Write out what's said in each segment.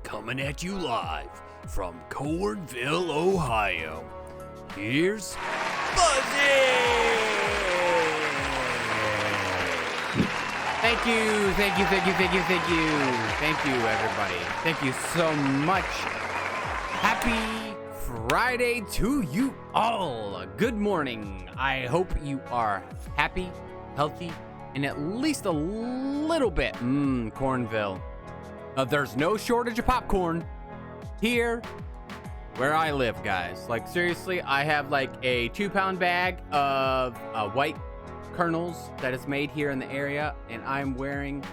Coming at you live from Cornville, Ohio. Here's Buzzy! Thank you, everybody. Thank you so much. Happy Friday to you all. Good morning. I hope you are happy, healthy, and at least a little bit, Cornville. There's no shortage of popcorn here where I live, guys. Like, seriously, I have like a 2-pound bag of white kernels that is made here in the area, and I'm wearing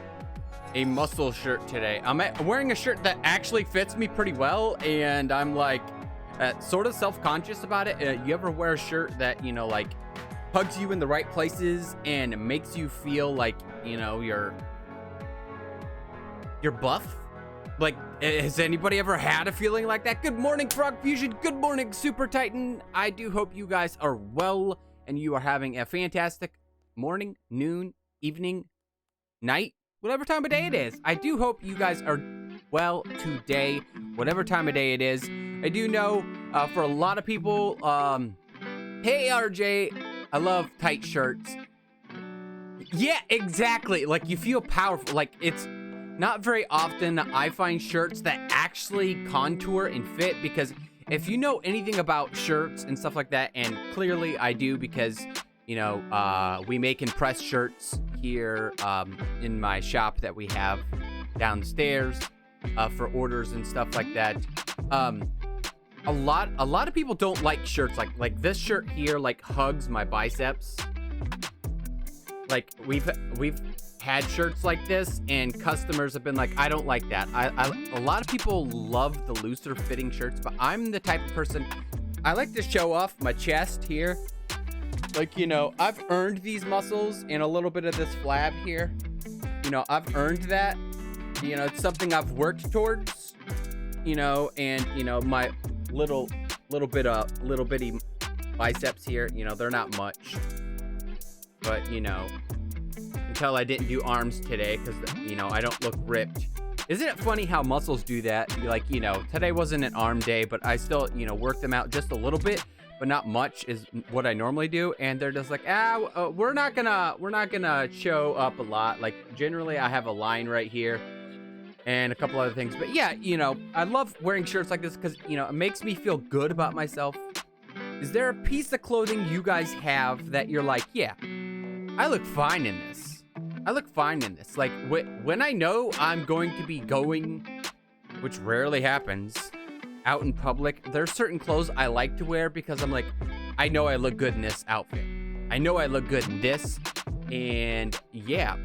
a muscle shirt today. I'm wearing a shirt that actually fits me pretty well, and I'm like sort of self-conscious about it. You ever wear a shirt that, you know, like hugs you in the right places and makes you feel like, you know, you're buff? Like, has anybody ever had a feeling like that? Good morning, Frog Fusion. Good morning, Super Titan. I do hope you guys are well and you are having a fantastic morning, noon, evening, night, whatever time of day it is. I do hope you guys are well today, whatever time of day it is. I do know for a lot of people, hey, RJ, I love tight shirts. Yeah, exactly. Like, you feel powerful. Like, it's not very often I find shirts that actually contour and fit, because if you know anything about shirts and stuff like that, and clearly I do, because, you know, we make and press shirts here in my shop that we have downstairs for orders and stuff like that. A lot of people don't like shirts like this shirt here, like hugs my biceps. Like, we've had shirts like this and customers have been like, I don't like that. A lot of people love the looser fitting shirts, but I'm the type of person, I like to show off my chest here. Like, you know, I've earned these muscles and a little bit of this flab here. You know, I've earned that. You know, it's something I've worked towards, you know, and, you know, my little bitty biceps here, you know, they're not much, but, you know, until I didn't do arms today, because, you know, I don't look ripped. Isn't it funny how muscles do that? Like, you know, today wasn't an arm day, but I still, you know, worked them out just a little bit, but not much is what I normally do. And they're just like, we're not gonna show up a lot. Like, generally I have a line right here and a couple other things. But yeah, you know, I love wearing shirts like this because, you know, it makes me feel good about myself. Is there a piece of clothing you guys have that you're like, yeah, I look fine in this? I look fine in this. Like, when I know I'm going to be going, which rarely happens, out in public, there's certain clothes I like to wear because I'm like, I know I look good in this outfit. I know I look good in this. And yeah,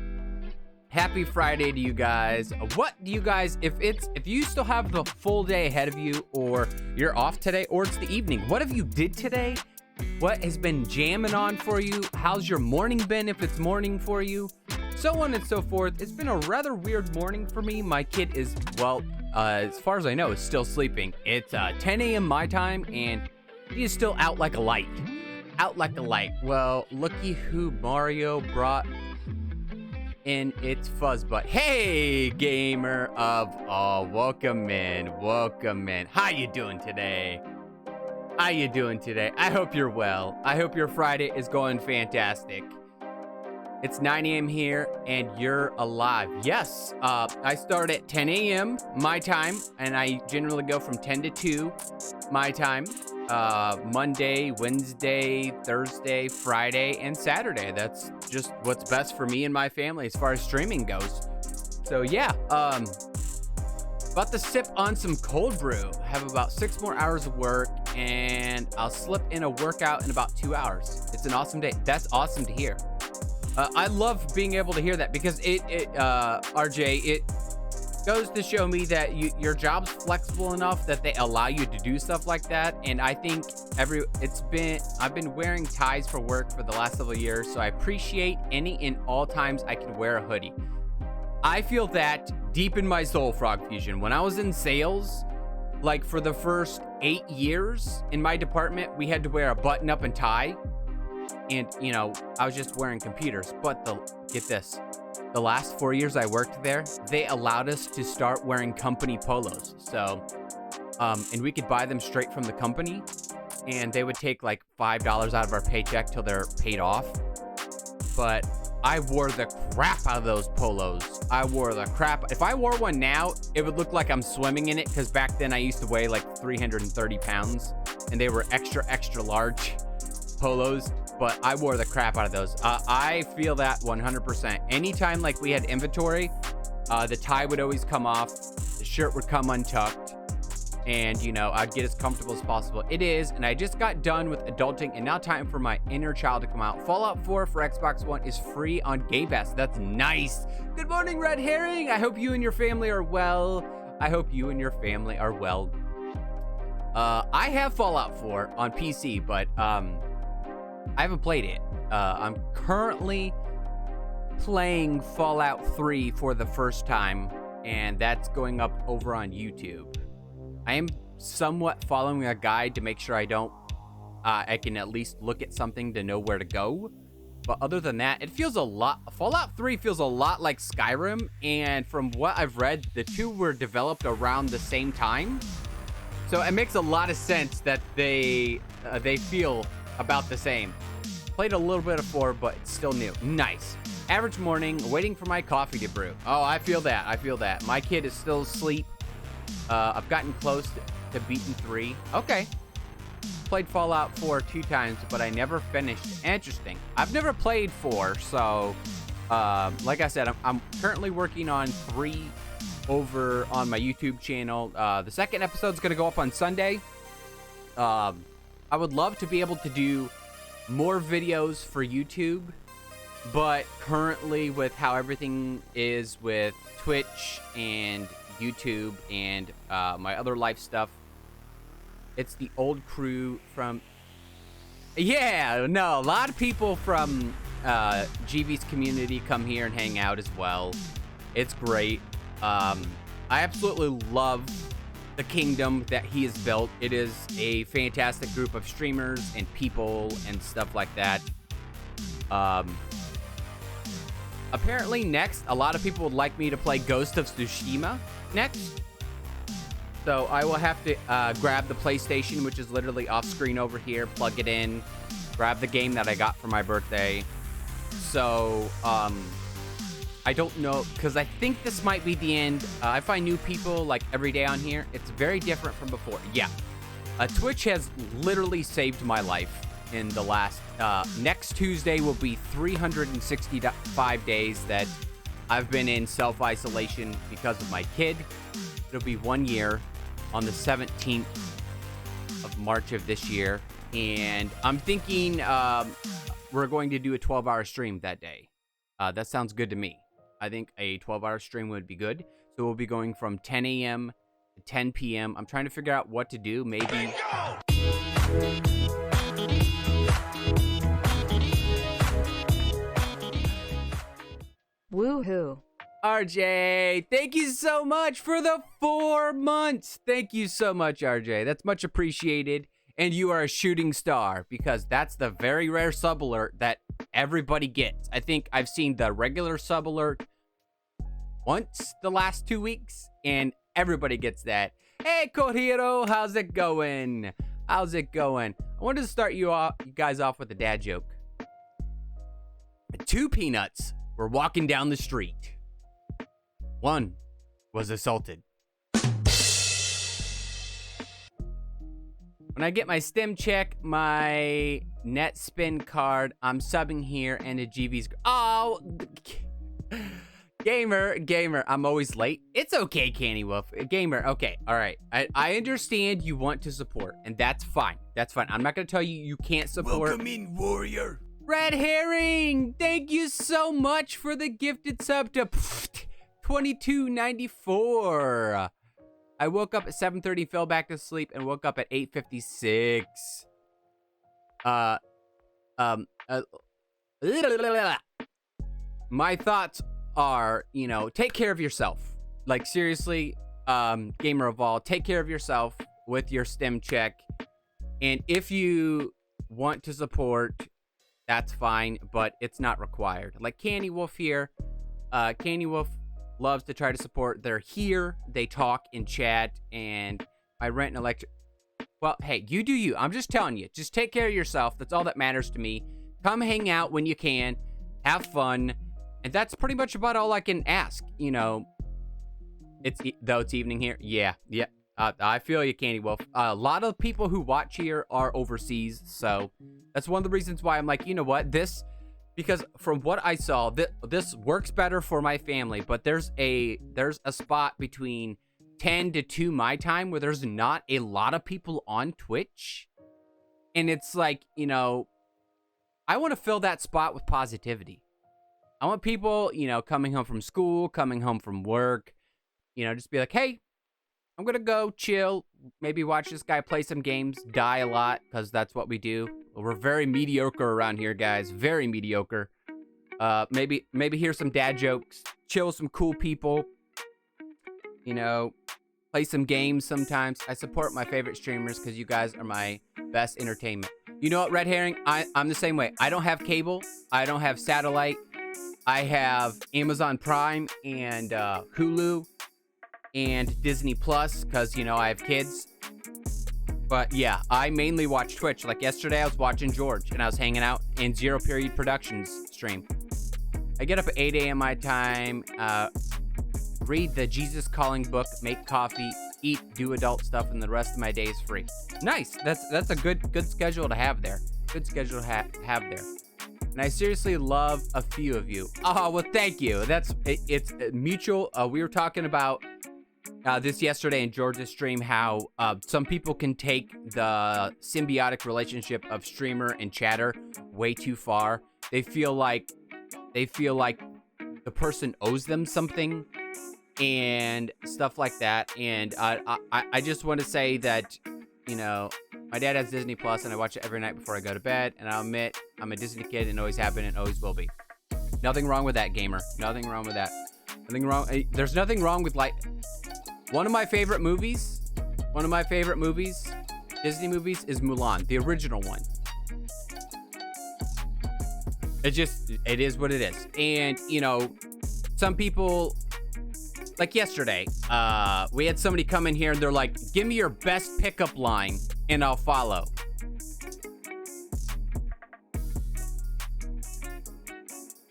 happy Friday to you guys. What do you guys, if you still have the full day ahead of you, or you're off today, or it's the evening, what have you did today? What has been jamming on for you? How's your morning been if it's morning for you? so on and so forth. It's been a rather weird morning for me. My kid is, well, as far as I know, is still sleeping. It's 10 a.m. my time, and he is still out like a light. Out like a light. Well, looky who Mario brought in its fuzzbutt. Hey, gamer of all, welcome in. How you doing today? I hope you're well. I hope your Friday is going fantastic. It's 9 a.m. here, and you're alive. Yes, I start at 10 a.m. my time, and I generally go from 10 to 2 my time. Monday, Wednesday, Thursday, Friday, and Saturday. That's just what's best for me and my family as far as streaming goes. So yeah, about to sip on some cold brew. I have about 6 more hours of work, and I'll slip in a workout in about 2 hours. It's an awesome day. That's awesome to hear. I love being able to hear that because RJ, it goes to show me that your job's flexible enough that they allow you to do stuff like that. And I think I've been wearing ties for work for the last several years, so I appreciate any and all times I can wear a hoodie. I feel that deep in my soul, Frog Fusion. When I was in sales, like for the first 8 years in my department, we had to wear a button-up and tie. And, you know, I was just wearing computers. But get this. The last 4 years I worked there, they allowed us to start wearing company polos. So, and we could buy them straight from the company. And they would take like $5 out of our paycheck till they're paid off. But I wore the crap out of those polos. If I wore one now, it would look like I'm swimming in it. Because back then I used to weigh like 330 pounds. And they were extra, extra large polos. But I wore the crap out of those. I feel that 100%. Anytime like we had inventory, the tie would always come off, the shirt would come untucked, and you know, I'd get as comfortable as possible. It is, and I just got done with adulting, and now time for my inner child to come out. Fallout 4 for Xbox One is free on Game Pass. That's nice. Good morning, Red Herring. I hope you and your family are well. I have Fallout 4 on PC, but I haven't played it. I'm currently playing Fallout 3 for the first time, and that's going up over on YouTube. I am somewhat following a guide to make sure I can at least look at something to know where to go. But other than that, Fallout 3 feels a lot like Skyrim, and from what I've read, the two were developed around the same time. So it makes a lot of sense that they feel about the same. Played a little bit of 4, but it's still new. Nice. Average morning, waiting for my coffee to brew. Oh, I feel that. My kid is still asleep. I've gotten close to beating 3. Okay. Played Fallout 4 2 times, but I never finished. Interesting. I've never played 4, so like I said, I'm currently working on 3 over on my YouTube channel. The second episode's gonna go up on Sunday. I would love to be able to do more videos for YouTube, but currently with how everything is with Twitch and YouTube and my other life stuff, it's the old crew from... Yeah, no, a lot of people from GV's community come here and hang out as well. It's great. I absolutely love the kingdom that he has built. It is a fantastic group of streamers and people and stuff like that. Apparently next, a lot of people would like me to play Ghost of Tsushima next. So I will have to grab the PlayStation, which is literally off screen over here, plug it in, grab the game that I got for my birthday. So, I don't know, because I think this might be the end. I find new people like every day on here. It's very different from before. Yeah. Twitch has literally saved my life in the last... next Tuesday will be 365 days that I've been in self-isolation because of my kid. It'll be 1 year on the 17th of March of this year. And I'm thinking we're going to do a 12-hour stream that day. That sounds good to me. I think a 12-hour stream would be good. So we'll be going from 10 a.m. to 10 p.m. I'm trying to figure out what to do. Maybe... Woohoo. RJ, thank you so much for the 4 months. Thank you so much, RJ. That's much appreciated. And you are a shooting star, because that's the very rare sub alert that everybody gets. I think I've seen the regular sub alert once the last 2 weeks, and everybody gets that. Hey, Kohiro, how's it going? How's it going? I wanted to start you guys off with a dad joke. 2 peanuts were walking down the street. One was assaulted. When I get my stim check, my net spin card, I'm subbing here, and a GV's. Oh, gamer, I'm always late. It's okay, Canny Wolf. Gamer, okay, all right. I understand you want to support, and that's fine. That's fine. I'm not gonna tell you you can't support. Welcome in, warrior. Red Herring, thank you so much for the gifted sub to $22.94. I woke up at 7:30, fell back to sleep, and woke up at 8:56. My thoughts are, take care of yourself. Like, seriously, Gamer of All, take care of yourself with your stim check. And if you want to support, that's fine, but it's not required. Like Candy Wolf here. Candy Wolf loves to try to support. They're here, they talk in chat, and I rent an electric. Well, hey, you do you. I'm just telling you. Just take care of yourself. That's all that matters to me. Come hang out when you can. Have fun. And that's pretty much about all I can ask. It's evening here. Yeah. I feel you, Candy Wolf. A lot of people who watch here are overseas, so that's one of the reasons why I'm like, you know what? Because from what I saw, this works better for my family, but there's a spot between 10 to 2 my time where there's not a lot of people on Twitch. And it's like, I want to fill that spot with positivity. I want people, coming home from school, coming home from work, just be like, hey, I'm going to go chill, maybe watch this guy play some games, die a lot, because that's what we do. We're very mediocre around here, guys. Very mediocre. Maybe hear some dad jokes, chill with some cool people, play some games sometimes. I support my favorite streamers because you guys are my best entertainment. You know what, Red Herring? I'm the same way. I don't have cable. I don't have satellite. I have Amazon Prime and Hulu and Disney Plus because, I have kids. But yeah, I mainly watch Twitch. Like yesterday, I was watching George and I was hanging out in Zero Period Productions stream. I get up at 8 a.m. my time, read the Jesus Calling book, make coffee, eat, do adult stuff, and the rest of my day is free. Nice. That's a good schedule to have there. Good schedule to have there. And I seriously love a few of you. Oh, well, thank you. It's mutual. We were talking about this yesterday in George's stream, how some people can take the symbiotic relationship of streamer and chatter way too far. They feel like the person owes them something and stuff like that. And I just want to say that, my dad has Disney Plus and I watch it every night before I go to bed. And I'll admit, I'm a Disney kid and always have been and always will be. Nothing wrong with that, gamer. Nothing wrong with that. Nothing wrong. There's nothing wrong with one of my favorite movies, Disney movies, is Mulan, the original one. It is what it is. And, some people, like yesterday, we had somebody come in here and they're like, give me your best pickup line and I'll follow.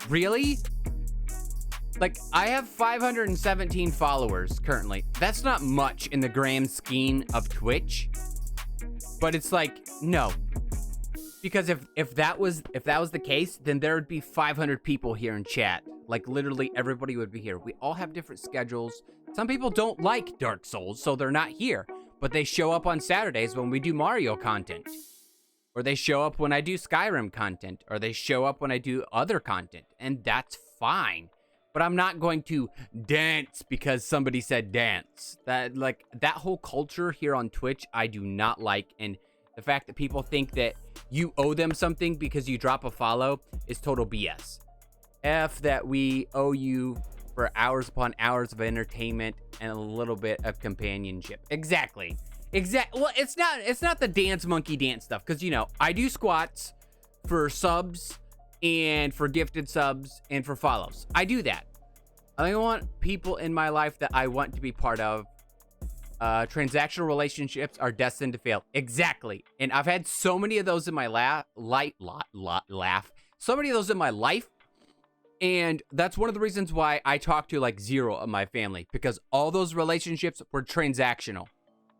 Really? Like, I have 517 followers currently. That's not much in the grand scheme of Twitch. But it's like, no. Because if that was the case, then there would be 500 people here in chat. Like, literally everybody would be here. We all have different schedules. Some people don't like Dark Souls, so they're not here. But they show up on Saturdays when we do Mario content. Or they show up when I do Skyrim content. Or they show up when I do other content. And that's fine. But I'm not going to dance because somebody said dance. That whole culture here on Twitch, I do not like. And the fact that people think that you owe them something because you drop a follow is total BS. F that we owe you for hours upon hours of entertainment and a little bit of companionship. Exactly. Well, it's not the dance monkey dance stuff, because, you know, I do squats for subs and for gifted subs and for follows. I do that. I want people in my life that I want to be part of. Transactional relationships are destined to fail. Exactly. And I've had so many of those in my so many of those in my life. And that's one of the reasons why I talk to like zero of my family, because all those relationships were transactional.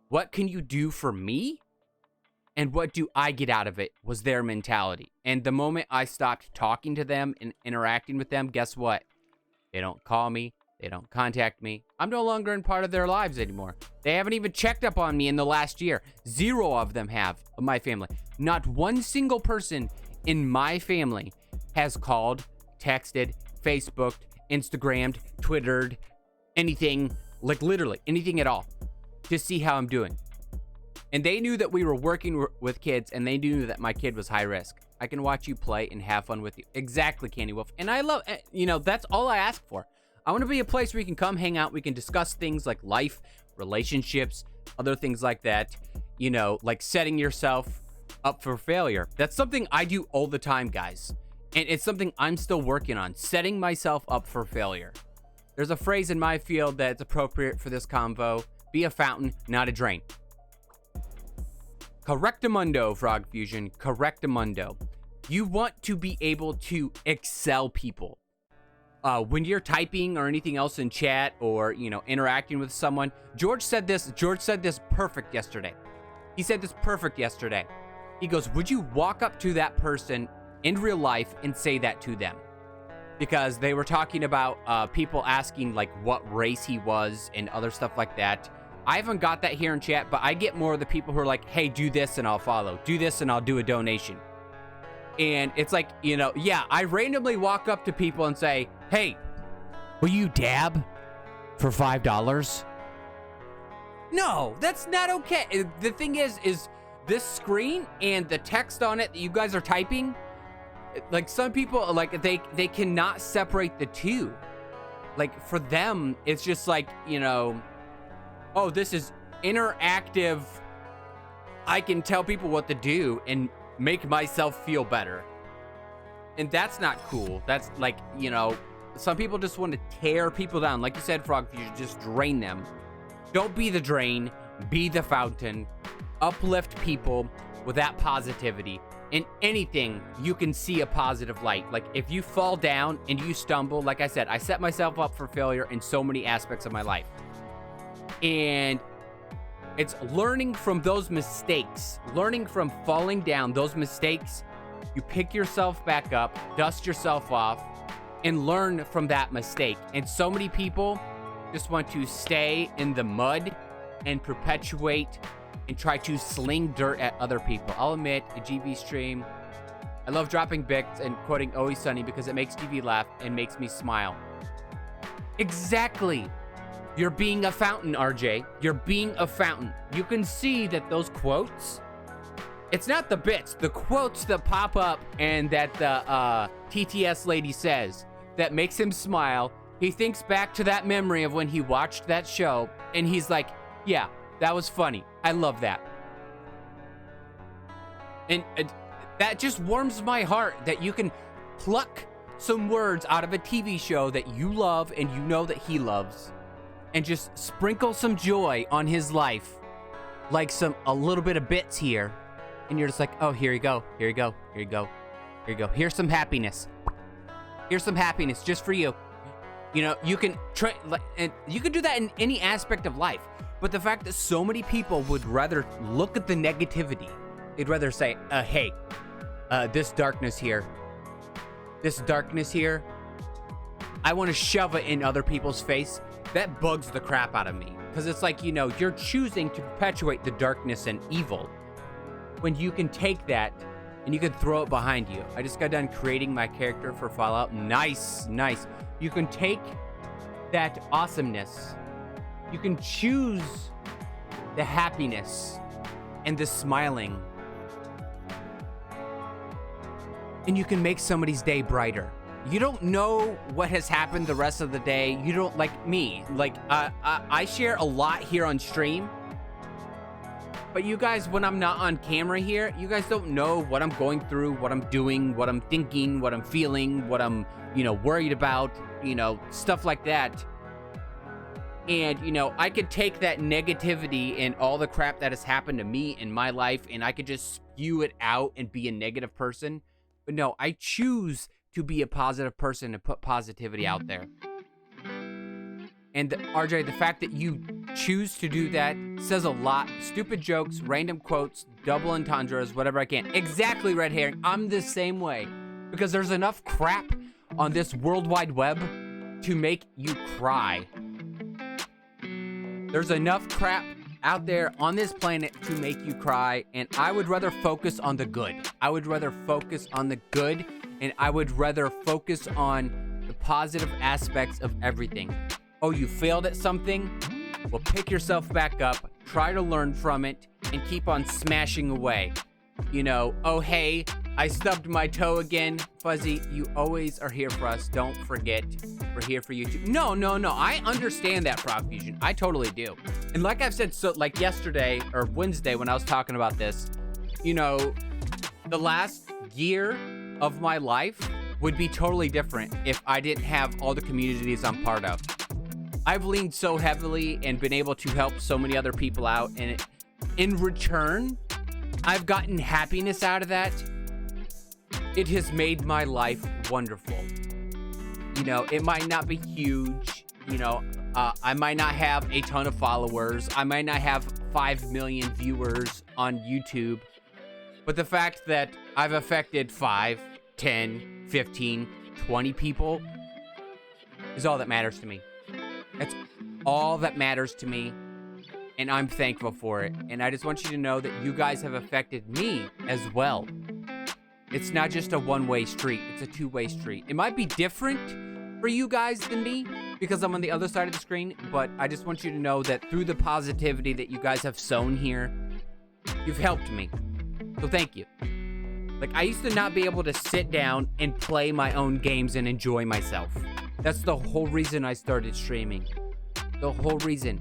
What can you do for me? And what do I get out of it was their mentality. And the moment I stopped talking to them and interacting with them, guess what? They don't call me. They don't contact me. I'm no longer in part of their lives anymore. They haven't even checked up on me in the last year. Zero of them have, of my family. Not one single person in my family has called, texted, Facebooked, Instagrammed, Twittered, anything, like literally anything at all, to see how I'm doing. And they knew that we were working with kids, and they knew that my kid was high risk. I can watch you play and have fun with you. Exactly, Candy Wolf. And I love, you know, that's all I ask for. I want to be a place where we can come hang out. We can discuss things like life, relationships, other things like that. You know, like setting yourself up for failure. That's something I do all the time, guys. And it's something I'm still working on, setting myself up for failure. There's a phrase in my field that's appropriate for this convo. Be a fountain, not a drain. Correctamundo, Frog Fusion. Correctamundo. You want to be able to excel people. When you're typing or anything else in chat or, you know, interacting with someone, George said this perfect yesterday. He said this perfect yesterday. He goes, would you walk up to that person in real life and say that to them? Because they were talking about people asking like what race he was and other stuff like that. I haven't got that here in chat, but I get more of the people who are like, hey, do this and I'll follow. Do this and I'll do a donation. And it's like, you know, yeah, I randomly walk up to people and say, hey, will you dab for $5? No, that's not okay. The thing is this screen and the text on it that you guys are typing, like some people, like they cannot separate the two. Like for them, it's just like, you know, oh, this is interactive. I can tell people what to do and make myself feel better. And that's not cool. That's like, you know, some people just want to tear people down. Like you said, Frog Fusion, just drain them. Don't be the drain, be the fountain. Uplift people with that positivity. In anything, you can see a positive light. Like if you fall down and you stumble, like I said, I set myself up for failure in so many aspects of my life. And it's learning from those mistakes, learning from falling down, those mistakes. You pick yourself back up, dust yourself off, and learn from that mistake. And so many people just want to stay in the mud and perpetuate and try to sling dirt at other people. I'll admit, a GB stream, I love dropping bits and quoting Always Sunny because it makes GB laugh and makes me smile. Exactly. You're being a fountain, RJ. You're being a fountain. You can see that those quotes, it's not the bits, the quotes that pop up and that the TTS lady says that makes him smile. He thinks back to that memory of when he watched that show and he's like, yeah, that was funny. I love that. And that just warms my heart that you can pluck some words out of a TV show that you love and you know that he loves, and just sprinkle some joy on his life, like a little bit of bits here, and you're just like, oh, here you go, here you go, here you go, here you go. Here's some happiness. Here's some happiness just for you. You know, you can and you can do that in any aspect of life. But the fact that so many people would rather look at the negativity, they'd rather say, hey, this darkness here, I want to shove it in other people's face. That bugs the crap out of me, because it's like, you know, you're choosing to perpetuate the darkness and evil when you can take that and you can throw it behind you. I just got done creating my character for Fallout. Nice. You can take that awesomeness, you can choose the happiness and the smiling, and you can make somebody's day brighter. You don't know what has happened the rest of the day. You don't, like me. Like, I share a lot here on stream. But you guys, when I'm not on camera here, you guys don't know what I'm going through, what I'm doing, what I'm thinking, what I'm feeling, what I'm, worried about, stuff like that. And, I could take that negativity and all the crap that has happened to me in my life, and I could just spew it out and be a negative person. But no, I choose to be a positive person and put positivity out there. And RJ, the fact that you choose to do that says a lot. Stupid jokes, random quotes, double entendres, whatever I can. Exactly, Red Herring. I'm the same way. Because there's enough crap on this World Wide Web to make you cry. There's enough crap out there on this planet to make you cry, and I would rather focus on the good. I would rather focus on the good, and I would rather focus on the positive aspects of everything. Oh, you failed at something? Well, pick yourself back up, try to learn from it, and keep on smashing away. Oh, hey, I stubbed my toe again. Fuzzy, you always are here for us. Don't forget, we're here for you too. No. I understand that, Frog Fusion. I totally do. And like I've said, so like yesterday or Wednesday when I was talking about this, the last year of my life would be totally different if I didn't have all the communities I'm part of. I've leaned so heavily and been able to help so many other people out, and in return, I've gotten happiness out of that. It has made my life wonderful. It might not be huge. I might not have a ton of followers. I might not have 5 million viewers on YouTube. But the fact that I've affected 5, 10, 15, 20 people is all that matters to me. That's all that matters to me, and I'm thankful for it. And I just want you to know that you guys have affected me as well. It's not just a one-way street, it's a two-way street. It might be different for you guys than me because I'm on the other side of the screen, but I just want you to know that through the positivity that you guys have sown here, you've helped me. So thank you. Like, I used to not be able to sit down and play my own games and enjoy myself. That's the whole reason I started streaming. The whole reason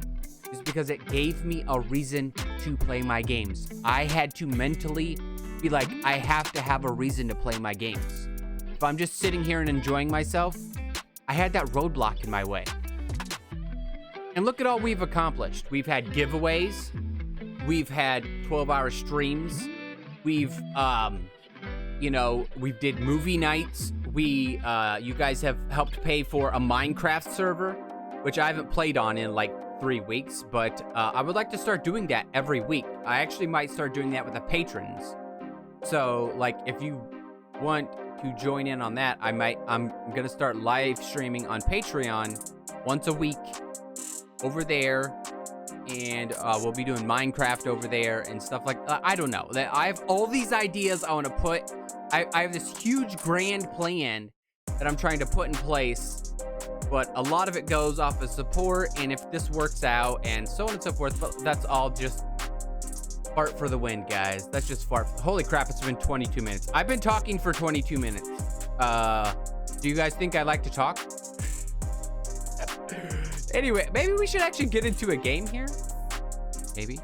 is because it gave me a reason to play my games. I had to mentally be like, I have to have a reason to play my games. If I'm just sitting here and enjoying myself, I had that roadblock in my way. And look at all we've accomplished. We've had giveaways. We've had 12-hour streams. We did movie nights. You guys have helped pay for a Minecraft server, which I haven't played on in like 3 weeks, but I would like to start doing that every week. I actually might start doing that with the patrons. So, like, if you want to join in on that, I'm gonna start live streaming on Patreon once a week over there, and we'll be doing Minecraft over there and stuff like I don't know. I have all these ideas I want to put. I have this huge grand plan that I'm trying to put in place, but a lot of it goes off of support and if this works out and so on and so forth. But that's all just fart for the wind, guys. That's just fart. Holy crap, it's been 22 minutes. I've been talking for 22 minutes. Do you guys think I like to talk? Anyway, maybe we should actually get into a game here. Maybe.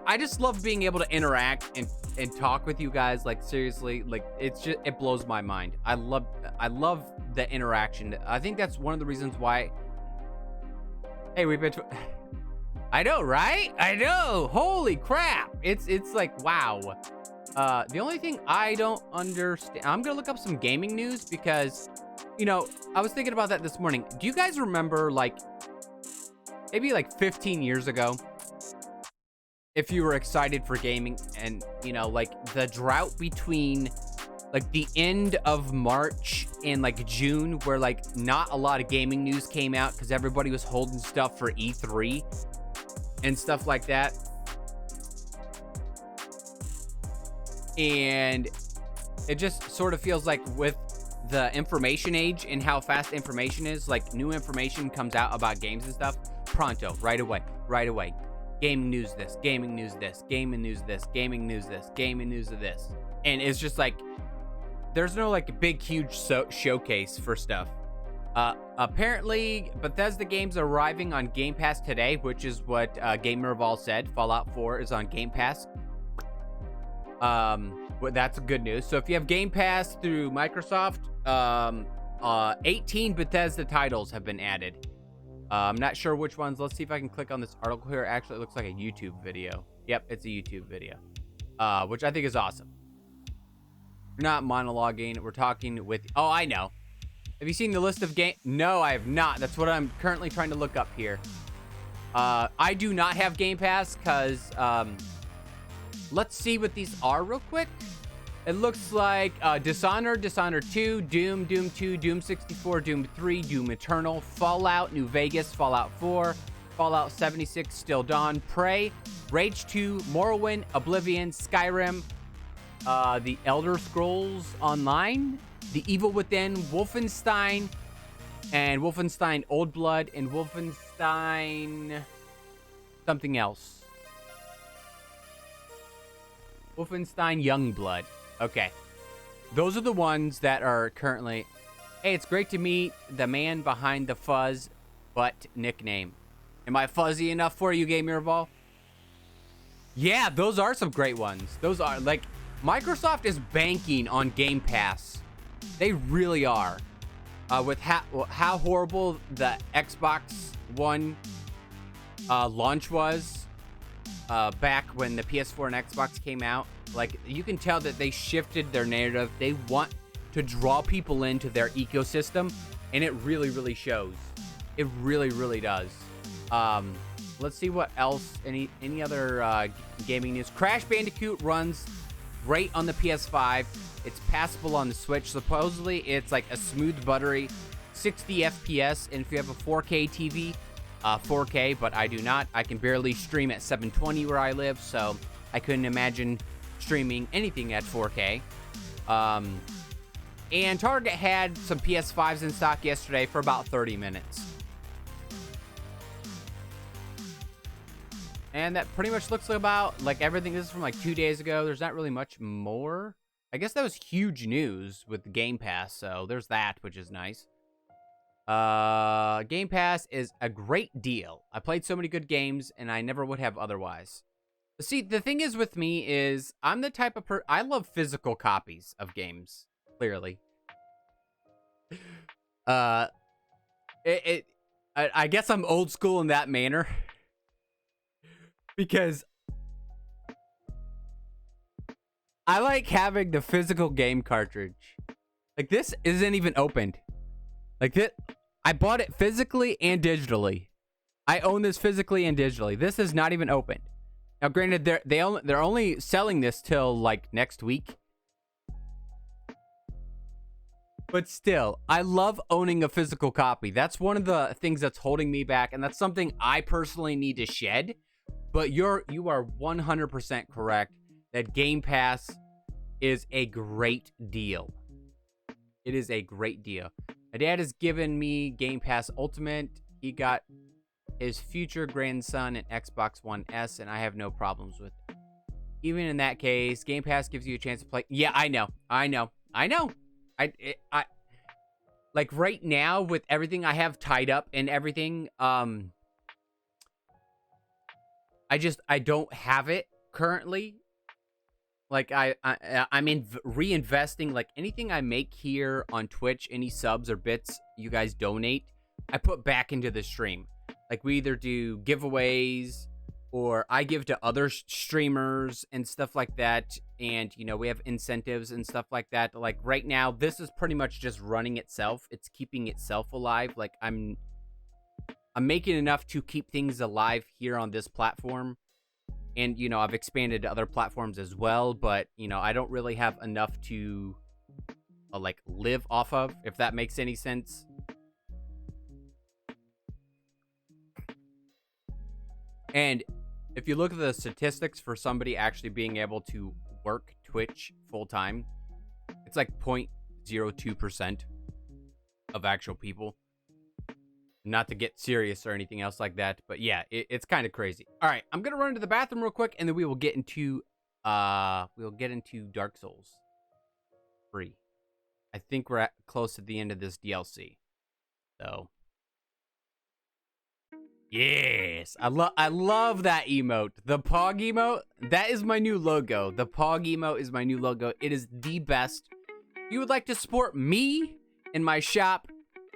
I just love being able to interact and talk with you guys. Like, seriously, like, it blows my mind. I love the interaction. I think that's one of the reasons why. Hey, we've been. I know, right? I know. Holy crap! It's like, wow. The only thing I don't understand. I'm gonna look up some gaming news because, I was thinking about that this morning. Do you guys remember, like, maybe like 15 years ago, if you were excited for gaming and, like the drought between like the end of March and like June where like not a lot of gaming news came out because everybody was holding stuff for E3 and stuff like that. And it just sort of feels like with the information age and how fast information is, like new information comes out about games and stuff pronto, right away. Gaming news this, gaming news this, gaming news this, gaming news this, gaming news of this. And it's just like, there's no like big huge showcase for stuff. Apparently Bethesda games are arriving on Game Pass today, which is what Gamerval said. Fallout 4 is on Game Pass. Well, that's good news. So if you have Game Pass through Microsoft, 18 Bethesda titles have been added. I'm not sure which ones. Let's see if I can click on this article here. Actually, it looks like a YouTube video. Yep, it's a YouTube video, which I think is awesome. We're not monologuing. We're talking with... Oh, I know. Have you seen the list of game? No, I have not. That's what I'm currently trying to look up here. I do not have Game Pass because... let's see what these are real quick. It looks like Dishonored, Dishonored 2, Doom, Doom 2, Doom 64, Doom 3, Doom Eternal, Fallout, New Vegas, Fallout 4, Fallout 76, Still Dawn, Prey, Rage 2, Morrowind, Oblivion, Skyrim, The Elder Scrolls Online, The Evil Within, Wolfenstein, and Wolfenstein Old Blood, and Wolfenstein something else. Wolfenstein Youngblood. Okay. Those are the ones that are currently... Hey, it's great to meet the man behind the fuzz butt nickname. Am I fuzzy enough for you, Gamerval? Yeah, those are some great ones. Those are, like, Microsoft is banking on Game Pass. They really are. With how horrible the Xbox One launch was back when the PS4 and Xbox came out. Like, you can tell that they shifted their narrative. They want to draw people into their ecosystem, and it really, really shows. It really, really does. Let's see what else. Any other gaming news? Crash Bandicoot runs great on the PS5. It's passable on the Switch. Supposedly, it's like a smooth, buttery 60 FPS, and if you have a 4K TV, 4K, but I do not. I can barely stream at 720 where I live, so I couldn't imagine streaming anything at 4K. And Target had some PS5s in stock yesterday for about 30 minutes. And that pretty much looks about like everything. This is from like 2 days ago. There's not really much more. I guess that was huge news with the Game Pass, so there's that, which is nice. Game Pass is a great deal. I played so many good games, and I never would have otherwise. See, the thing is with me is I'm the type of I love physical copies of games, clearly. I guess I'm old school in that manner. Because I like having the physical game cartridge. Like, this isn't even opened. Like, this, I bought it physically and digitally. I own this physically and digitally. This is not even opened. Now, granted, they're only selling this till, like, next week. But still, I love owning a physical copy. That's one of the things that's holding me back, and that's something I personally need to shed. But you are 100% correct that Game Pass is a great deal. It is a great deal. My dad has given me Game Pass Ultimate. He got his future grandson an Xbox One S, and I have no problems with it. Even in that case, Game Pass gives you a chance to play. Yeah, I know. I like right now with everything I have tied up and everything, I don't have it currently. Like I'm reinvesting, like anything I make here on Twitch, any subs or bits you guys donate, I put back into the stream. Like we either do giveaways or I give to other streamers and stuff like that. And, you know, we have incentives and stuff like that. Like right now, this is pretty much just running itself. It's keeping itself alive. Like I'm making enough to keep things alive here on this platform. And, you know, I've expanded to other platforms as well. But, you know, I don't really have enough to, like, live off of, if that makes any sense. And if you look at the statistics for somebody actually being able to work Twitch full-time, it's like 0.02% of actual people. Not to get serious or anything else like that, but yeah, it's kind of crazy. All right, I'm gonna run to the bathroom real quick, and then we will get into Dark Souls 3. I think we're close to the end of this DLC. So, yes, I love that emote. The Pog emote, that is my new logo. The Pog emote is my new logo. It is the best. If you would like to support me in my shop,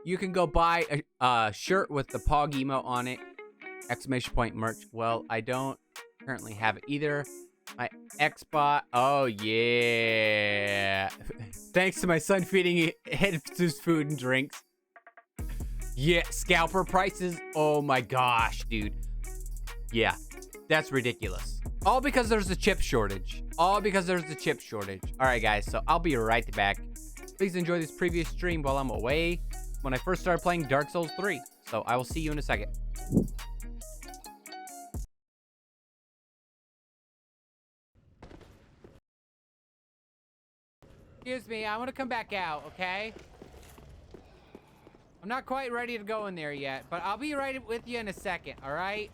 you can go buy a shirt with the Pog emote on it. Exclamation point merch. Well, I don't currently have it either. My Xbot. Oh, yeah. Thanks to my son feeding his food and drinks. Yeah, scalper prices. Oh my gosh, dude. Yeah, that's ridiculous. All because there's a chip shortage. All because there's a chip shortage. All right, guys, so I'll be right back. Please enjoy this previous stream while I'm away when I first started playing Dark Souls 3. So I will see you in a second. Excuse me, I want to come back out, okay? I'm not quite ready to go in there yet, but I'll be right with you in a second, all right?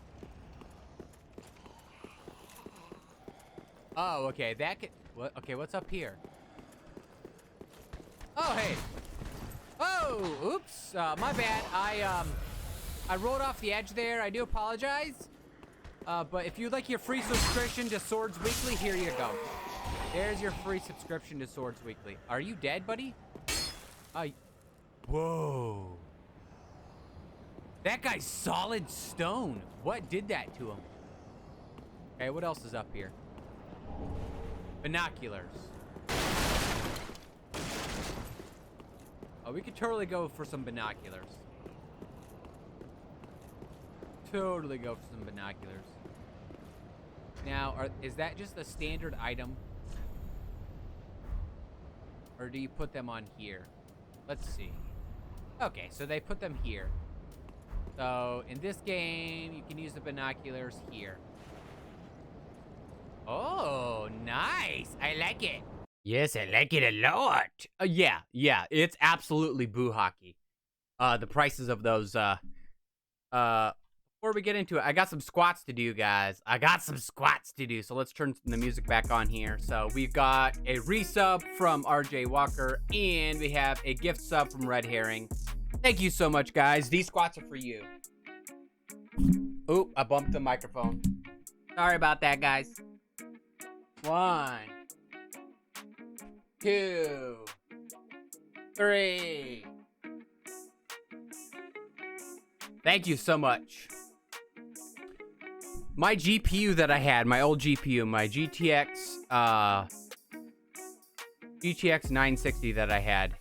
Oh, okay, that could... What? Okay, what's up here? Oh, hey. Oh, oops. My bad. I rolled off the edge there. I do apologize. But if you'd like your free subscription to Swords Weekly, here you go. There's your free subscription to Swords Weekly. Are you dead, buddy? Whoa. That guy's solid stone. What did that to him? Okay, what else is up here? Binoculars. Oh, we could totally go for some binoculars. Totally go for some binoculars. Now, is that just a standard item? Or do you put them on here? Let's see. Okay, so they put them here. So, in this game, you can use the binoculars here. Oh, nice. I like it. Yes, I like it a lot. Yeah, it's absolutely boo hockey. The prices of those, before we get into it, I got some squats to do, guys. I got some squats to do, so let's turn the music back on here. So we've got a resub from RJ Walker, and we have a gift sub from Red Herring. Thank you so much, guys. These squats are for you. Oop, I bumped the microphone. Sorry about that, guys. 1, 2, 3. Thank you so much. My GPU that I had, my old GPU, my GTX 960 that I had,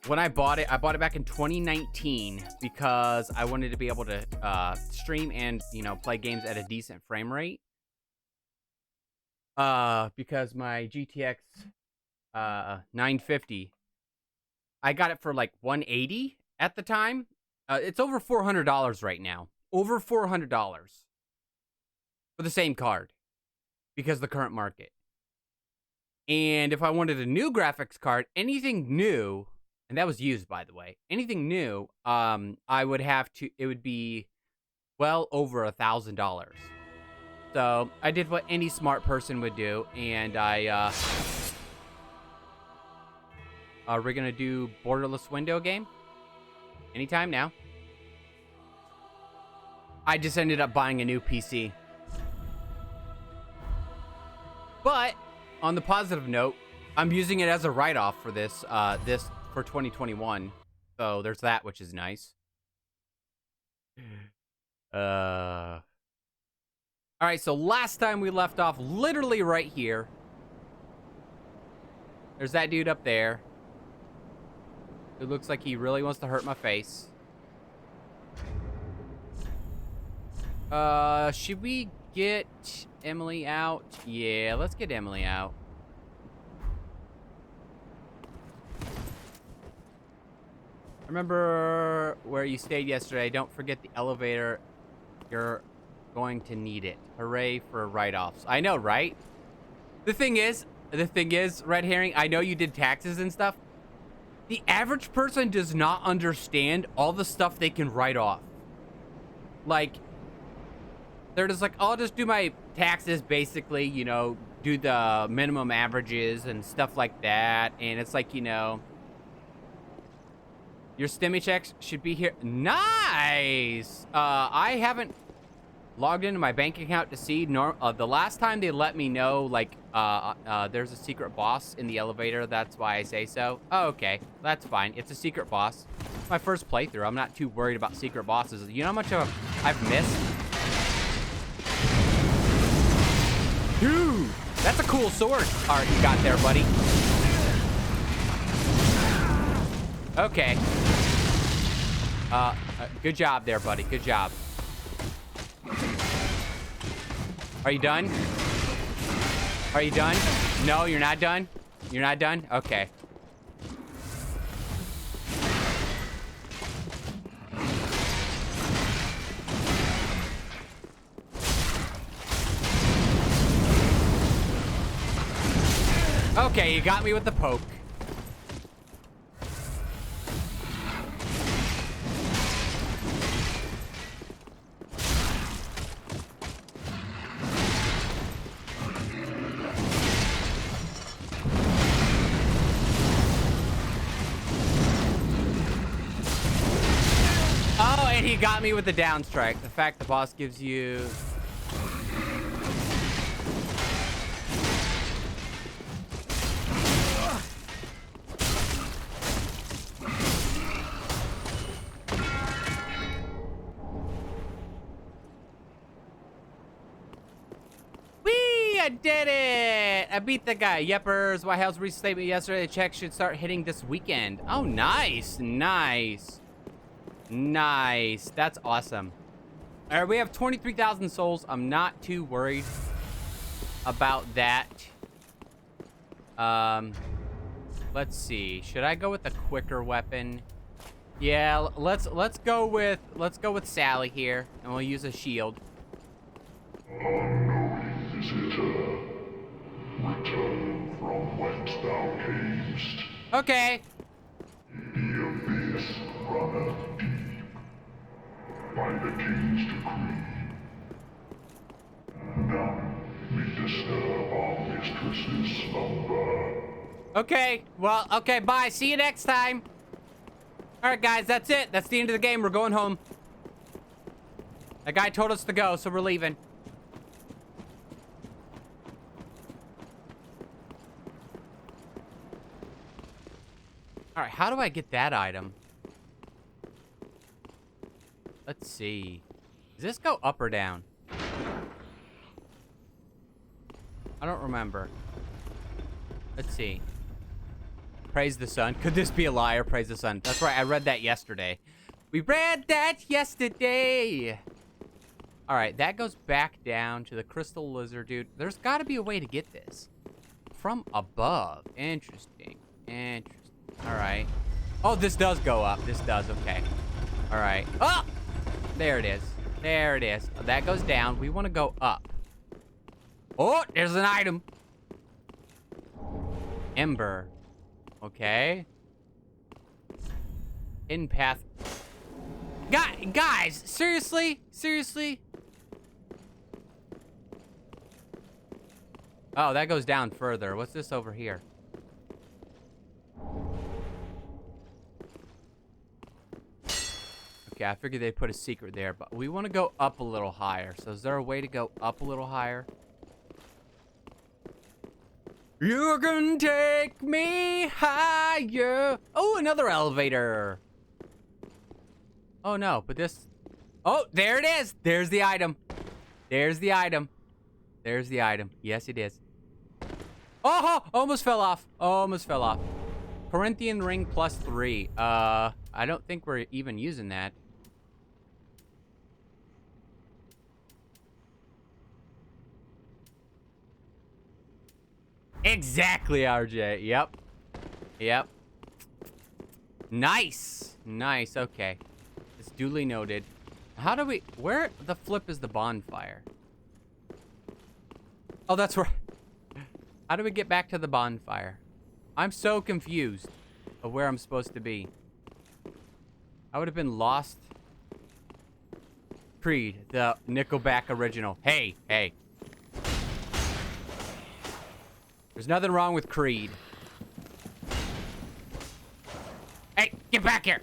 when I bought it back in 2019 because I wanted to be able to stream and, play games at a decent frame rate. Because my GTX 950, I got it for like $180 at the time. It's over $400 right now. Over $400 for the same card because of the current market. And if I wanted a new graphics card, anything new, and that was used, by the way, anything new, I would have to, it would be well over $1,000. So I did what any smart person would do, and we're gonna do borderless window game anytime now. I just ended up buying a new PC. But on the positive note, I'm using it as a write-off for this for 2021. So there's that, which is nice. All right, so last time we left off literally right here. There's that dude up there. It looks like he really wants to hurt my face. Should we get Emily out? Yeah, let's get Emily out. Remember where you stayed yesterday. Don't forget the elevator. You're going to need it. Hooray for write-offs. I know, right? The thing is, Red Herring, I know you did taxes and stuff. The average person does not understand all the stuff they can write off. Like, they're just like, I'll just do my taxes, basically, do the minimum averages and stuff like that. And it's like, you know, your stimmy checks should be here. Nice. I haven't logged into my bank account to see. The last time they let me know, like, there's a secret boss in the elevator. That's why I say so. Oh, okay. That's fine. It's a secret boss. It's my first playthrough. I'm not too worried about secret bosses. You know how much I've missed? Dude, that's a cool sword art you got there, buddy. Okay. Good job there, buddy. Good job. Are you done? Are you done? No, you're not done? You're not done? Okay. Okay, you got me with the poke. Oh, and he got me with the down strike. The fact the boss gives you... I did it! I beat the guy. Yeppers, White House released a statement yesterday. The check should start hitting this weekend. Oh, nice. Nice. Nice. That's awesome. All right, we have 23,000 souls. I'm not too worried about that. Let's see. Should I go with a quicker weapon? Yeah, let's go with Sally here, and we'll use a shield. Visitor, return from whence thou camest. Okay. The abyss runneth deep. By the king's decree, none may disturb our mistress's slumber. Okay, well, okay, bye. See you next time. All right, guys, that's it. That's the end of the game. We're going home. That guy told us to go, so we're leaving. All right, how do I get that item? Let's see. Does this go up or down? I don't remember. Let's see. Praise the sun. Could this be a liar? Praise the sun. That's right. I read that yesterday. We read that yesterday. All right. That goes back down to the crystal lizard, dude. There's got to be a way to get this from above. Interesting. Interesting. All right. Oh, this does go up. This does. Okay. All right. Oh, there it is. There it is. Oh, that goes down. We want to go up. Oh, there's an item. Ember. Okay. In path. Guys, seriously? Seriously? Oh, that goes down further. What's this over here? Okay, I figured they'd put a secret there, but we want to go up a little higher. So is there a way to go up a little higher? You can take me higher. Oh, another elevator. Oh, no, but this... Oh, there it is. There's the item. There's the item. There's the item. Yes, it is. Oh, almost fell off. Almost fell off. Corinthian ring +3. I don't think we're even using that. Exactly, RJ. Yep. Yep. Nice. Nice. Okay. It's duly noted. How do we... Where the flip is the bonfire? Oh, that's right. How do we get back to the bonfire? I'm so confused of where I'm supposed to be. I would have been lost. Creed, the Nickelback original. Hey, hey. There's nothing wrong with Creed. Hey, get back here.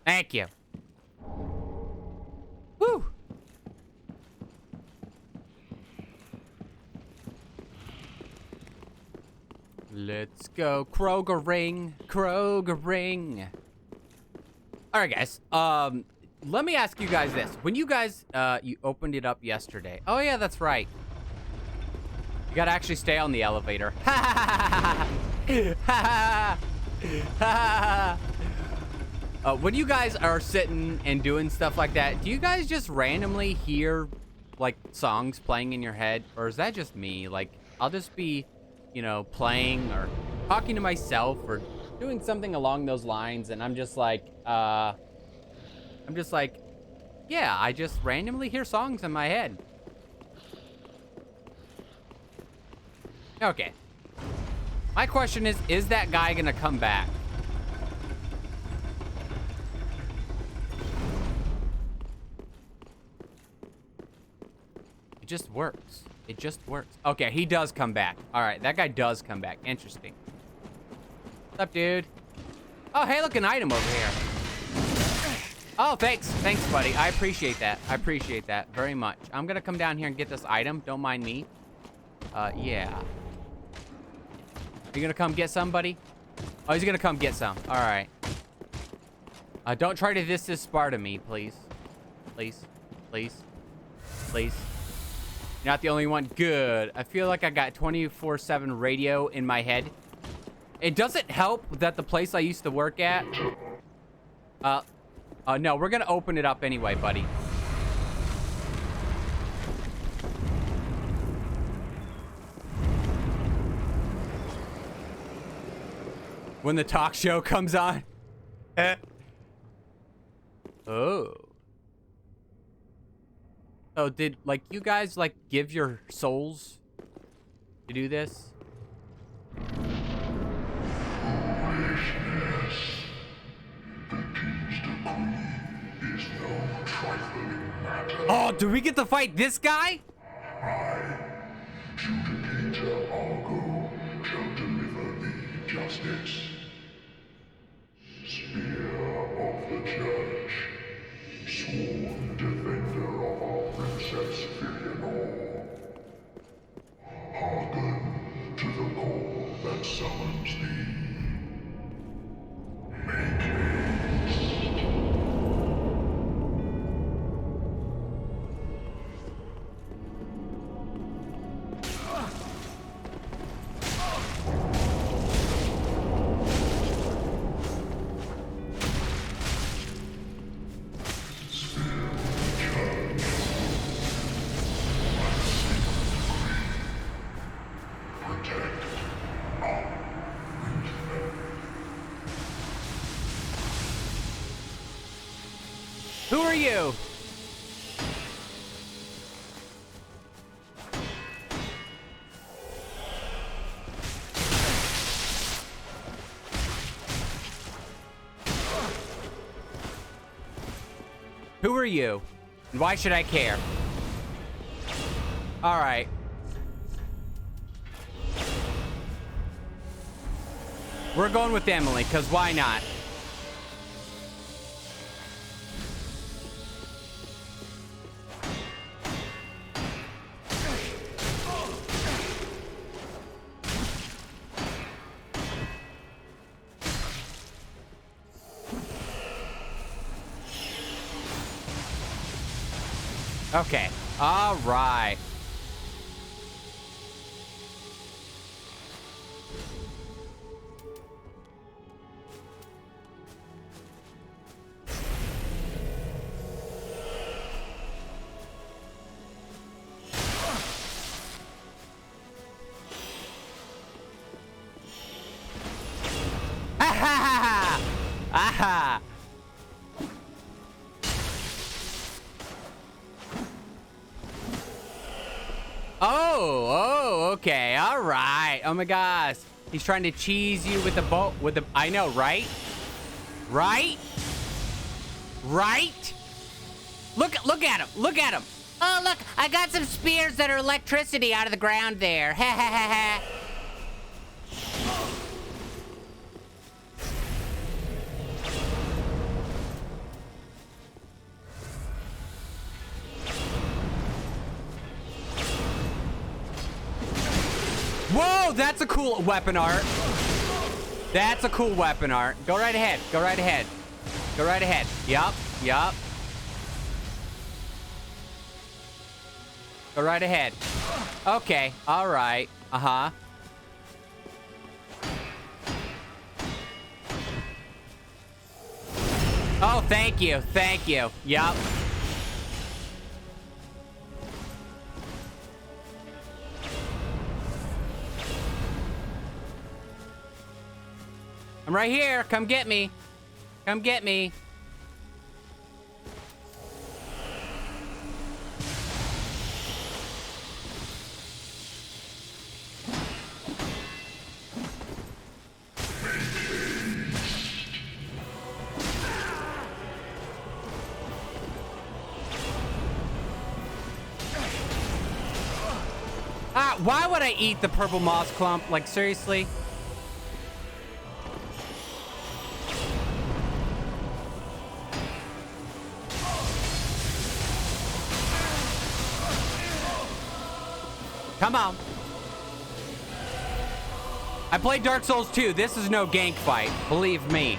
Thank you. Woo. Let's go Kroger ring, Kroger ring. All right, guys. Let me ask you guys this. When you guys, you opened it up yesterday. Oh, yeah, that's right. You gotta actually stay on the elevator. When you guys are sitting and doing stuff like that, do you guys just randomly hear, like, songs playing in your head? Or is that just me? Like, I'll just be, you know, playing or talking to myself or doing something along those lines, and I'm just like, yeah, I just randomly hear songs in my head. Okay. My question is that guy gonna come back? It just works. It just works. Okay, he does come back. All right, that guy does come back. Interesting. What's up, dude? Oh, hey, look, an item over here. Oh, thanks. Thanks, buddy. I appreciate that. I appreciate that very much. I'm gonna come down here and get this item. Don't mind me. Yeah. You gonna come get some, buddy? Oh, he's gonna come get some. All right. Don't try to this Sparta me, please. Please. Please. Please. You're not the only one. Good. I feel like I got 24/7 radio in my head. It doesn't help that the place I used to work at... no, we're gonna open it up anyway, buddy. When the talk show comes on. Oh. So did, like, you guys, like, give your souls to do this? Oh, do we get to fight this guy? Judicator Argo, shall deliver thee justice. Spear of the Church, sworn defender of our Princess Filianor. Hearken to the call that summons thee. Make haste. Who are you? Who are you? And why should I care? All right. We're going with Emily, because why not? Okay. All right. Aha! Aha! Oh, okay, all right. Oh my gosh, he's trying to cheese you with the boat. With the, I know, right? Right? Right? Look at him. Look at him. Oh, look, I got some spears that are electricity out of the ground there. Ha ha ha ha. Whoa, that's a cool weapon art. That's a cool weapon art. Go right ahead. Go right ahead. Go right ahead. Yup. Yup. Go right ahead. Okay. All right. Uh-huh. Oh, thank you. Thank you. Yup. I'm right here. Come get me. Come get me. Ah, why would I eat the purple moss clump? Like, seriously? Come on. I played Dark Souls 2. This is no gank fight. Believe me.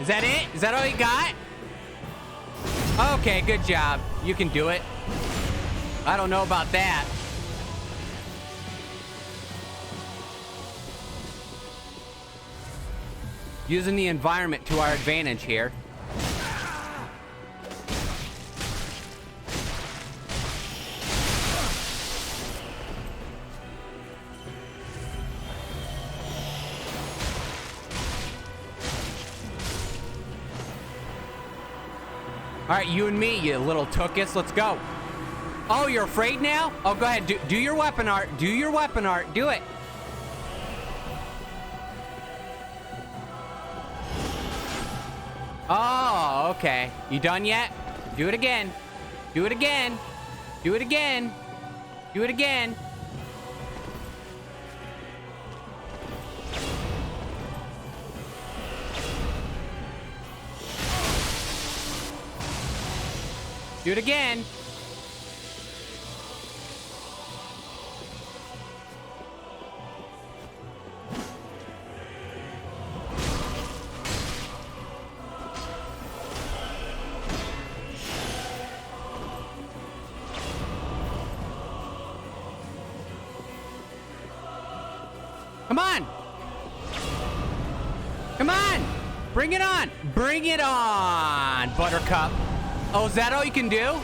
Is that it? Is that all you got? Okay, good job. You can do it. I don't know about that. Using the environment to our advantage here. All right, you and me, you little tookus. Let's go. Oh, you're afraid now? Oh, go ahead. Do your weapon art. Do your weapon art. Do it. Oh, okay. You done yet? Do it again. Do it again. Do it again. Do it again. Do it again. Come on. Come on. Bring it on. Bring it on, Buttercup. Oh, is that all you can do?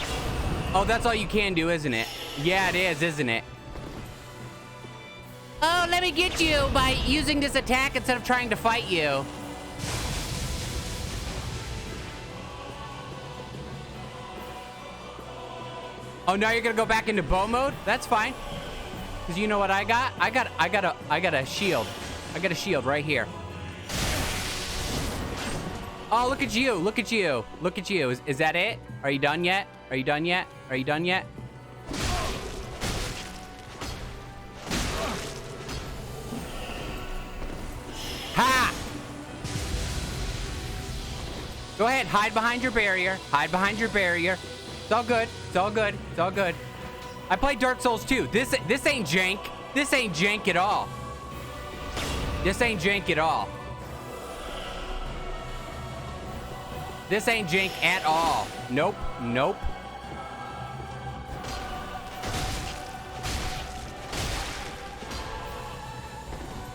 Oh, that's all you can do, isn't it? Yeah, it is, isn't it? Oh, let me get you by using this attack instead of trying to fight you. Oh, now you're gonna go back into bow mode? That's fine. Cause you know what I got? I got a shield. I got a shield right here. Oh, look at you. Look at you. Look at you. Is that it? Are you done yet? Are you done yet? Are you done yet? Ha! Go ahead. Hide behind your barrier. Hide behind your barrier. It's all good. It's all good. It's all good. I played Dark Souls 2. This ain't jank. This ain't jank at all. This ain't jank at all. This ain't jank at all. Nope. Nope.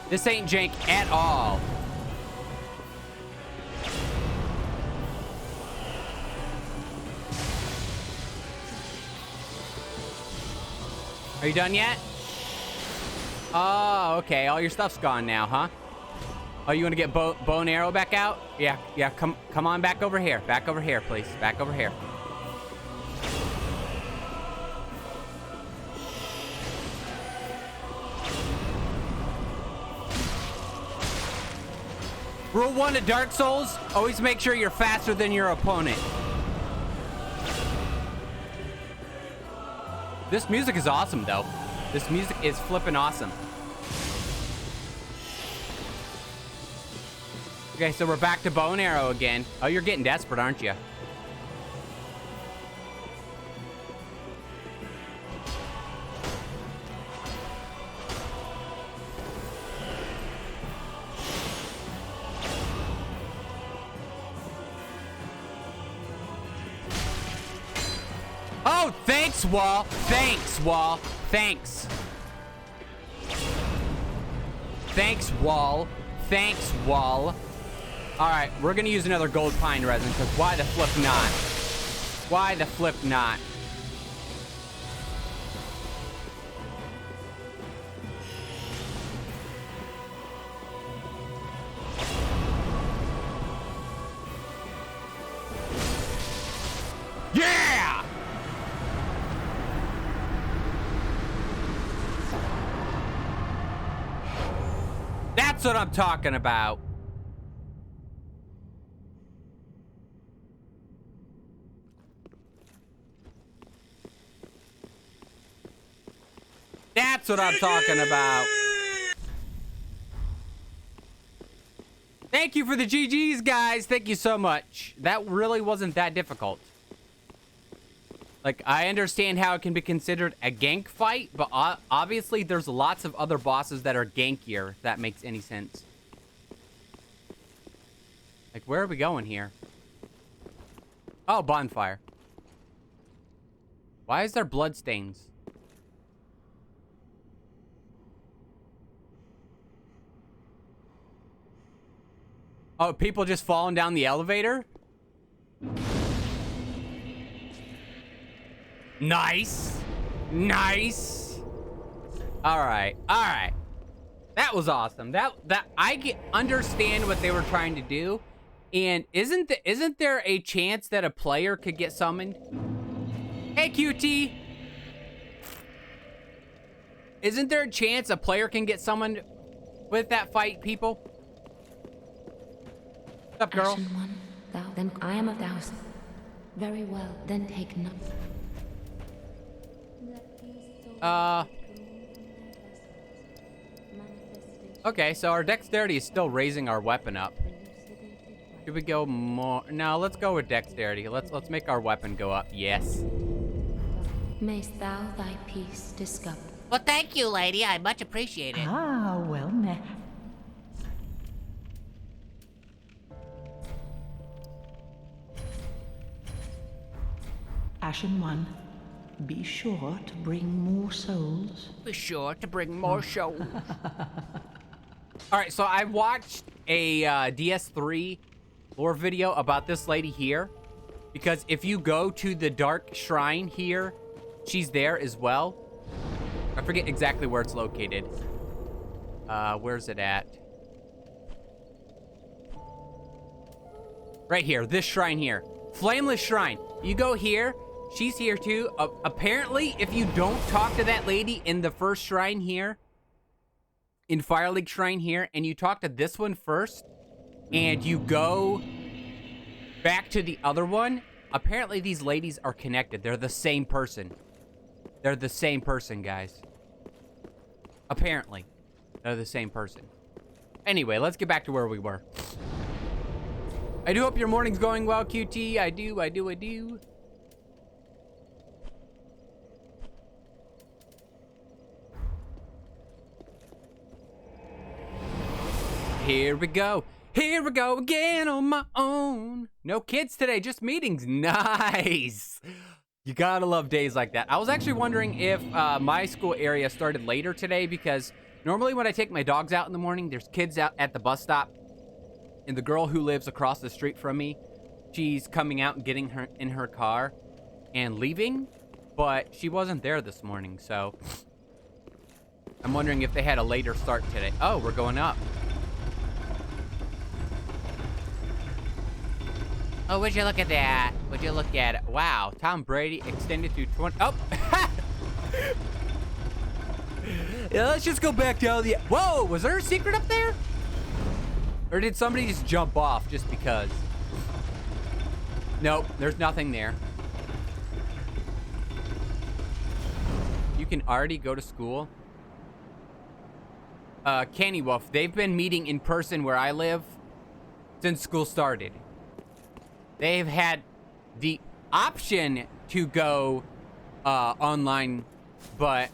This ain't jank at all. Are you done yet? Oh, okay. All your stuff's gone now, huh? Oh, you want to get bow and arrow back out? Yeah, yeah. Come on back over here. Back over here, please. Back over here. Rule 1 of Dark Souls, always make sure you're faster than your opponent. This music is awesome, though. This music is flippin' awesome. Okay, so we're back to bow and arrow again. Oh, you're getting desperate, aren't you? Oh, thanks, Wall. Thanks, Wall. Thanks. Thanks, Wall. Thanks, Wall. All right, we're gonna use another gold pine resin, because why the flip not? Why the flip not? Yeah! That's what I'm talking about. That's what I'm talking about. Thank you for the GGs, guys. Thank you so much. That really wasn't that difficult. Like, I understand how it can be considered a gank fight, but obviously there's lots of other bosses that are gankier, if that makes any sense. Like, where are we going here? Oh, bonfire. Why is there bloodstains? Oh, people just falling down the elevator? Nice. Nice. All right. All right. That was awesome. That I understand what they were trying to do. And isn't there a chance that a player could get summoned? Hey, QT. Isn't there a chance a player can get summoned with that fight, people? What's up, girl? Action 1, thou, then I am 1,000. Very well, then take none. Okay, so our dexterity is still raising our weapon up. Should we go more? No, let's go with dexterity. Let's make our weapon go up. Yes. Mayst thou thy peace discover. Well, thank you, lady. I much appreciate it. Ah, well met. Ashen One, be sure to bring more souls. Be sure to bring more shows. All right, so I watched a DS3 lore video about this lady here, because if you go to the Dark Shrine here, she's there as well. I forget exactly where it's located. Where's it at? Right here, this shrine here. Flameless Shrine. You go here, she's here too. Apparently, if you don't talk to that lady in the first shrine here, in Firelink Shrine here, and you talk to this one first, and you go back to the other one, apparently these ladies are connected. They're the same person. They're the same person, guys. Apparently. They're the same person. Anyway, let's get back to where we were. I do hope your morning's going well, QT. I do. Here we go. Here we go again on my own. No kids today, just meetings. Nice. You gotta love days like that. I was actually wondering if my school area started later today, because normally when I take my dogs out in the morning, there's kids out at the bus stop. And the girl who lives across the street from me, she's coming out and getting her in her car and leaving, but she wasn't there this morning, so I'm I'm wondering if they had a later start today. Oh, we're going up. Oh, would you look at that? Would you look at it? Wow, Tom Brady extended to 20. Oh! Yeah, let's just go back down the. Whoa, was there a secret up there? Or did somebody just jump off just because? Nope, there's nothing there. You can already go to school. Canny Wolf, they've been meeting in person where I live since school started. They've had the option to go online, but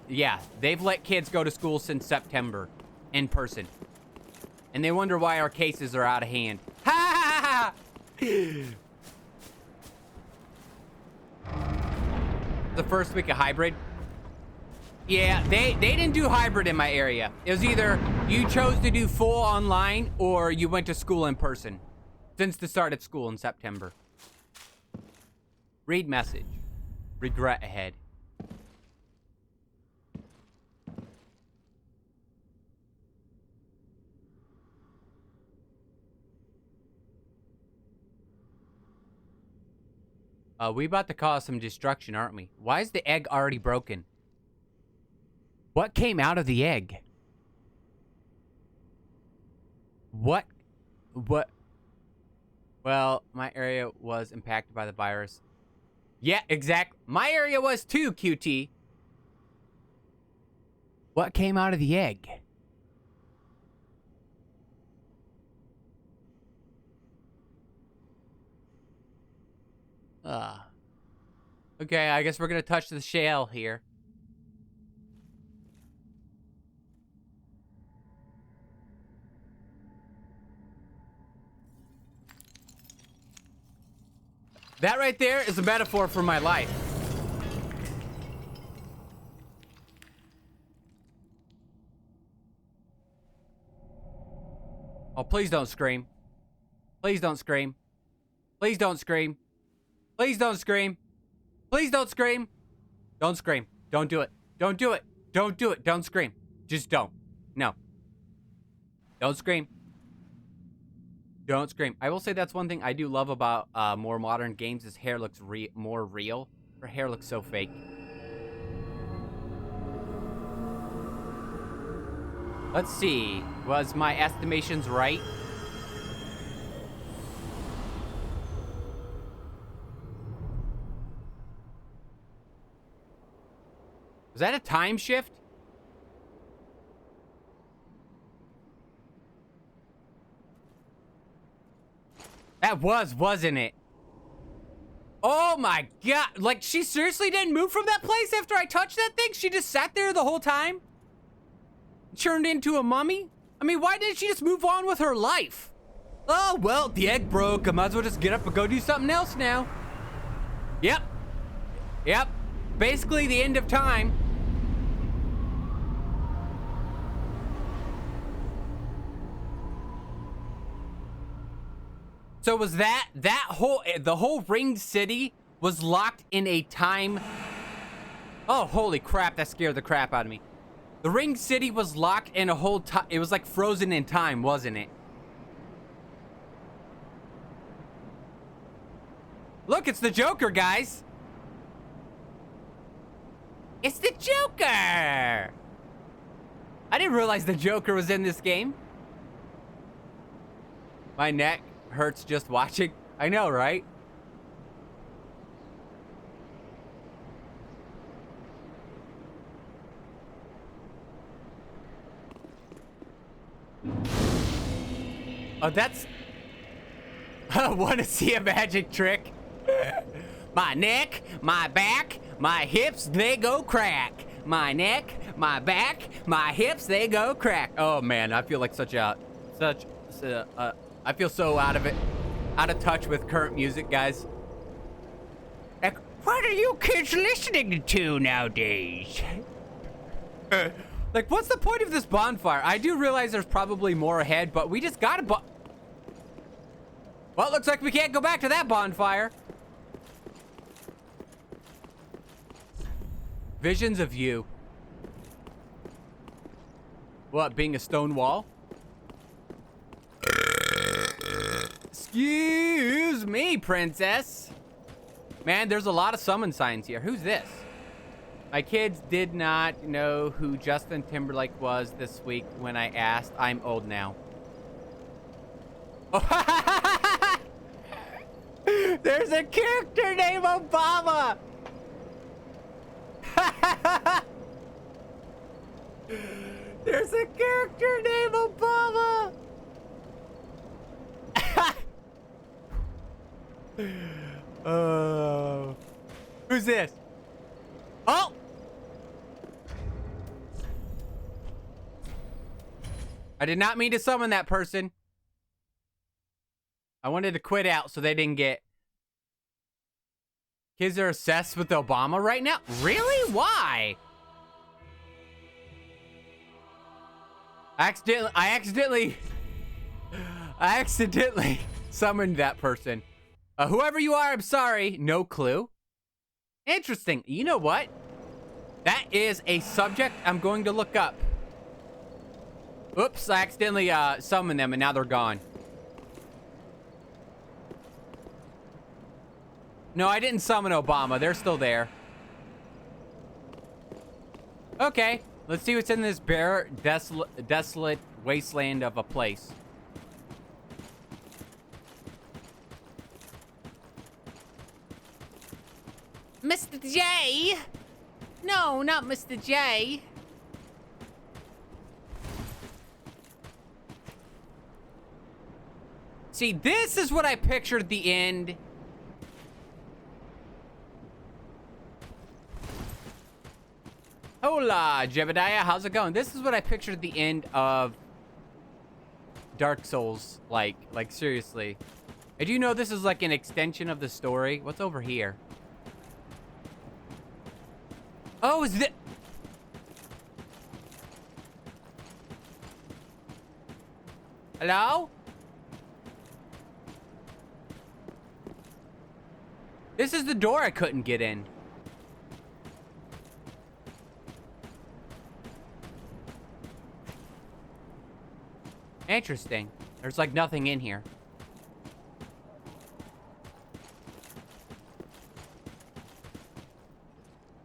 yeah, they've let kids go to school since September in person. And they wonder why our cases are out of hand. Ha ha ha! The first week of hybrid. Yeah, they didn't do hybrid in my area. It was either you chose to do full online or you went to school in person since the start of school in September. Read message. Regret ahead. We about to cause some destruction, aren't we? Why is the egg already broken? What came out of the egg? What? Well, my area was impacted by the virus. Yeah, exactly. My area was too, QT. What came out of the egg? Okay, I guess we're gonna touch the shell here. That right there is a metaphor for my life. Oh, please don't scream. Please don't scream. Please don't scream. Please don't scream. Please don't scream. Don't scream. Don't do it. Don't do it. Don't do it. Don't scream. Just don't. No. Don't scream. Don't scream. I will say that's one thing I do love about more modern games. His hair looks more real. Her hair looks so fake. Let's see. Was my estimations right? Was that a time shift? That wasn't it? Oh my god. Like, she seriously didn't move from that place after I touched that thing? She just sat there the whole time? Turned into a mummy? I mean, why didn't she just move on with her life? Oh, well, the egg broke. I might as well just get up and go do something else now. Yep. Yep. Basically the end of time. So was the whole Ring City was locked in a time? Oh, holy crap, that scared the crap out of me. The Ring City was locked in a whole time. It was like frozen in time, wasn't it? Look, it's the Joker, guys. It's the Joker! I didn't realize the Joker was in this game. My neck hurts just watching. I know, right? Oh, that's... Want to see a magic trick? My neck, my back, my hips, they go crack. My neck, my back, my hips, they go crack. Oh man, I feel like I feel so out of touch with current music, guys. Like, what are you kids listening to nowadays? Like, what's the point of this bonfire? I do realize there's probably more ahead, but we just got a well, it looks like we can't go back to that bonfire. Visions of you. What, being a stone wall? Excuse me, princess. Man, there's a lot of summon signs here. Who's this? My kids did not know who Justin Timberlake was this week when I asked. I'm old now. There's a character named Obama. There's a character named Obama. Who's this? Oh! I did not mean to summon that person. I wanted to quit out so they didn't get... Kids are obsessed with Obama right now? Really? Why? I accidentally summoned that person. Whoever you are, I'm sorry. No clue. Interesting. You know what? That is a subject I'm going to look up. Oops, I accidentally summoned them and now they're gone. No, I didn't summon Obama. They're still there. Okay, let's see what's in this bare, desolate wasteland of a place. Mr. J! No, not Mr. J. See, this is what I pictured the end. Hola, Jebediah. How's it going? This is what I pictured the end of Dark Souls like seriously. And do you know this is like an extension of the story? What's over here? Oh, is it? Hello? This is the door I couldn't get in. Interesting. There's like nothing in here.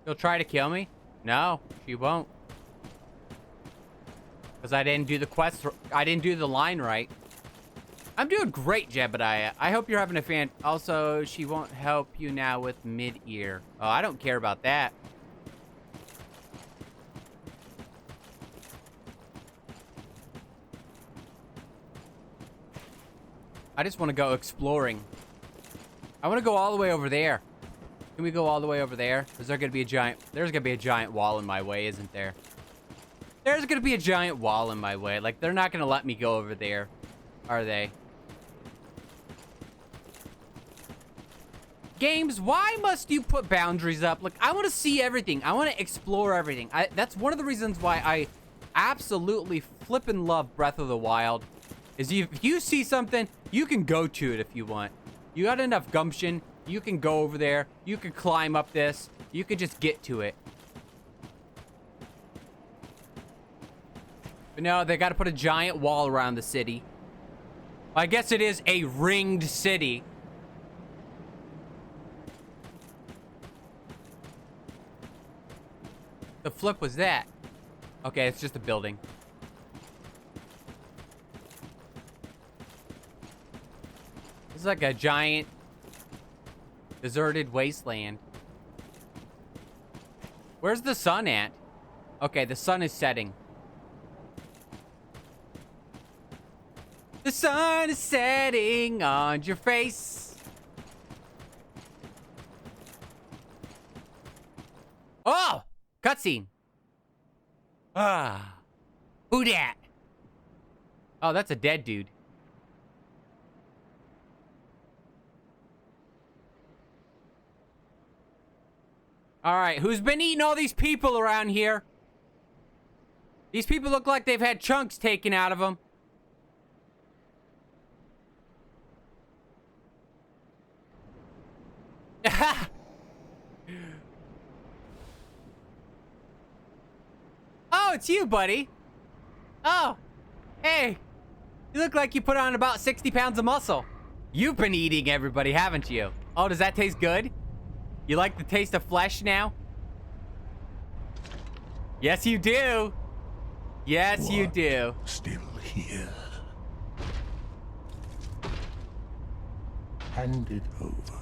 She'll try to kill me? No, she won't. Because I didn't do the quest. I didn't do the line right. I'm doing great, Jebediah. I hope you're having a fan. Also, she won't help you now with mid-ear. Oh, I don't care about that. I just want to go exploring. I want to go all the way over there. Can we go all the way over there? Is there going to be a giant... There's going to be a giant wall in my way, isn't there? There's going to be a giant wall in my way. Like, they're not going to let me go over there. Are they? Games, why must you put boundaries up? Like, I want to see everything. I want to explore everything. That's one of the reasons why I absolutely flippin' love Breath of the Wild. Is if you see something, you can go to it if you want. You got enough gumption, you can go over there, you can climb up this, you can just get to it. But no, they got to put a giant wall around the city. I guess it is a ringed city. The flip was that? Okay, it's just a building. This is like a giant deserted wasteland. Where's the sun at? Okay, the sun is setting. The sun is setting on your face. Oh! Cutscene. Ah. Who dat? Oh, that's a dead dude. All right, who's been eating all these people around here? These people look like they've had chunks taken out of them. Oh, it's you, buddy. Oh, hey. You look like you put on about 60 pounds of muscle. You've been eating everybody, haven't you? Oh, does that taste good? You like the taste of flesh now? Yes, you do. Yes, you do. Still here. Hand it over,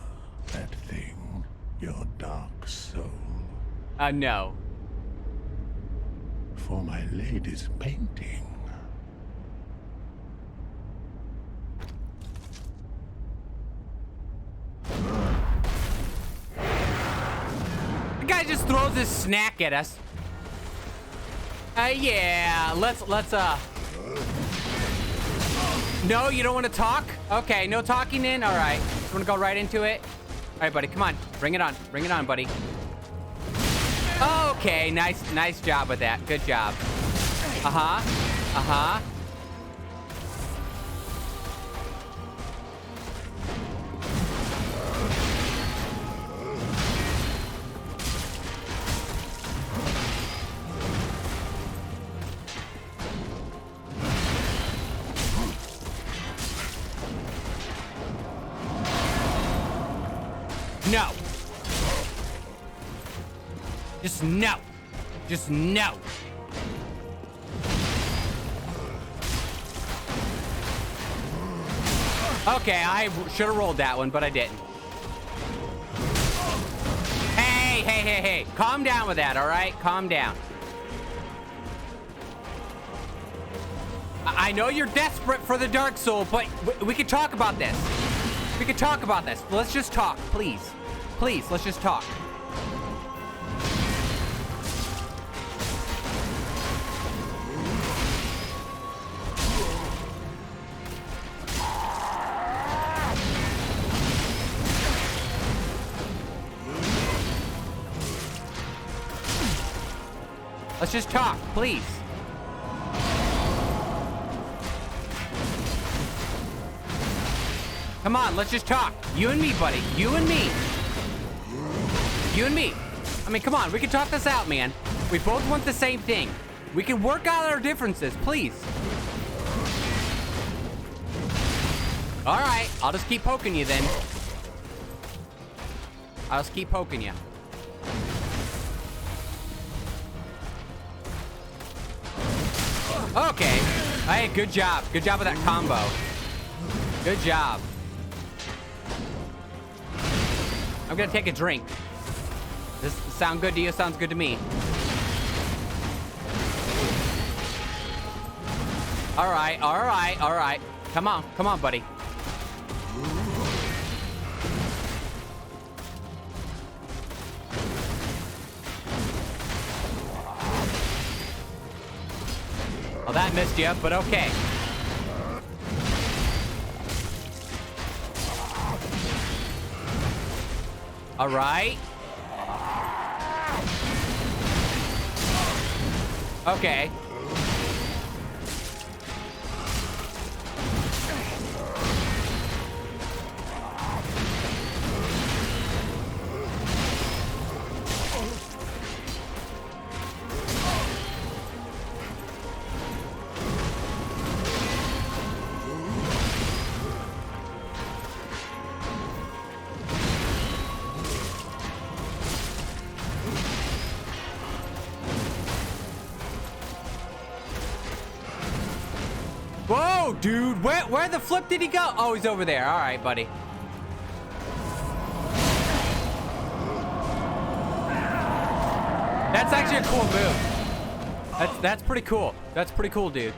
that thing, your dark soul, No. for my lady's painting. The guy just throws his snack at us. Yeah, let's. No, you don't want to talk? Okay, no talking in? All right. You want to go right into it? All right, buddy, come on. Bring it on. Bring it on, buddy. Okay, nice job with that. Good job. Uh-huh. Uh-huh. No. Just no. Just no. Okay, I should have rolled that one, but I didn't. Hey. Calm down with that, all right? Calm down. I know you're desperate for the Dark Soul, but we could talk about this. We could talk about this. Let's just talk, please. Please, let's just talk. Let's just talk, please. Come on, let's just talk. You and me, buddy. You and me. You and me. I mean, come on. We can talk this out, man. We both want the same thing. We can work out our differences, please. All right. I'll just keep poking you then. I'll just keep poking you. Okay. Hey, good job. Good job with that combo. Good job. I'm gonna take a drink. Does this sound good to you? Sounds good to me. All right. Come on, buddy. Well, that missed you, but okay. All right. Okay. Whoa, dude. Where the flip did he go? Oh, he's over there. All right, buddy. That's actually a cool move. That's pretty cool. That's pretty cool, dude.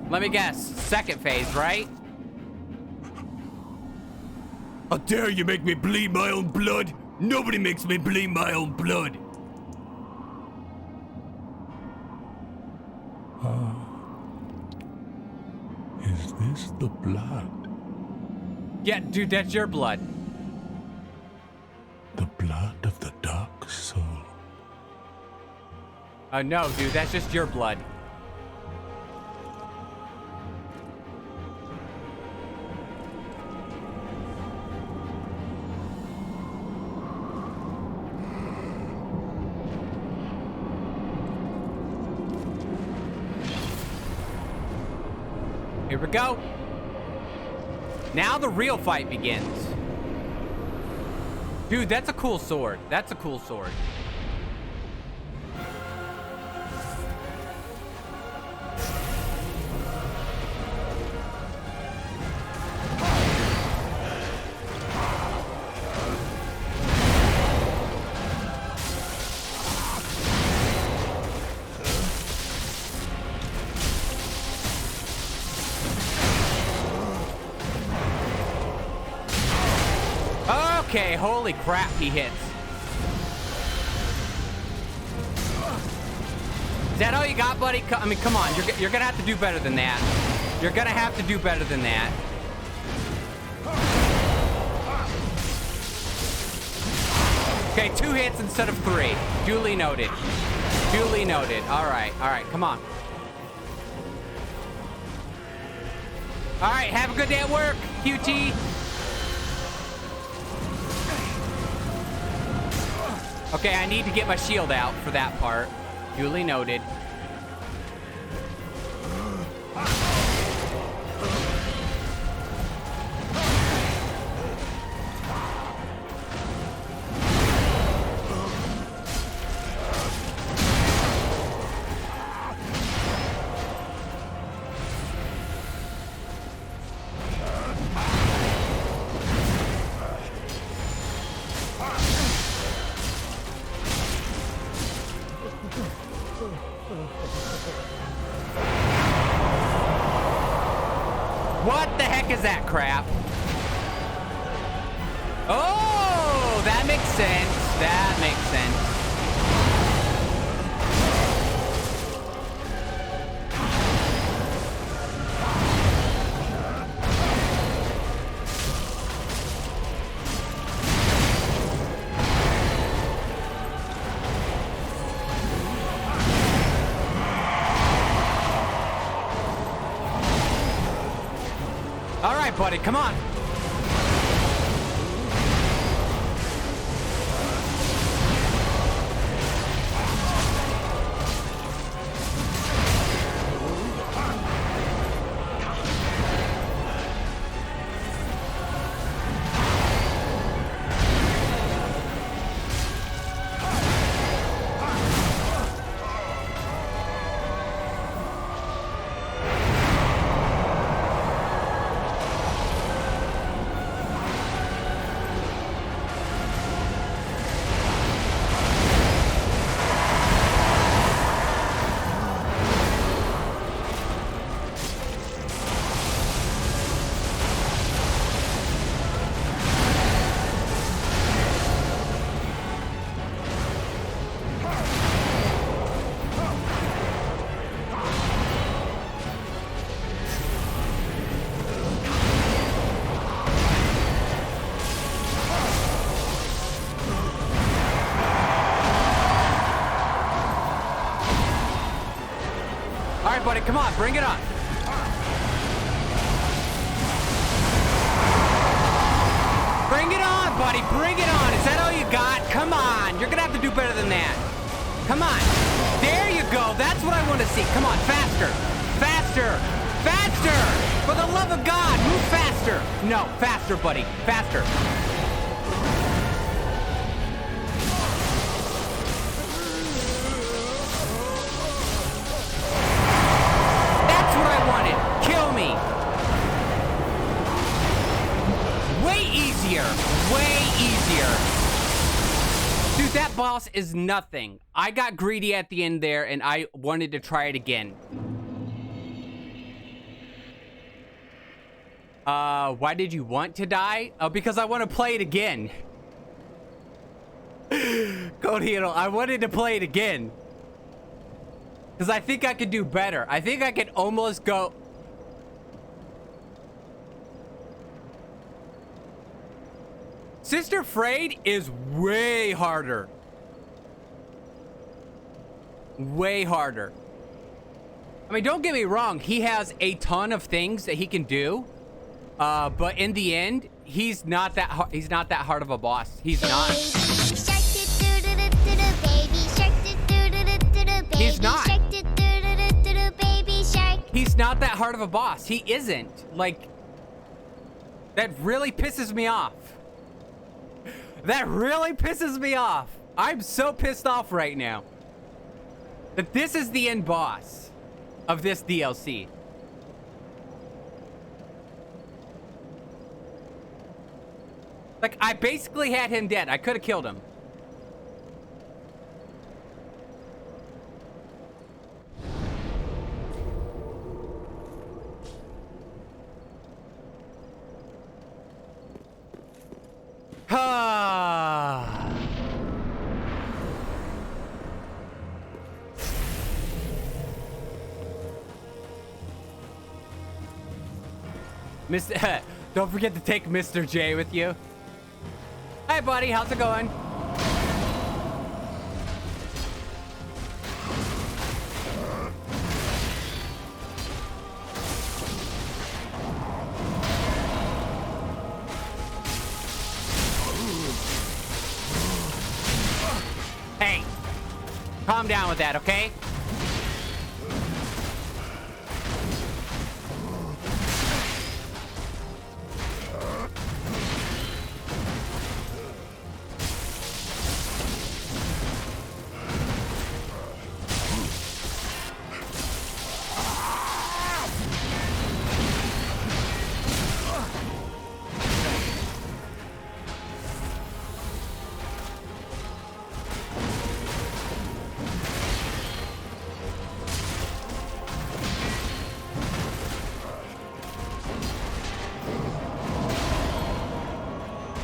Let me guess. Second phase, right? How dare you make me bleed my own blood? Nobody makes me bleed my own blood. Is this the blood? Yeah, dude, that's your blood. The blood of the dark soul. No, dude, that's just your blood. Here we go. Now the real fight begins. Dude, that's a cool sword. That's a cool sword. Okay, holy crap, he hits. Is that all you got, buddy? I mean, come on, you're gonna have to do better than that. You're gonna have to do better than that. Okay, 2 hits instead of 3. Duly noted. Duly noted. All right, come on. All right, have a good day at work, QT. Okay, I need to get my shield out for that part. Duly noted. What the heck is that crap? Oh, that makes sense. That makes sense. All right, buddy, come on. All right, buddy, come on, bring it on. Bring it on, buddy, bring it on. Is that all you got? Come on, you're gonna have to do better than that. Come on, there you go. That's what I want to see. Come on, faster, faster, faster. For the love of God, move faster. No, faster, buddy, faster. Kill me. Way easier. Way easier. Dude, that boss is nothing. I got greedy at the end there and I wanted to try it again. Why did you want to die? Because I want to play it again. Cody, I wanted to play it again. Because I think I could do better. I think I could almost go... Sister Frayed is way harder. Way harder. I mean, don't get me wrong. He has a ton of things that he can do. But in the end, he's not that hard of a boss. He's not. He's not. He's not that hard of a boss. He isn't. Like, that really pisses me off. That really pisses me off. I'm so pissed off right now that this is the end boss of this DLC. Like, I basically had him dead. I could have killed him. Mr. Don't forget to take Mr. J with you. Hi, buddy. How's it going? Hey, calm down with that, okay?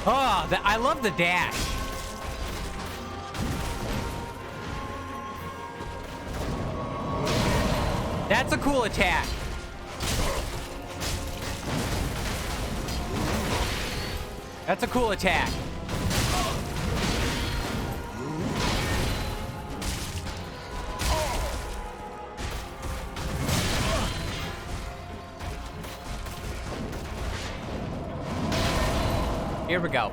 Oh, I love the dash. That's a cool attack. That's a cool attack. Here we go.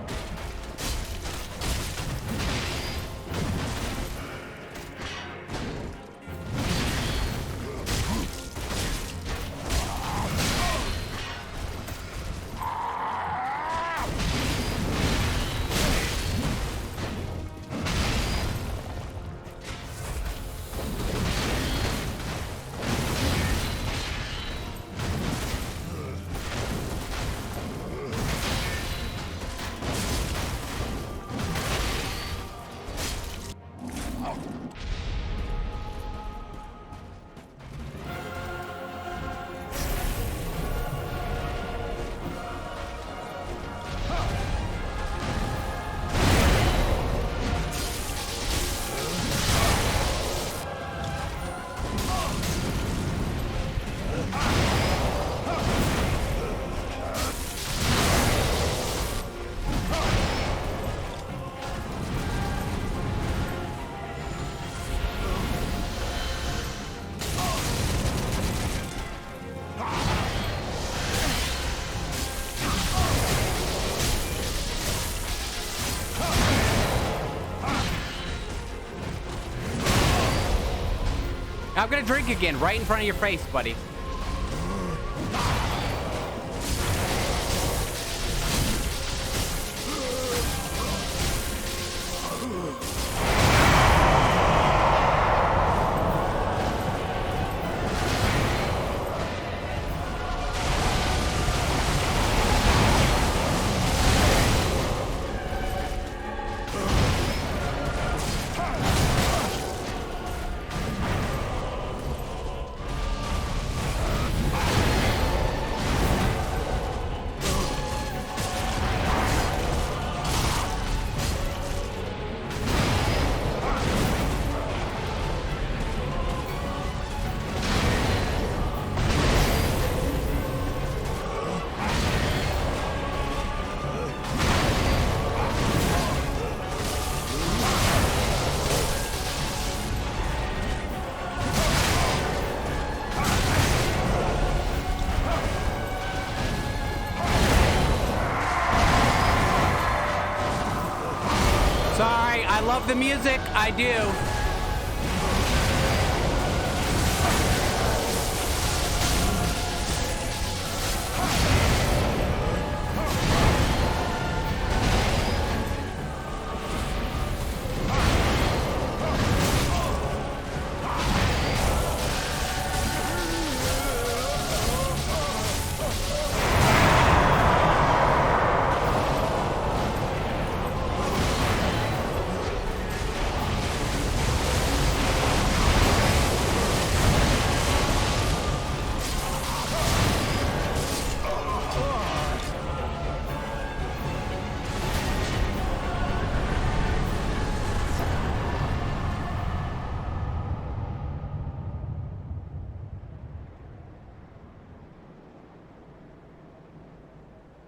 I'm gonna drink again right in front of your face, buddy. Sorry, I love the music. I do.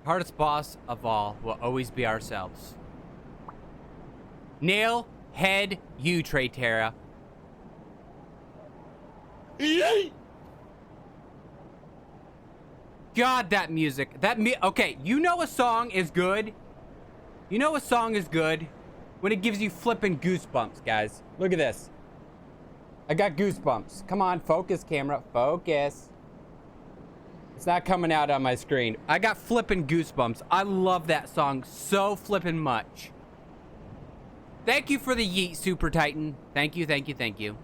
Hardest boss of all will always be ourselves. Nail, head, you, Traytera. God, that music. Okay, you know a song is good. You know a song is good when it gives you flipping goosebumps, guys. Look at this. I got goosebumps. Come on, focus, camera. Focus. It's not coming out on my screen. I got flipping goosebumps. I love that song so flipping much. Thank you for the yeet, Super Titan. Thank you, thank you, thank you.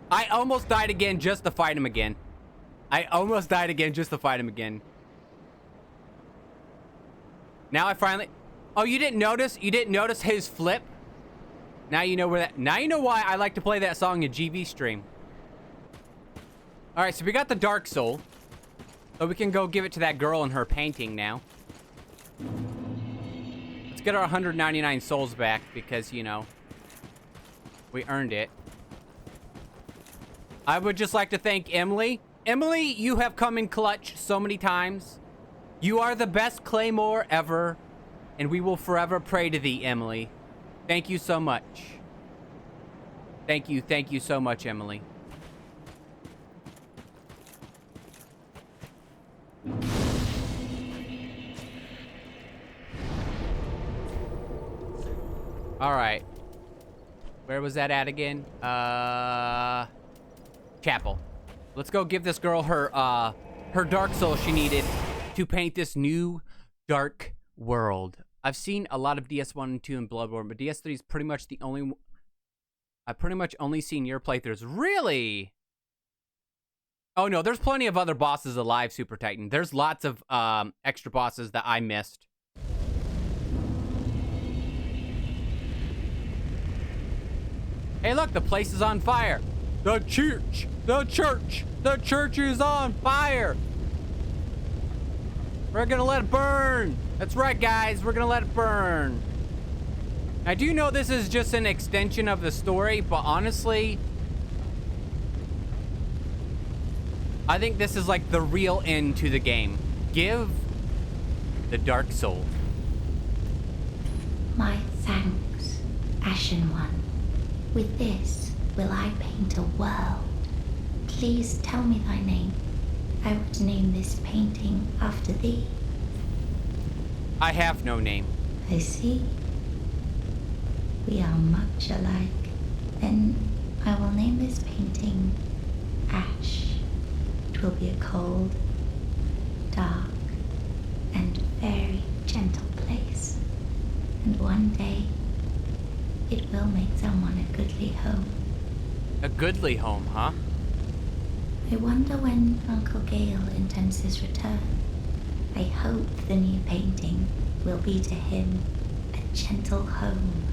I almost died again just to fight him again. I almost died again just to fight him again. Now I finally... Oh, you didn't notice? You didn't notice his flip? Now you know where that... Now you know why I like to play that song in GV stream. Alright, so we got the Dark Soul. So we can go give it to that girl in her painting now. Let's get our 199 souls back because, you know, we earned it. I would just like to thank Emily. Emily, you have come in clutch so many times. You are the best Claymore ever, and we will forever pray to thee, Emily. Thank you so much. Thank you so much, Emily. All right. Where was that at again? Chapel. Let's go give this girl her Dark Soul she needed to paint this new dark world. I've seen a lot of DS1 and 2 and Bloodborne, but DS3 is pretty much the only... I've pretty much only seen your playthroughs. Really? Oh no, there's plenty of other bosses alive, Super Titan. There's lots of extra bosses that I missed. Hey look, the place is on fire. The church is on fire. We're gonna let it burn. That's right, guys, we're gonna let it burn. I do know this is just an extension of the story, but honestly, I think this is like the real end to the game. Give the Dark Soul. My thanks, Ashen One. With this will I paint a world. Please tell me thy name. I would name this painting after thee. I have no name. I see. We are much alike. Then I will name this painting Ash. It will be a cold, dark, and very gentle place. And one day, it will make someone a goodly home. A goodly home, huh? I wonder when Uncle Gale intends his return. I hope the new painting will be to him a gentle home.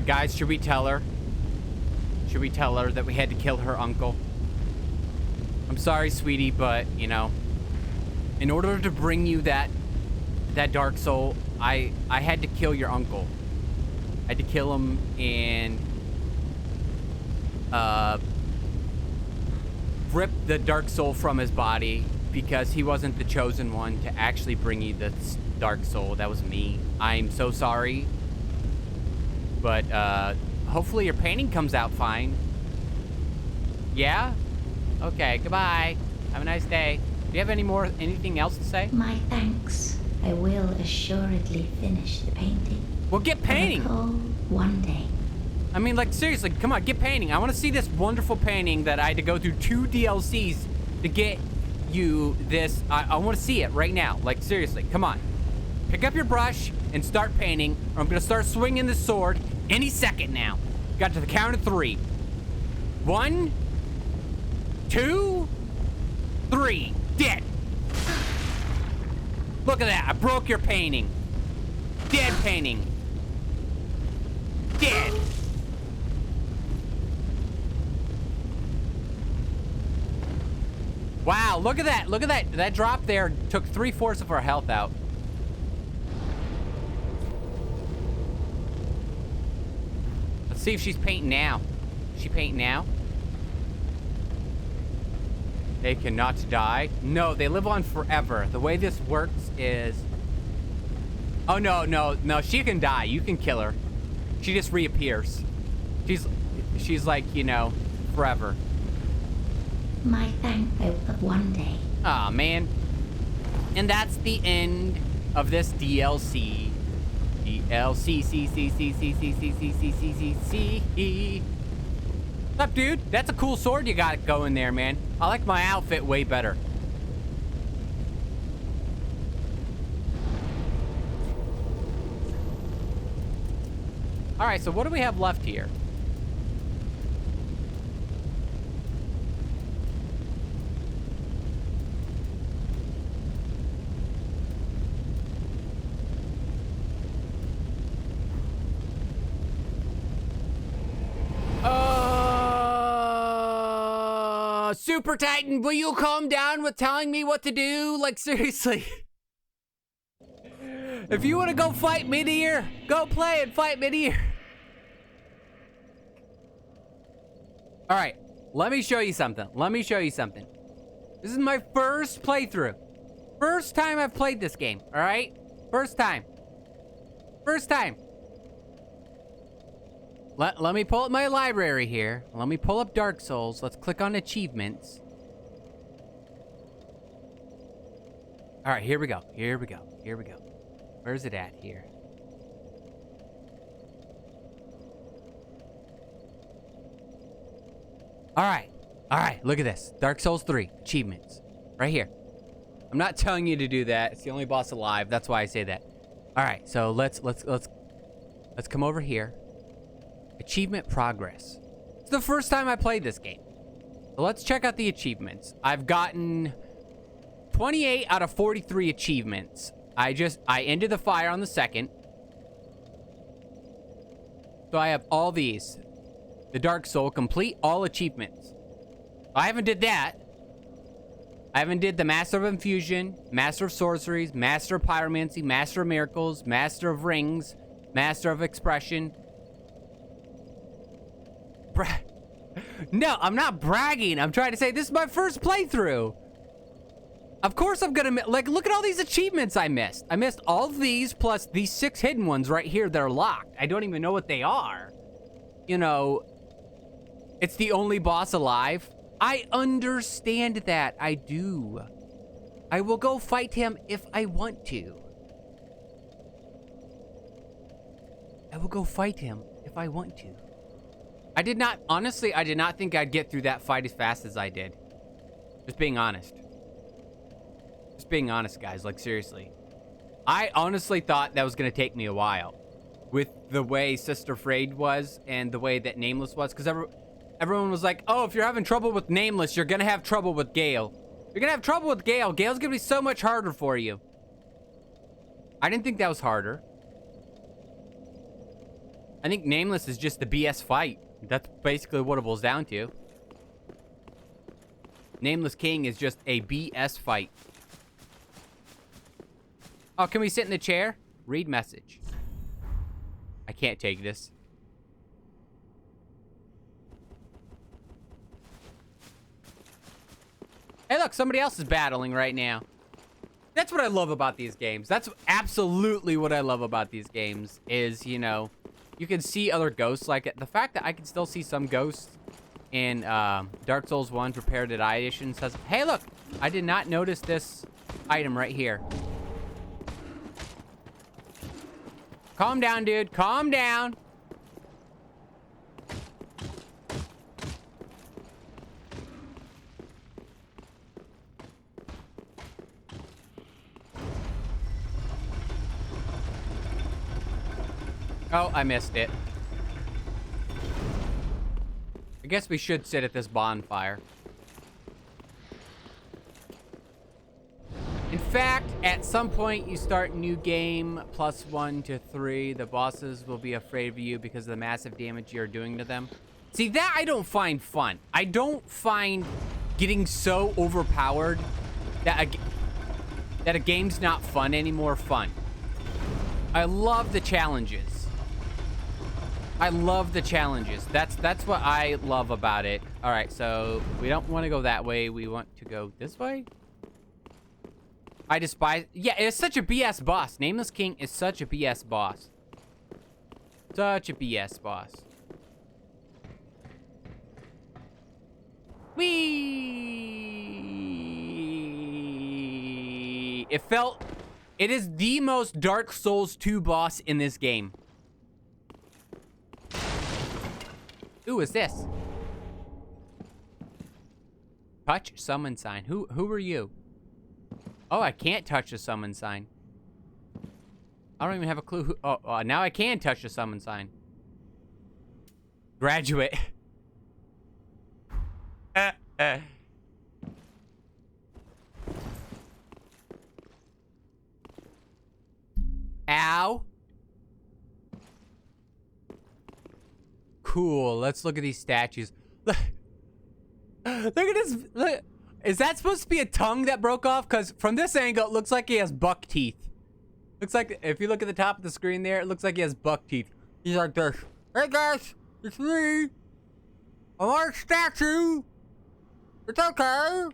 Guys, should we tell her? Should we tell her that we had to kill her uncle? I'm sorry, sweetie, but, you know, in order to bring you that Dark Soul, I had to kill your uncle. I had to kill him and rip the Dark Soul from his body because he wasn't the chosen one to actually bring you the Dark Soul. That was me. I'm so sorry. But hopefully your painting comes out fine. Yeah? Okay, goodbye. Have a nice day. Do you have anything else to say? My thanks. I will assuredly finish the painting. Well, get painting. One day. I mean, like, seriously, come on, get painting. I want to see this wonderful painting that I had to go through 2 DLCs to get you this. I want to see it right now. Like, seriously, come on. Pick up your brush and start painting, or I'm going to start swinging this sword any second now. Got to the count of 3. 1, 2, 3. Dead. Look at that. I broke your painting. Dead painting. Dead. Wow, look at that. Look at that. That drop there took 3/4 of our health out. Let's see if she's painting now. Is she painting now? They cannot die. No, they live on forever. The way this works is... Oh, no. She can die. You can kill her. She just reappears. She's like, you know, forever. My thank I will have one day. Aw, man. And that's the end of this DLC. DLC. What's up, dude? That's a cool sword you got going there, man. I like my outfit way better. All right, so what do we have left here? Super Titan, will you calm down with telling me what to do? Like, seriously. If you want to go fight Midir, go play and fight Midir. All right, let me show you something. This is my first playthrough. First time I've played this game, all right? First time. Let me pull up my library here. Let me pull up Dark Souls. Let's click on achievements. All right, here we go. Where's it at here? All right, look at this. Dark Souls 3, achievements. Right here. I'm not telling you to do that. It's the only boss alive. That's why I say that. All right, so let's come over here. Achievement progress. It's the first time I played this game. So let's check out the achievements. I've gotten 28 out of 43 achievements. I ended the fire on the 2nd. So I have all these. The Dark Soul, complete all achievements. I haven't did that. I haven't did the Master of Infusion, Master of Sorceries, Master of Pyromancy, Master of Miracles, Master of Rings, Master of Expression. No, I'm not bragging. I'm trying to say this is my first playthrough. Of course I'm gonna, like, look at all these achievements I missed. I missed all of these plus these 6 hidden ones right here that are locked. I don't even know what they are. You know, it's the only boss alive. I understand that. I do. I will go fight him if I want to. I will go fight him if I want to. Honestly, I did not think I'd get through that fight as fast as I did. Just being honest. Just being honest, guys. Like, seriously. I honestly thought that was going to take me a while. With the way Sister Frayed was and the way that Nameless was. Because everyone was like, oh, if you're having trouble with Nameless, you're going to have trouble with Gale. You're going to have trouble with Gale. Gale's going to be so much harder for you. I didn't think that was harder. I think Nameless is just the BS fight. That's basically what it boils down to. Nameless King is just a BS fight. Oh, can we sit in the chair? Read message. I can't take this. Hey, look, somebody else is battling right now. That's what I love about these games. That's absolutely what I love about these games is, you know, you can see other ghosts. Like, the fact that I can still see some ghosts in Dark Souls 1 Prepare to Die Edition says, hey, look, I did not notice this item right here. Calm down, dude. Calm down. Oh, I missed it. I guess we should sit at this bonfire. In fact, at some point you start new game +1 to 3. The bosses will be afraid of you because of the massive damage you're doing to them. See, that I don't find fun. I don't find getting so overpowered that a game's not fun anymore fun. I love the challenges. I love the challenges. That's what I love about it. All right, so we don't want to go that way. We want to go this way. I despise... Yeah, it's such a BS boss. Nameless King is such a BS boss. Such a BS boss. Whee! It felt... It is the most Dark Souls 2 boss in this game. Who is this? Touch summon sign. Who are you? Oh, I can't touch the summon sign. I don't even have a clue who... Oh, now I can touch the summon sign. Graduate. Ow. Cool. Let's look at these statues. Look at this. Look. Is that supposed to be a tongue that broke off? Because from this angle, it looks like he has buck teeth. Looks like, if you look at the top of the screen there, it looks like he has buck teeth. He's like this. Hey guys, it's me. I'm our statue. It's okay.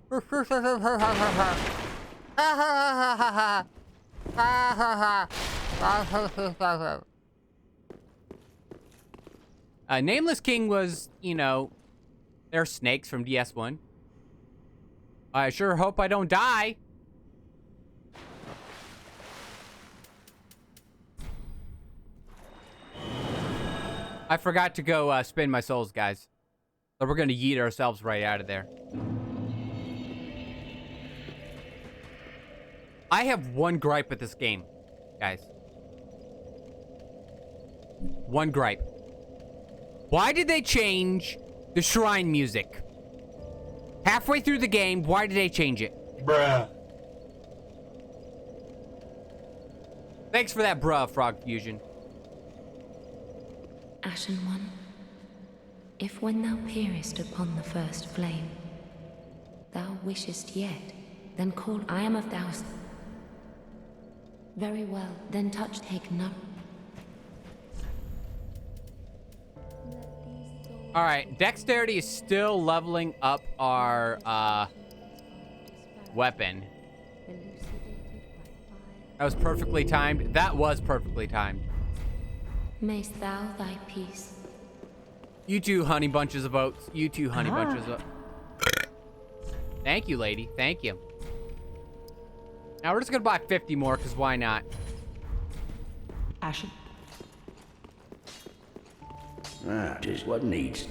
Nameless King was, you know, they're snakes from DS1. I sure hope I don't die. I forgot to go spin my souls, guys. So we're gonna yeet ourselves right out of there. I have one gripe with this game, guys. One gripe. Why did they change the shrine music? Halfway through the game, why did they change it? Bruh. Thanks for that, bruh, Frog Fusion. Ashen One, if when thou peerest upon the first flame, thou wishest yet, then call I am of thous. Very well, then touch take none. All right, dexterity is still leveling up our weapon. That was perfectly timed. That was perfectly timed. Mayst thou thy peace. You two honey bunches of oats. You two honey bunches of... Thank you, lady. Thank you. Now we're just gonna buy 50 more, because why not? Ashen. Just what needs.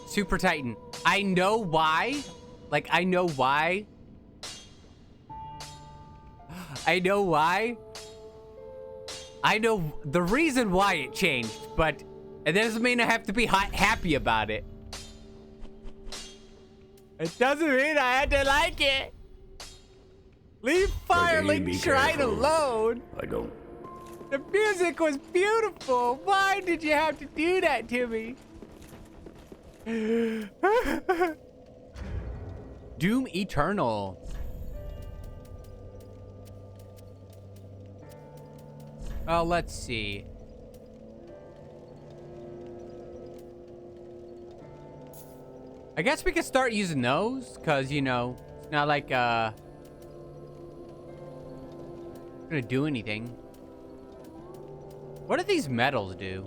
Super Titan. I know why. Like, I know why. I know why. I know the reason why it changed, but it doesn't mean I have to be happy about it. It doesn't mean I had to like it. Leave Firelink Shrine alone. I don't. The music was beautiful. Why did you have to do that to me? Doom Eternal. Oh, let's see. I guess we could start using those, because, you know, it's not like, gonna do anything. What do these medals do?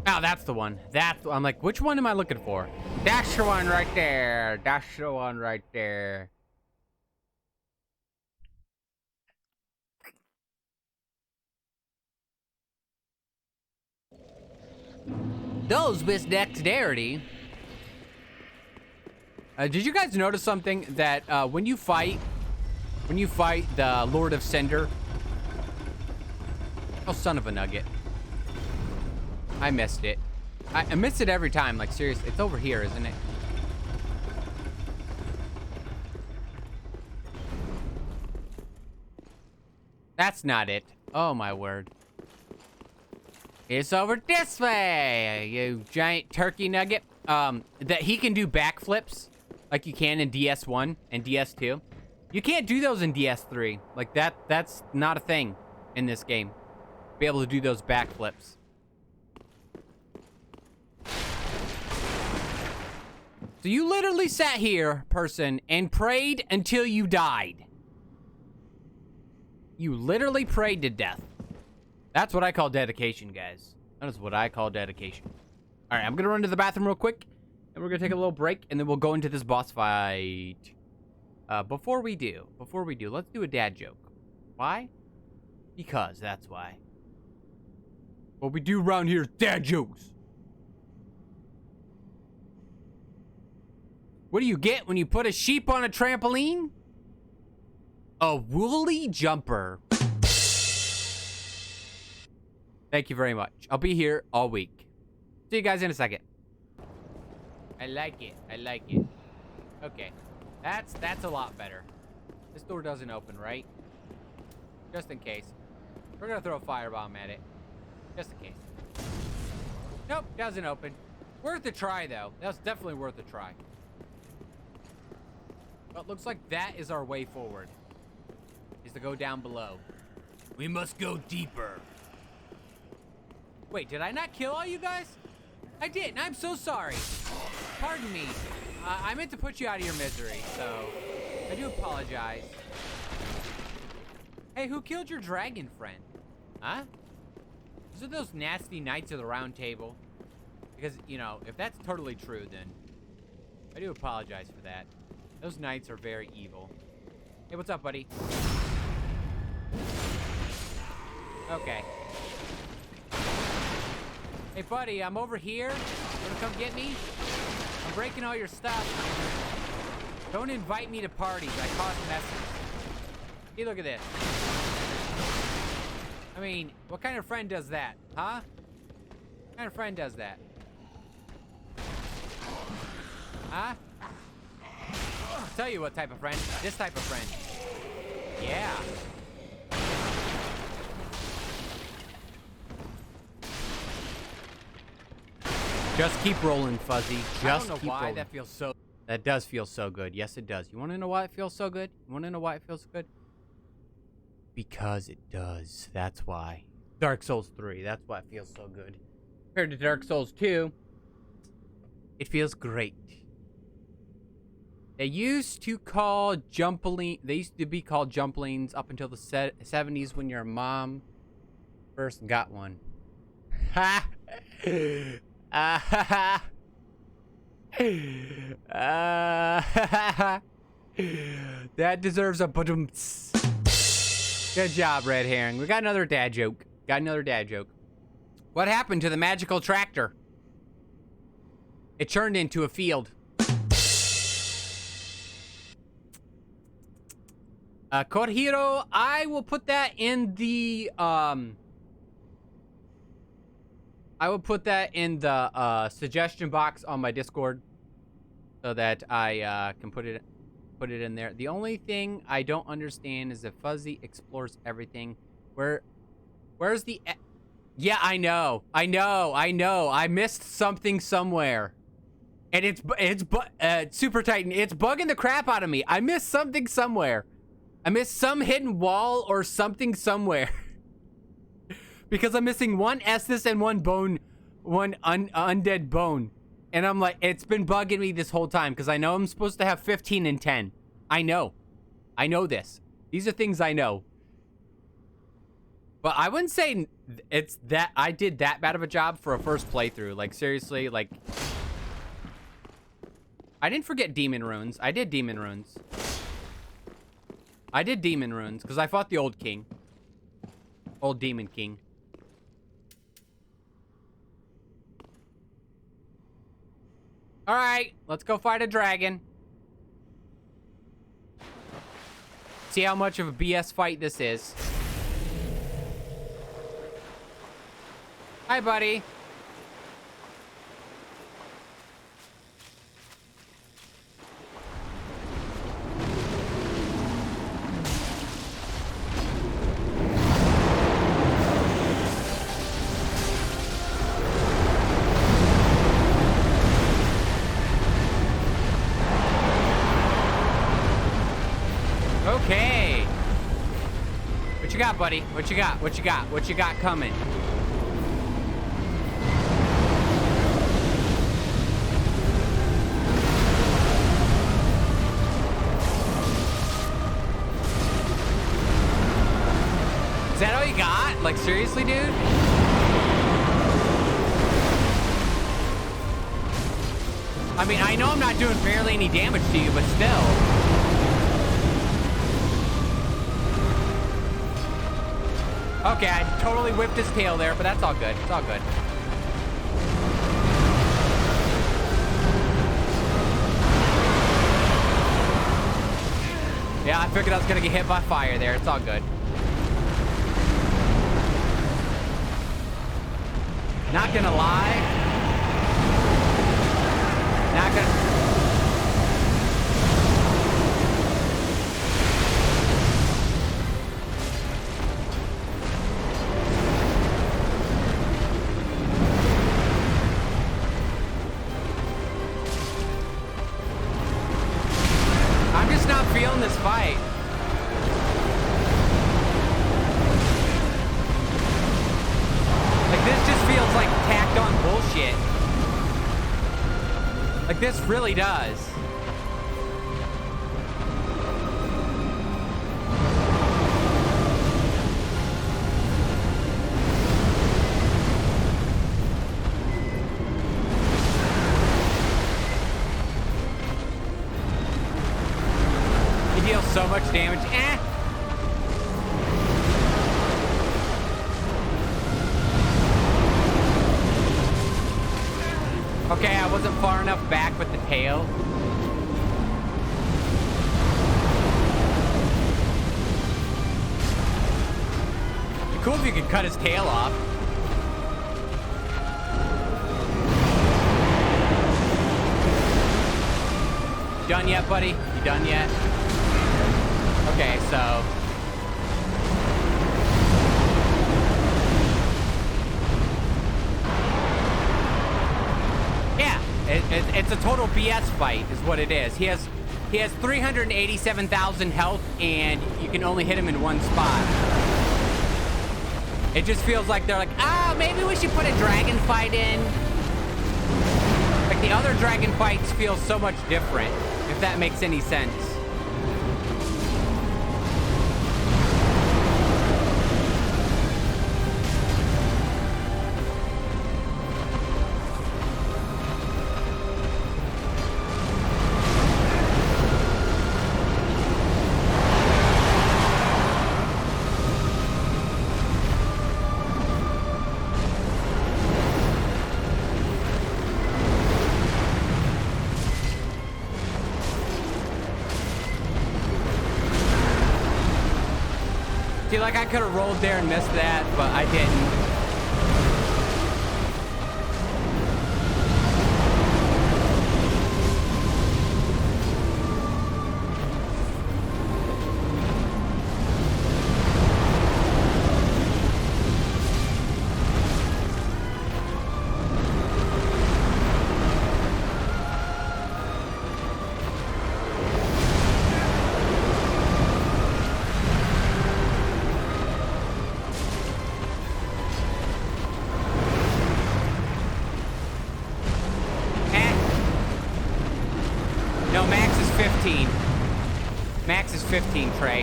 Oh, that's the one. I'm like, which one am I looking for? That's the one right there. That's the one right there. Those with dexterity. Did you guys notice something that when you fight the Lord of Cinder? Oh, son of a nugget. I missed it. I miss it every time. Like, seriously. It's over here, isn't it? That's not it. Oh, my word. It's over this way, you giant turkey nugget. That he can do backflips like you can in DS1 and DS2. You can't do those in DS3. Like, that's not a thing in this game. Be able to do those backflips. So you literally sat here, person, and prayed until you died. You literally prayed to death. That's what I call dedication, guys. That is what I call dedication. All right, I'm gonna run to the bathroom real quick, and we're gonna take a little break, and then we'll go into this boss fight. Before we do, let's do a dad joke. Why? Because that's why. What we do around here is dad jokes. What do you get when you put a sheep on a trampoline? A woolly jumper. Thank you very much. I'll be here all week. See you guys in a second. I like it. I like it. Okay. That's a lot better. This door doesn't open, right? Just in case. We're gonna throw a firebomb at it. Just in case. Nope, doesn't open. Worth a try, though. That was definitely worth a try. But looks like that is our way forward. Is to go down below. We must go deeper. Wait, did I not kill all you guys? I did, and I'm so sorry. Pardon me. I meant to put you out of your misery, so I do apologize. Hey, who killed your dragon friend? Huh? Is it those nasty Knights of the Round Table? Because, you know, if that's totally true, then I do apologize for that. Those knights are very evil. Hey, what's up, buddy? Okay. Hey, buddy, I'm over here. You wanna come get me? I'm breaking all your stuff. Don't invite me to parties. I cause messes. Hey, look at this. I mean, what kind of friend does that, huh? What kind of friend does that? Huh? I'll tell you what type of friend. This type of friend. Yeah. Just keep rolling, Fuzzy. Just keep rolling. That feels so... That does feel so good. Yes, it does. You want to know why it feels so good? You want to know why it feels so good? Because it does. That's why. Dark Souls 3. That's why it feels so good. Compared to Dark Souls 2, it feels great. They used to call Jumpoline... They used to be called Jumpolines up until the 70s when your mom first got one. Ha! That deserves a badumts. Good job, Red Herring. We got another dad joke. What happened to the magical tractor? It turned into a field. Korhiro, I will put that in the suggestion box on my Discord so that I can put it in there. The only thing I don't understand is if Fuzzy explores everything. Where's the... Yeah, I know. I missed something somewhere. And it's Super Titan, it's bugging the crap out of me. I missed something somewhere. I missed some hidden wall or something somewhere. Because I'm missing one Estus and one bone, undead bone. And I'm like, it's been bugging me this whole time because I know I'm supposed to have 15 and 10. I know this. These are things I know. But I wouldn't say it's that I did that bad of a job for a first playthrough. Like, seriously, like... I didn't forget Demon Runes. I did Demon Runes. Because I fought the old king. Old Demon King. Alright, let's go fight a dragon. See how much of a BS fight this is. Hi, buddy. you got, buddy? What you got? What you got? What you got coming? Is that all you got? Like, seriously, dude? I mean, I know I'm not doing barely any damage to you, but still. Okay, I totally whipped his tail there, but that's all good. It's all good. Yeah, I figured I was gonna get hit by fire there. It's all good. Not gonna lie. Not gonna... I'm just not feeling this fight. Like, this just feels like tacked on bullshit. Like, this really does. He deals so much damage. Eh. Okay, I wasn't far enough back with the tail. It'd be cool if you could cut his tail off. You done yet, buddy? You done yet? Okay, so... It's a total BS fight, is what it is. He has 387,000 health, and you can only hit him in one spot. It just feels like they're like, maybe we should put a dragon fight in. Like, the other dragon fights feel so much different, if that makes any sense. See, like, I could have rolled there and missed that, but I didn't. No, max is 15. Max is 15, Trey.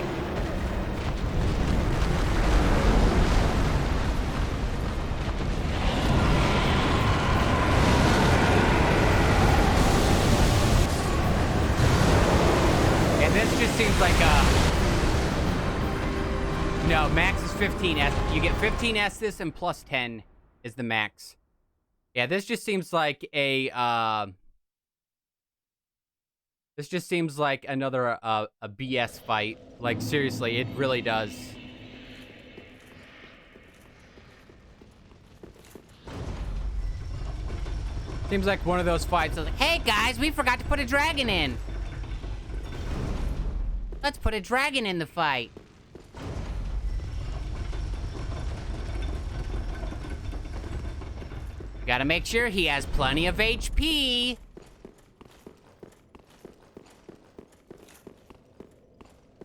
And this just seems like no, max is 15. You get 15 Estus and plus 10 is the max. Yeah, this just seems like a this just seems like another a BS fight. Like, seriously, it really does. Seems like one of those fights. Like, hey guys, we forgot to put a dragon in. Let's put a dragon in the fight. Gotta make sure he has plenty of HP.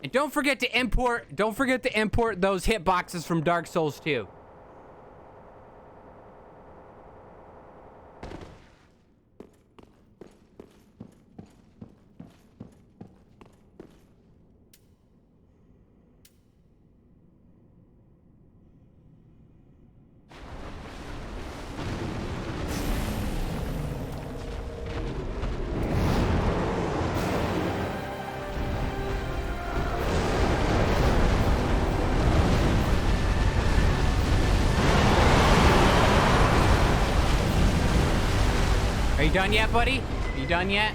And And don't forget to import those hitboxes from Dark Souls 2. Are you done yet, buddy? Are you done yet?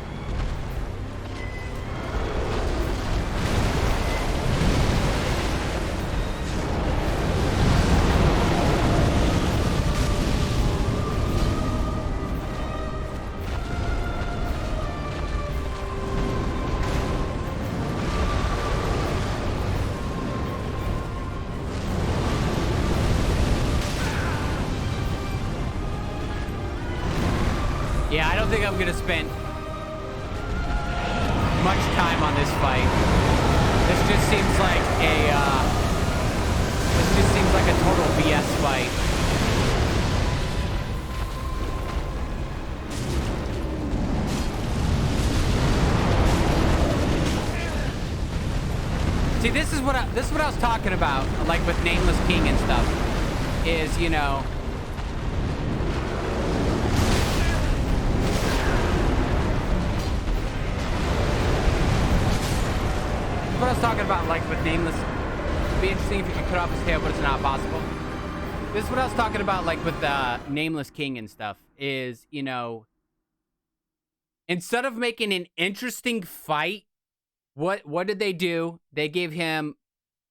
Yeah, I don't think I'm gonna spend much time on this fight. This just seems like a total BS fight. See, this is what I was talking about, like with Nameless King and stuff, is, you know, what I was talking about, like with Nameless. It'd be interesting if you could cut off his tail, but it's not possible. This is what I was talking about, like with Nameless King and stuff, is, you know, instead of making an interesting fight, what did they do? They gave him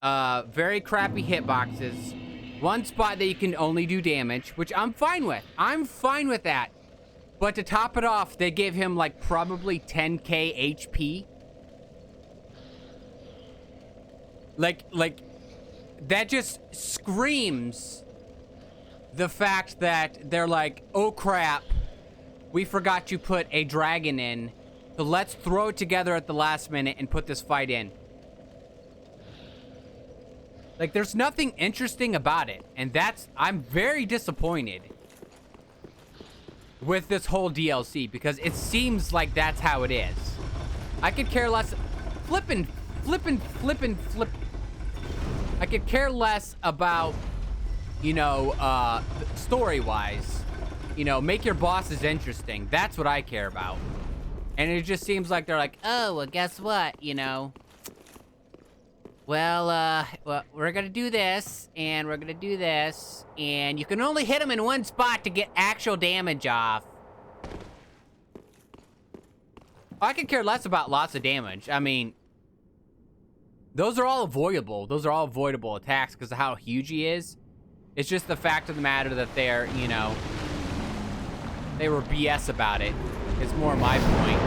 very crappy hitboxes, one spot that you can only do damage, which I'm fine with. I'm fine with that. But to top it off, they gave him like probably 10k HP. Like, that just screams the fact that they're like, oh crap, we forgot you put a dragon in, so let's throw it together at the last minute and put this fight in. Like, there's nothing interesting about it, and I'm very disappointed with this whole DLC, because it seems like that's how it is. I could care less. Flip. I could care less about, you know, story-wise. You know, make your bosses interesting. That's what I care about. And it just seems like they're like, oh, well, guess what, you know? Well, we're gonna do this, and we're gonna do this, and you can only hit them in one spot to get actual damage off. I could care less about lots of damage. I mean, those are all avoidable. Those are all avoidable attacks because of how huge he is. It's just the fact of the matter that they're, you know, they were BS about it. It's more my point.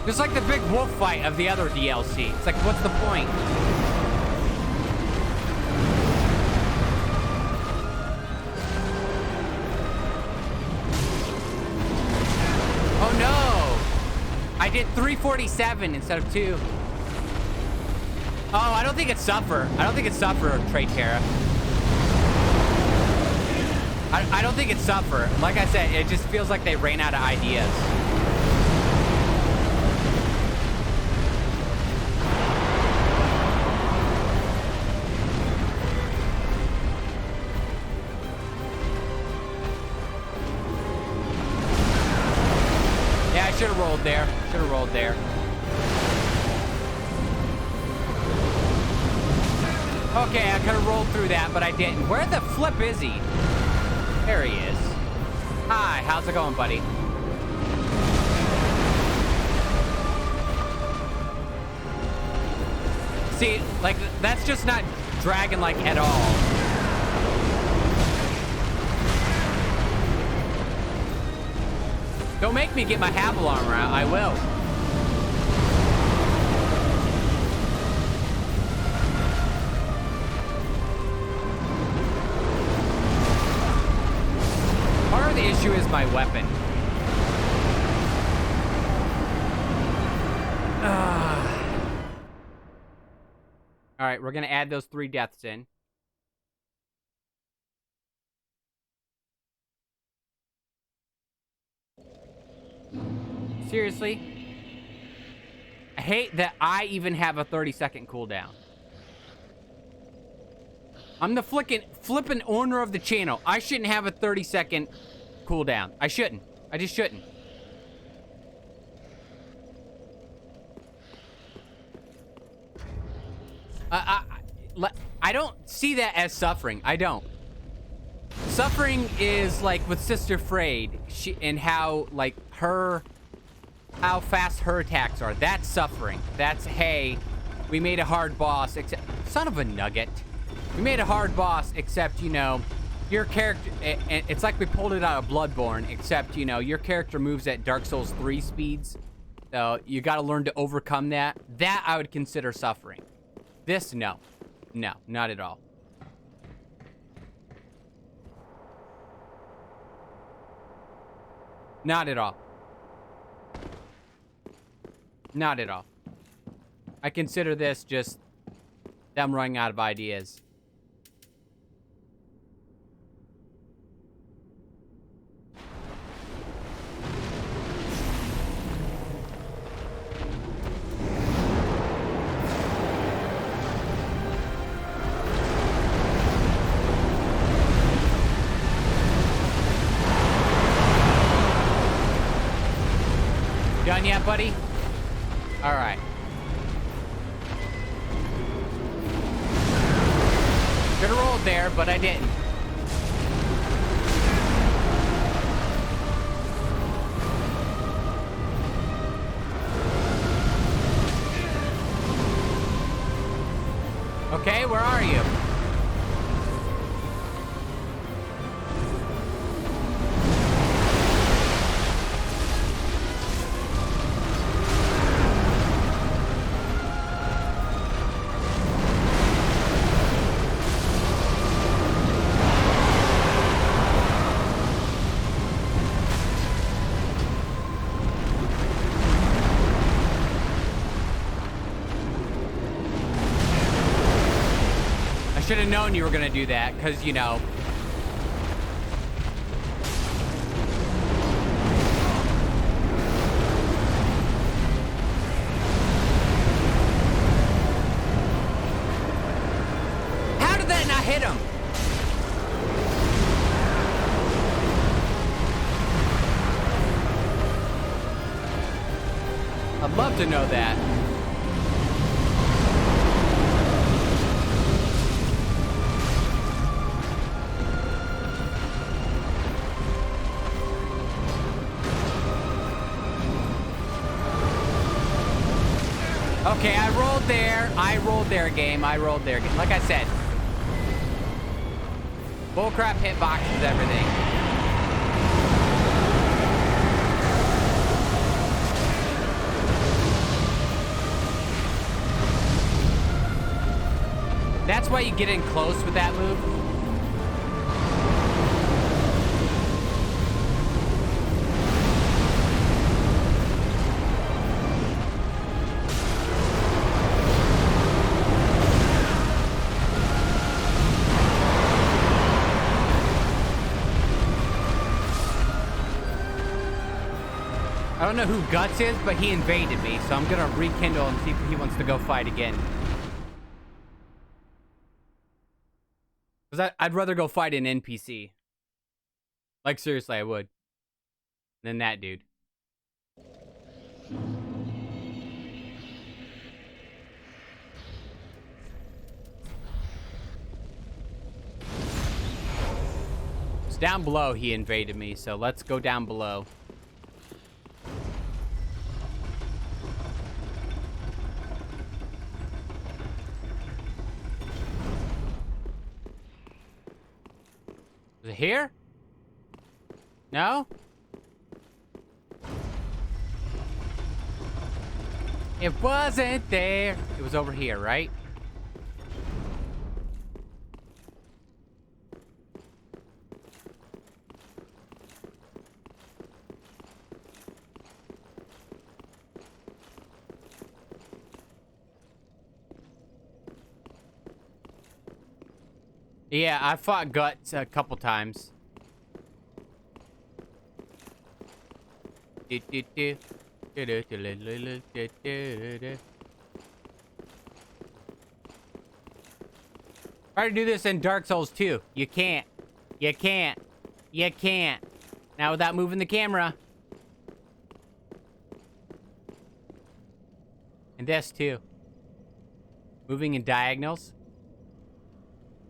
Just like the big wolf fight of the other DLC. It's like, what's the point? Oh no! I did 347 instead of 2. Oh, I don't think it's Suffer. I don't think it's Suffer, Traytera. I don't think it's Suffer. Like I said, it just feels like they ran out of ideas. Should have rolled there. Should have rolled there. Okay, I could have rolled through that, but I didn't. Where the flip is he? There he is. Hi, how's it going, buddy? See, like, that's just not dragon-like at all. Don't make me get my Havel armor out. I will. Part of the issue is my weapon. All right, we're gonna add those 3 deaths in. Seriously? I hate that I even have a 30-second cooldown. I'm the flippin' owner of the channel. I shouldn't have a 30-second cooldown. I shouldn't. I just shouldn't. I don't see that as suffering. I don't. Suffering is like with Sister Frayed, and how like how fast her attacks are. That's suffering. That's, hey, we made a hard boss, except, son of a nugget. We made a hard boss, except, you know, your character, it's like we pulled it out of Bloodborne, except, you know, your character moves at Dark Souls 3 speeds. So you got to learn to overcome that. That I would consider suffering. This, no. No, not at all. Not at all. Not at all. I consider this just them running out of ideas. Done yet, buddy? All right. Could have rolled there, but I didn't. Okay, where are you? Should have known you were gonna do that, because, you know. How did that not hit him? I'd love to know that. Okay, I rolled there. I rolled there, game. I rolled there. Like I said, bullcrap hitbox is everything. That's why you get in close with that move. I don't know who Guts is, but he invaded me, so I'm gonna rekindle and see if he wants to go fight again. Because I'd rather go fight an NPC. Like, seriously, I would. Than that dude. It's down below he invaded me, so let's go down below. Is it here? No? It wasn't there. It was over here, right? Yeah, I fought Guts a couple times. Try to do this in Dark Souls 2. You can't. You can't. You can't. Now without moving the camera. And this too. Moving in diagonals.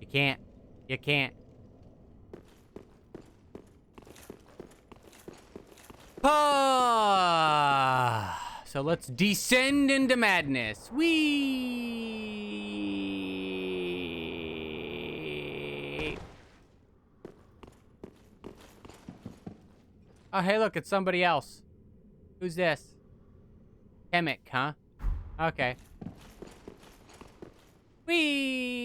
You can't. You can't. Ah, so let's descend into madness. Whee! Oh, hey, look, it's somebody else. Who's this? Emic, huh? Okay. Whee!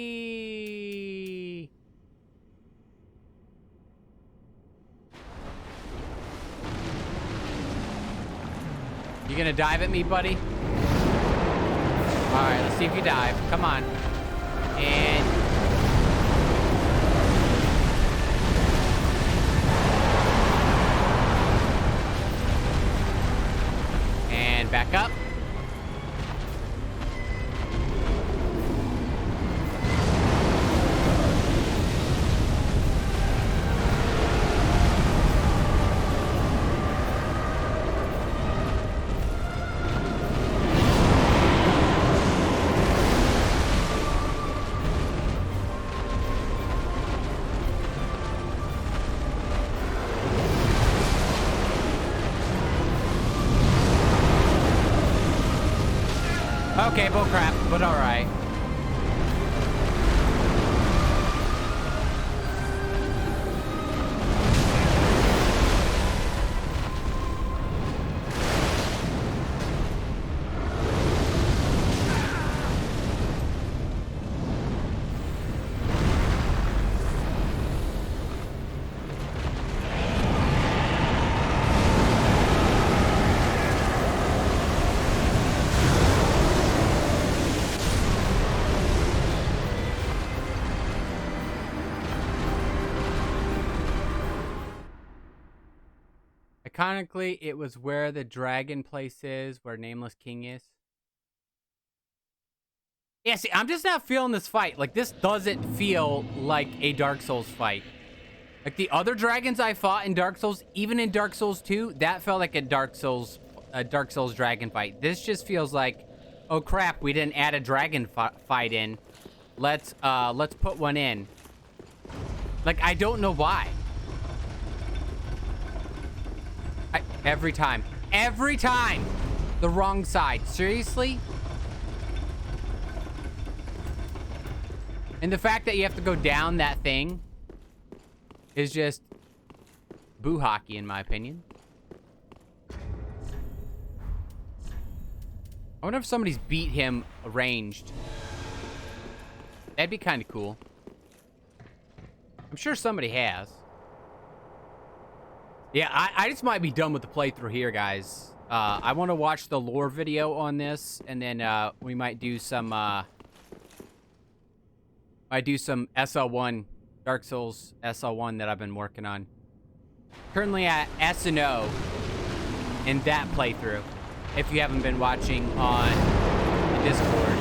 You gonna dive at me, buddy? Alright, let's see if you dive. Come on. And back up. Okay, bullcrap, but alright. Iconically, it was where the dragon place is, where Nameless King is. Yeah, see, I'm just not feeling this fight. Like, this doesn't feel like a Dark Souls fight. Like, the other dragons I fought in Dark Souls, even in Dark Souls 2, that felt like a Dark Souls dragon fight. This just feels like, oh crap, we didn't add a dragon fight in. Let's put one in. Like, I don't know why. Every time. Every time! The wrong side. Seriously? And the fact that you have to go down that thing is just boo hockey, in my opinion. I wonder if somebody's beat him ranged. That'd be kind of cool. I'm sure somebody has. Yeah, I just might be done with the playthrough here, guys. I want to watch the lore video on this, and then we might do some SL1, Dark Souls SL1 that I've been working on. Currently at S&O in that playthrough, if you haven't been watching on the Discord.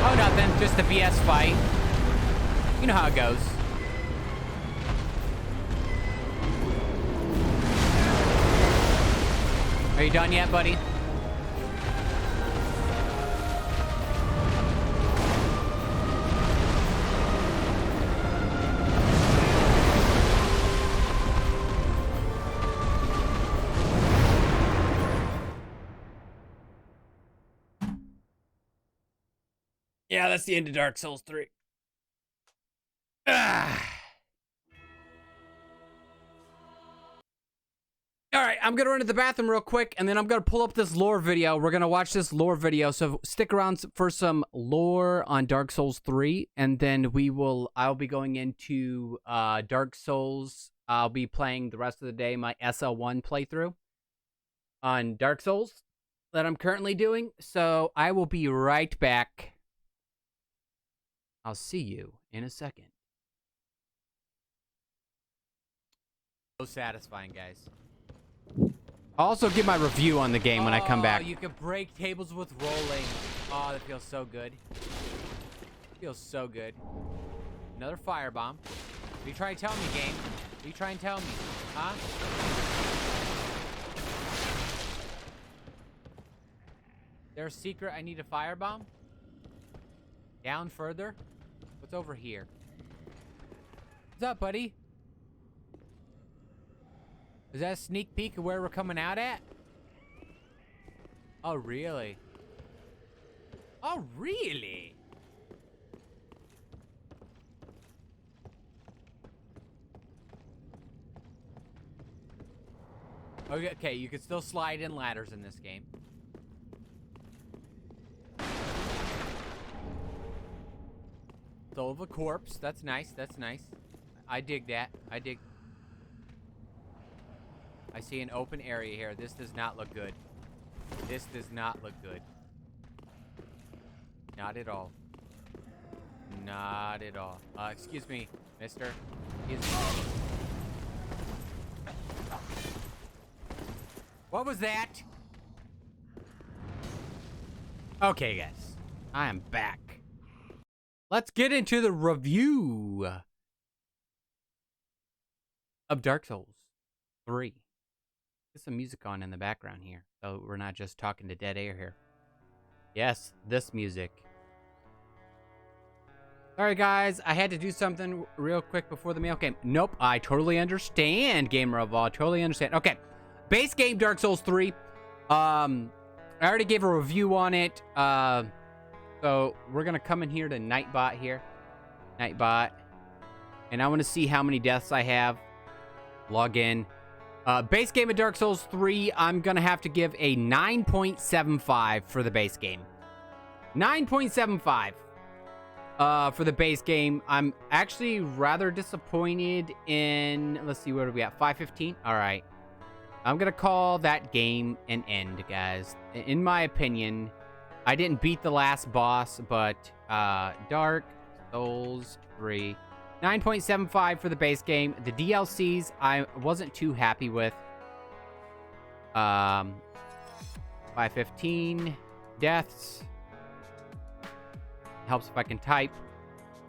Oh, nothing. Just a BS fight. You know how it goes. Are you done yet, buddy? Yeah, that's the end of Dark Souls 3. Ah. All right, I'm going to run to the bathroom real quick, and then I'm going to pull up this lore video. We're going to watch this lore video, so stick around for some lore on Dark Souls 3, and then I'll be going into Dark Souls. I'll be playing the rest of the day my SL1 playthrough on Dark Souls that I'm currently doing, so I will be right back. I'll see you in a second. So satisfying, guys. I'll also give my review on the game when I come back. You can break tables with rolling. Oh, that feels so good. Feels so good. Another firebomb. What are you trying to tell me, game? What are you trying to tell me? Huh? There's a secret I need a firebomb? Down further? What's over here? What's up, buddy? Is that a sneak peek of where we're coming out at? Oh, really? Oh, really? Okay, you can still slide in ladders in this game. Soul of a corpse. That's nice. That's nice. I dig that. I see an open area here. This does not look good. This does not look good. Not at all. Not at all. Excuse me, mister. What was that? Okay, guys. I am back. Let's get into the review of Dark Souls 3. Get some music on in the background here, so we're not just talking to dead air here. Yes, this music. Sorry, guys, I had to do something real quick before the mail came. Nope, I totally understand, Gamer of All. Totally understand. Okay, base game Dark Souls 3. I already gave a review on it. So we're gonna come in here to Nightbot here. Nightbot. And I want to see how many deaths I have. Log in. Base game of Dark Souls 3, I'm going to have to give a 9.75 for the base game. 9.75 for the base game. I'm actually rather disappointed in... Let's see, what are we at? 5:15? All right. I'm going to call that game an end, guys. In my opinion, I didn't beat the last boss, but Dark Souls 3... 9.75 for the base game. The DLCs, I wasn't too happy with. 5:15 deaths. Helps if I can type.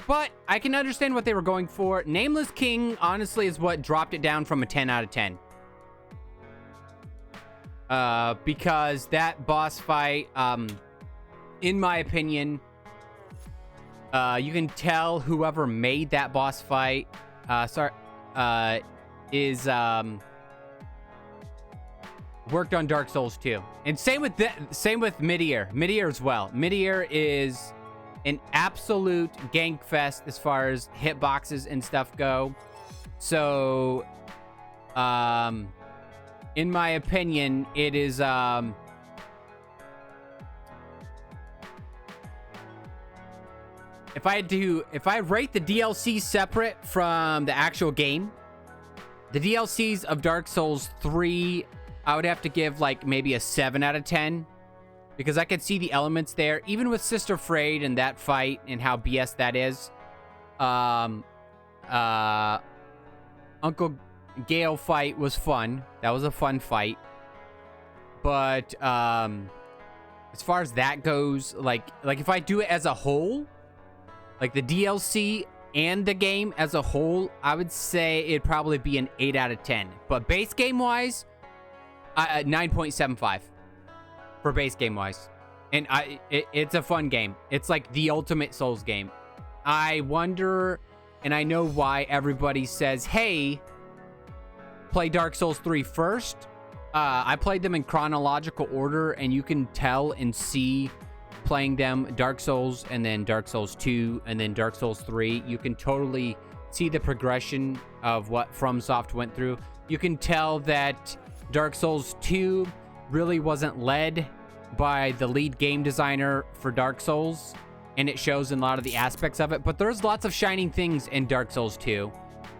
But I can understand what they were going for. Nameless King, honestly, is what dropped it down from a 10 out of 10. Because that boss fight, in my opinion... you can tell whoever made that boss fight, is worked on Dark Souls 2, and same with Midear. Midear as well. Midear is an absolute gank fest as far as hitboxes and stuff go. So, in my opinion, it is If I rate the DLC separate from the actual game, the DLCs of Dark Souls 3, I would have to give like maybe a 7 out of 10, because I could see the elements there, even with Sister Frayed and that fight and how BS that is. Uncle Gale fight was fun. That was a fun fight. But as far as that goes, like if I do it as a whole, like the DLC and the game as a whole, I would say it'd probably be an 8 out of 10. But base game wise, 9.75 for base game wise. And it's a fun game. It's like the ultimate Souls game. I wonder, and I know why everybody says, hey, play Dark Souls 3 first. I played them in chronological order, and you can tell and see playing them, Dark Souls, and then Dark Souls 2, and then Dark Souls 3, you can totally see the progression of what FromSoft went through. You can tell that Dark Souls 2 really wasn't led by the lead game designer for Dark Souls, and it shows in a lot of the aspects of it. But there's lots of shining things in Dark Souls 2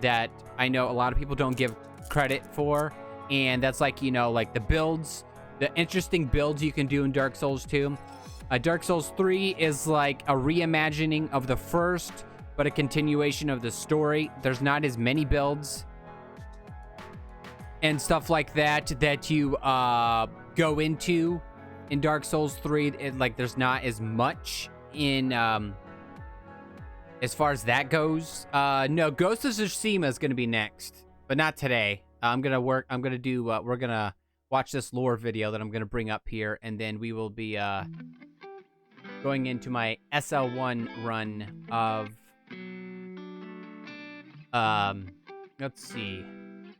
that I know a lot of people don't give credit for, and that's like, you know, like the builds, the interesting builds you can do in Dark Souls 2. Dark Souls 3 is like a reimagining of the first, but a continuation of the story. There's not as many builds and stuff like that that you go into in Dark Souls 3. Like, there's not as much in as far as that goes. No, Ghost of Tsushima is going to be next, but not today. we're gonna watch this lore video that I'm gonna bring up here, and then we will be going into my SL1 run of let's see,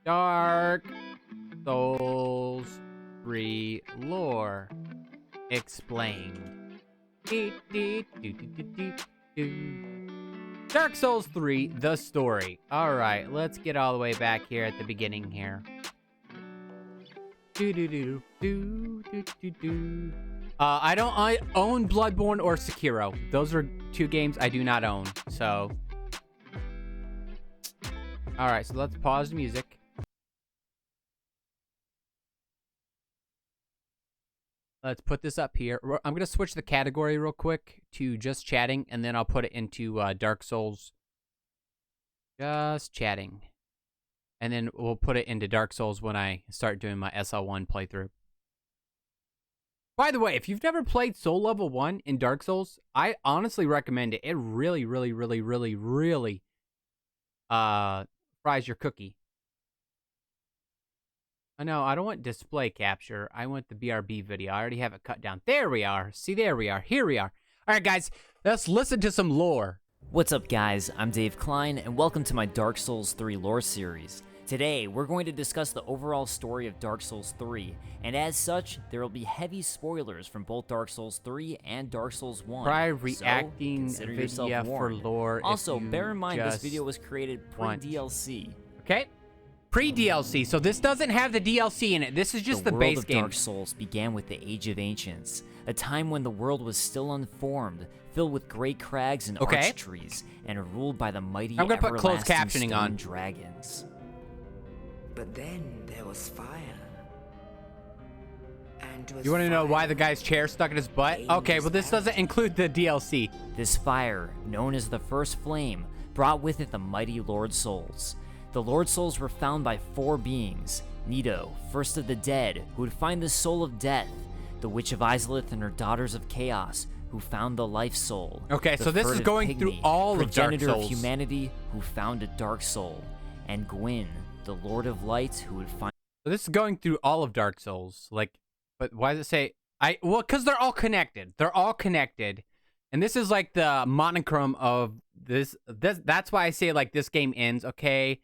Dark Souls 3 lore explained. Dark Souls 3, the story. All right, let's get all the way back here at the beginning here. I own Bloodborne or Sekiro. Those are two games I do not own. So, all right, so let's pause the music. Let's put this up here. I'm going to switch the category real quick to just chatting, and then I'll put it into Dark Souls. Just chatting. And then we'll put it into Dark Souls when I start doing my SL1 playthrough. By the way, if you've never played Soul Level 1 in Dark Souls, I honestly recommend it. It really, really, really, really, really fries your cookie. No, I don't want display capture. I want the BRB video. I already have it cut down. There we are. See, there we are. Here we are. All right, guys, let's listen to some lore. What's up, guys? I'm Dave Klein, and welcome to my Dark Souls 3 lore series. Today, we're going to discuss the overall story of Dark Souls 3, and as such, there will be heavy spoilers from both Dark Souls 3 and Dark Souls 1. Try reacting so, consider video for warned. lore. Also, bear in mind this video was created pre-DLC. Okay? Pre-DLC, so this doesn't have the DLC in it. This is just the base game. The world of game. Dark Souls began with the Age of Ancients, a time when the world was still unformed, filled with great crags and arch trees, and ruled by the mighty I'm gonna put closed captioning stone on. dragons. But then there was fire. And you want to know why the guy's chair stuck in his butt? Okay, well this doesn't include the DLC. This fire, known as the First Flame, brought with it the mighty Lord Souls. The Lord Souls were found by four beings: Nito, first of the dead, who would find the soul of death; the Witch of Izalith and her daughters of chaos, who found the life soul. Okay, so this is going through all of Dark progenitor Souls. of humanity, who found a dark soul; and Gwyn, the Lord of Light, who would find. So this is going through all of Dark Souls. Like, but why does it say well, because they're all connected. They're all connected. And this is like the monochrome of this. That's why I say like this game ends. Okay.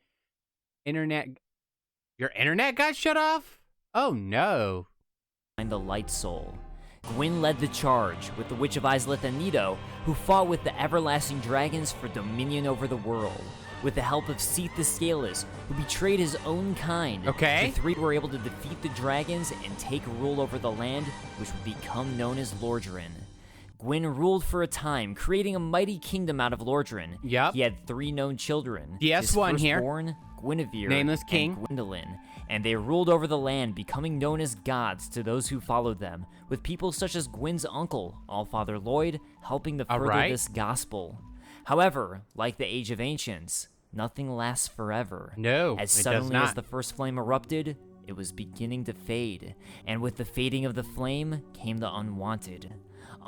Internet. Your internet got shut off? Oh no. Find the light soul. Gwyn led the charge with the Witch of Izalith and Nito, who fought with the everlasting dragons for dominion over the world. With the help of Seath the Scaleless, who betrayed his own kind, the three were able to defeat the dragons and take rule over the land, which would become known as Lordran. Gwyn ruled for a time, creating a mighty kingdom out of Lordran. Yep. He had three known children. His one here. Guinevere, nameless king, and Gwendolyn, and they ruled over the land, becoming known as gods to those who followed them, with people such as Gwyn's uncle, Allfather Lloyd, helping to further this gospel. However, like the Age of Ancients, nothing lasts forever. No, as suddenly as the first flame erupted, it was beginning to fade, and with the fading of the flame came the unwanted.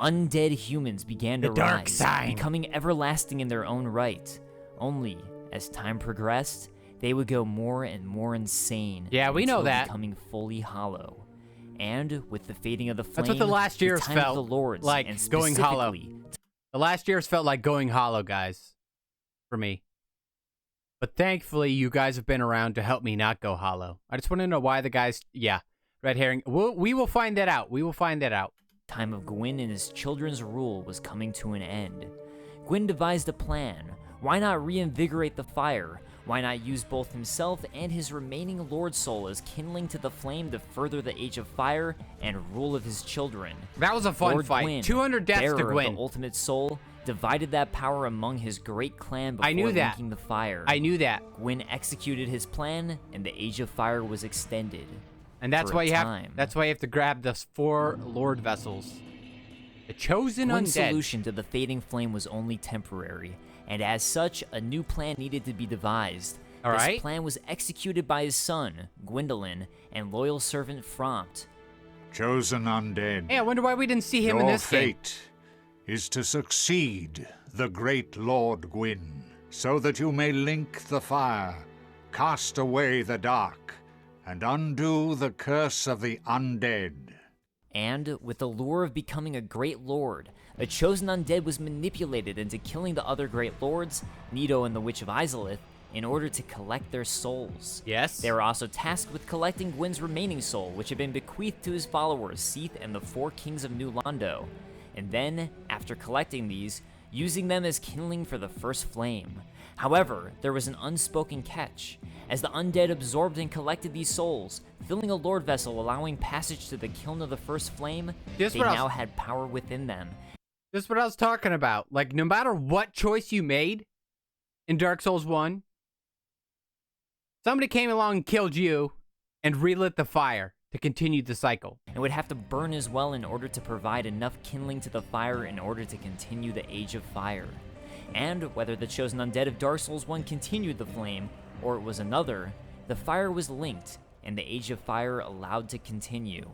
Undead humans began to rise, becoming everlasting in their own right. Only, as time progressed, they would go more and more insane. Yeah, we know that. Becoming fully hollow. And with the fading of the flame, that's what the last years the time felt of the Lords, like, and going hollow. The last years felt like going hollow, guys, for me. But thankfully, you guys have been around to help me not go hollow. I just want to know why the guys, red herring. We will find that out. We will find that out. time of Gwyn and his children's rule was coming to an end. Gwyn devised a plan. Why not reinvigorate the fire? Why not use both himself and his remaining Lord Soul as kindling to the flame to further the Age of Fire and rule of his children? That was a fun Lord fight. Gwyn, 200 deaths to bearer of Gwyn. the Ultimate Soul, divided that power among his great clan before I knew that. linking the fire. I knew that. Gwyn executed his plan, and the Age of Fire was extended. And that's for why a you have. time. That's why you have to grab the 4 Lord vessels. The chosen Gwyn's undead. solution to the fading flame was only temporary, and as such, a new plan needed to be devised. All this right. plan was executed by his son, Gwendolyn, and loyal servant Frompt. Chosen undead. Hey, I wonder why we didn't see him in Your this game. fate is to succeed the great Lord Gwyn, so that you may link the fire, cast away the dark, and undo the curse of the undead. And, with the lure of becoming a great lord, a chosen undead was manipulated into killing the other great lords, Nito and the Witch of Izalith, in order to collect their souls. Yes. They were also tasked with collecting Gwyn's remaining soul, which had been bequeathed to his followers, Seath and the 4 kings of New Londo. And then, after collecting these, using them as kindling for the first flame. However, there was an unspoken catch. As the undead absorbed and collected these souls, filling a lord vessel allowing passage to the kiln of the first flame, This they what I was- now had power within them. This is what I was talking about. Like, no matter what choice you made in Dark Souls 1, somebody came along and killed you and relit the fire to continue the cycle. And would have to burn as well in order to provide enough kindling to the fire in order to continue the Age of Fire. And whether the chosen undead of Dark Souls 1 continued the flame, or it was another, the fire was linked, and the Age of Fire allowed to continue.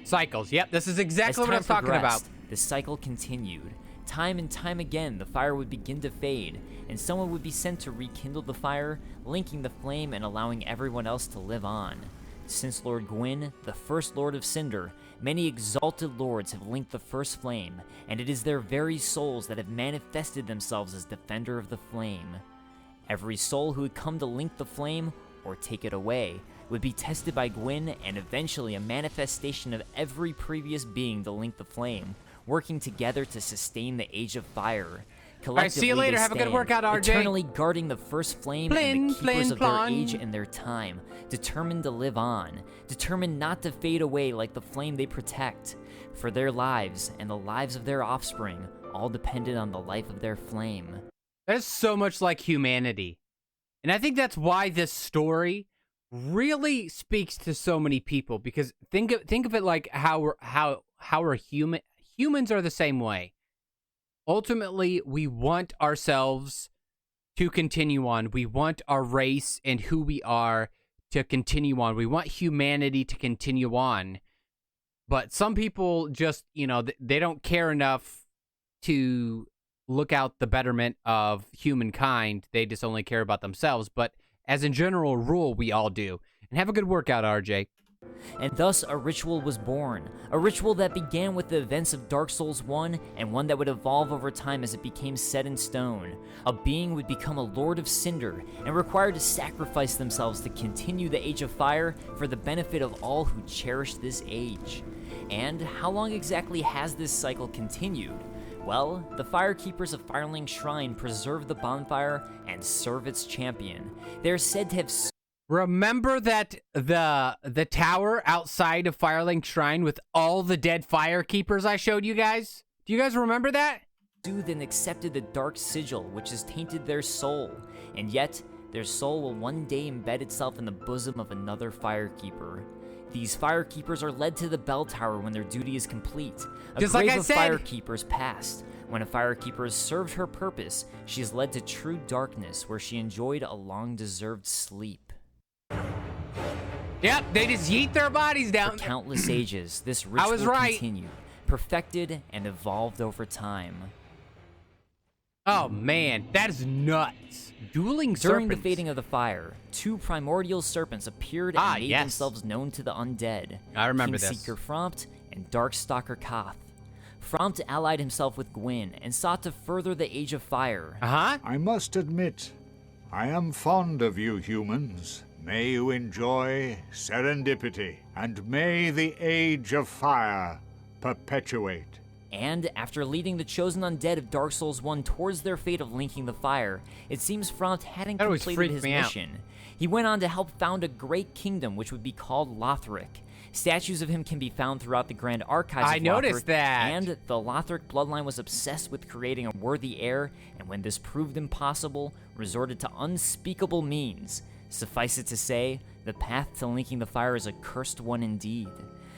Cycles. Yep, this is exactly As what I was time talking about. progressed, the cycle continued. Time and time again, the fire would begin to fade, and someone would be sent to rekindle the fire, linking the flame and allowing everyone else to live on. Since Lord Gwyn, the first Lord of Cinder, many exalted lords have linked the first flame, and it is their very souls that have manifested themselves as defender of the flame. Every soul who would come to link the flame, or take it away, would be tested by Gwyn, and eventually a manifestation of every previous being to link the flame, working together to sustain the Age of Fire. Alright, see you Collectively, later. they Have a good stand, workout, RJ. eternally guarding the first flame and Flin, the keepers flin, of their flon. age and their time, determined to live on, determined not to fade away like the flame they protect. For their lives and the lives of their offspring all depended on the life of their flame. That is so much like humanity. And I think that's why this story really speaks to so many people, because think of it like how we're human. Humans are the same way. Ultimately, we want ourselves to continue on. We want our race and who we are to continue on. We want humanity to continue on. But some people just, they don't care enough to look out the betterment of humankind. They just only care about themselves. But as a general rule, we all do. And have a good workout, RJ. And thus a ritual was born, a ritual that began with the events of Dark Souls 1 and one that would evolve over time as it became set in stone. A being would become a Lord of Cinder and required to sacrifice themselves to continue the Age of Fire for the benefit of all who cherished this age. And how long exactly has this cycle continued? Well, the Firekeepers of Firelink Shrine preserve the bonfire and serve its champion. They are said to have Remember that the tower outside of Firelink Shrine with all the dead Firekeepers I showed you guys? Do you guys remember that? soothed and accepted the dark sigil which has tainted their soul, and yet their soul will one day embed itself in the bosom of another Firekeeper. These Firekeepers are led to the bell tower when their duty is complete. A Just grave like I of said. Firekeepers past. When a Firekeeper has served her purpose, she is led to true darkness where she enjoyed a long-deserved sleep. Yep, they just yeet their bodies down. For countless ages, this I ritual was right. continued, perfected, and evolved over time. Oh man, that is nuts. Dueling During serpents. the fading of the fire, two primordial serpents appeared and made yes. themselves known to the undead. I remember this. Kingseeker Frompt and Darkstalker Koth. Frompt allied himself with Gwyn and sought to further the Age of Fire. Uh-huh. I must admit, I am fond of you humans, May you enjoy serendipity, and may the Age of Fire perpetuate. And after leading the chosen undead of Dark Souls 1 towards their fate of linking the fire, it seems Front hadn't That always completed freaked his me out. mission. He went on to help found a great kingdom which would be called Lothric. Statues of him can be found throughout the Grand Archives I of noticed Lothric, that. and the Lothric bloodline was obsessed with creating a worthy heir, and when this proved impossible, resorted to unspeakable means. Suffice it to say, the path to linking the fire is a cursed one indeed.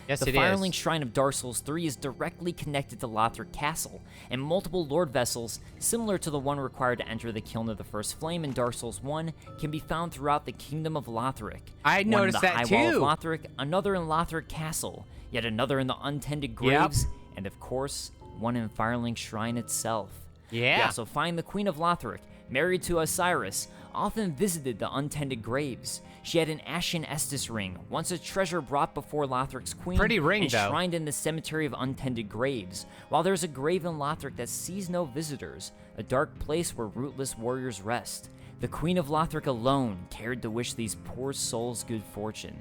Yes, the it Firelink is. Shrine of Dark Souls 3 is directly connected to Lothric Castle, and multiple Lord Vessels, similar to the one required to enter the Kiln of the First Flame in Dark Souls 1, can be found throughout the Kingdom of Lothric. I One noticed in the that High Wall too. of Lothric, another in Lothric Castle, yet another in the Untended Graves, and of course, one in Firelink Shrine itself. Yeah. We also find the Queen of Lothric, married to Osiris, often visited the Untended Graves. She had an Ashen Estus ring, once a treasure brought before Lothric's queen, Pretty ring, though. enshrined in the Cemetery of Untended Graves, while there's a grave in Lothric that sees no visitors, a dark place where rootless warriors rest. The Queen of Lothric alone cared to wish these poor souls good fortune.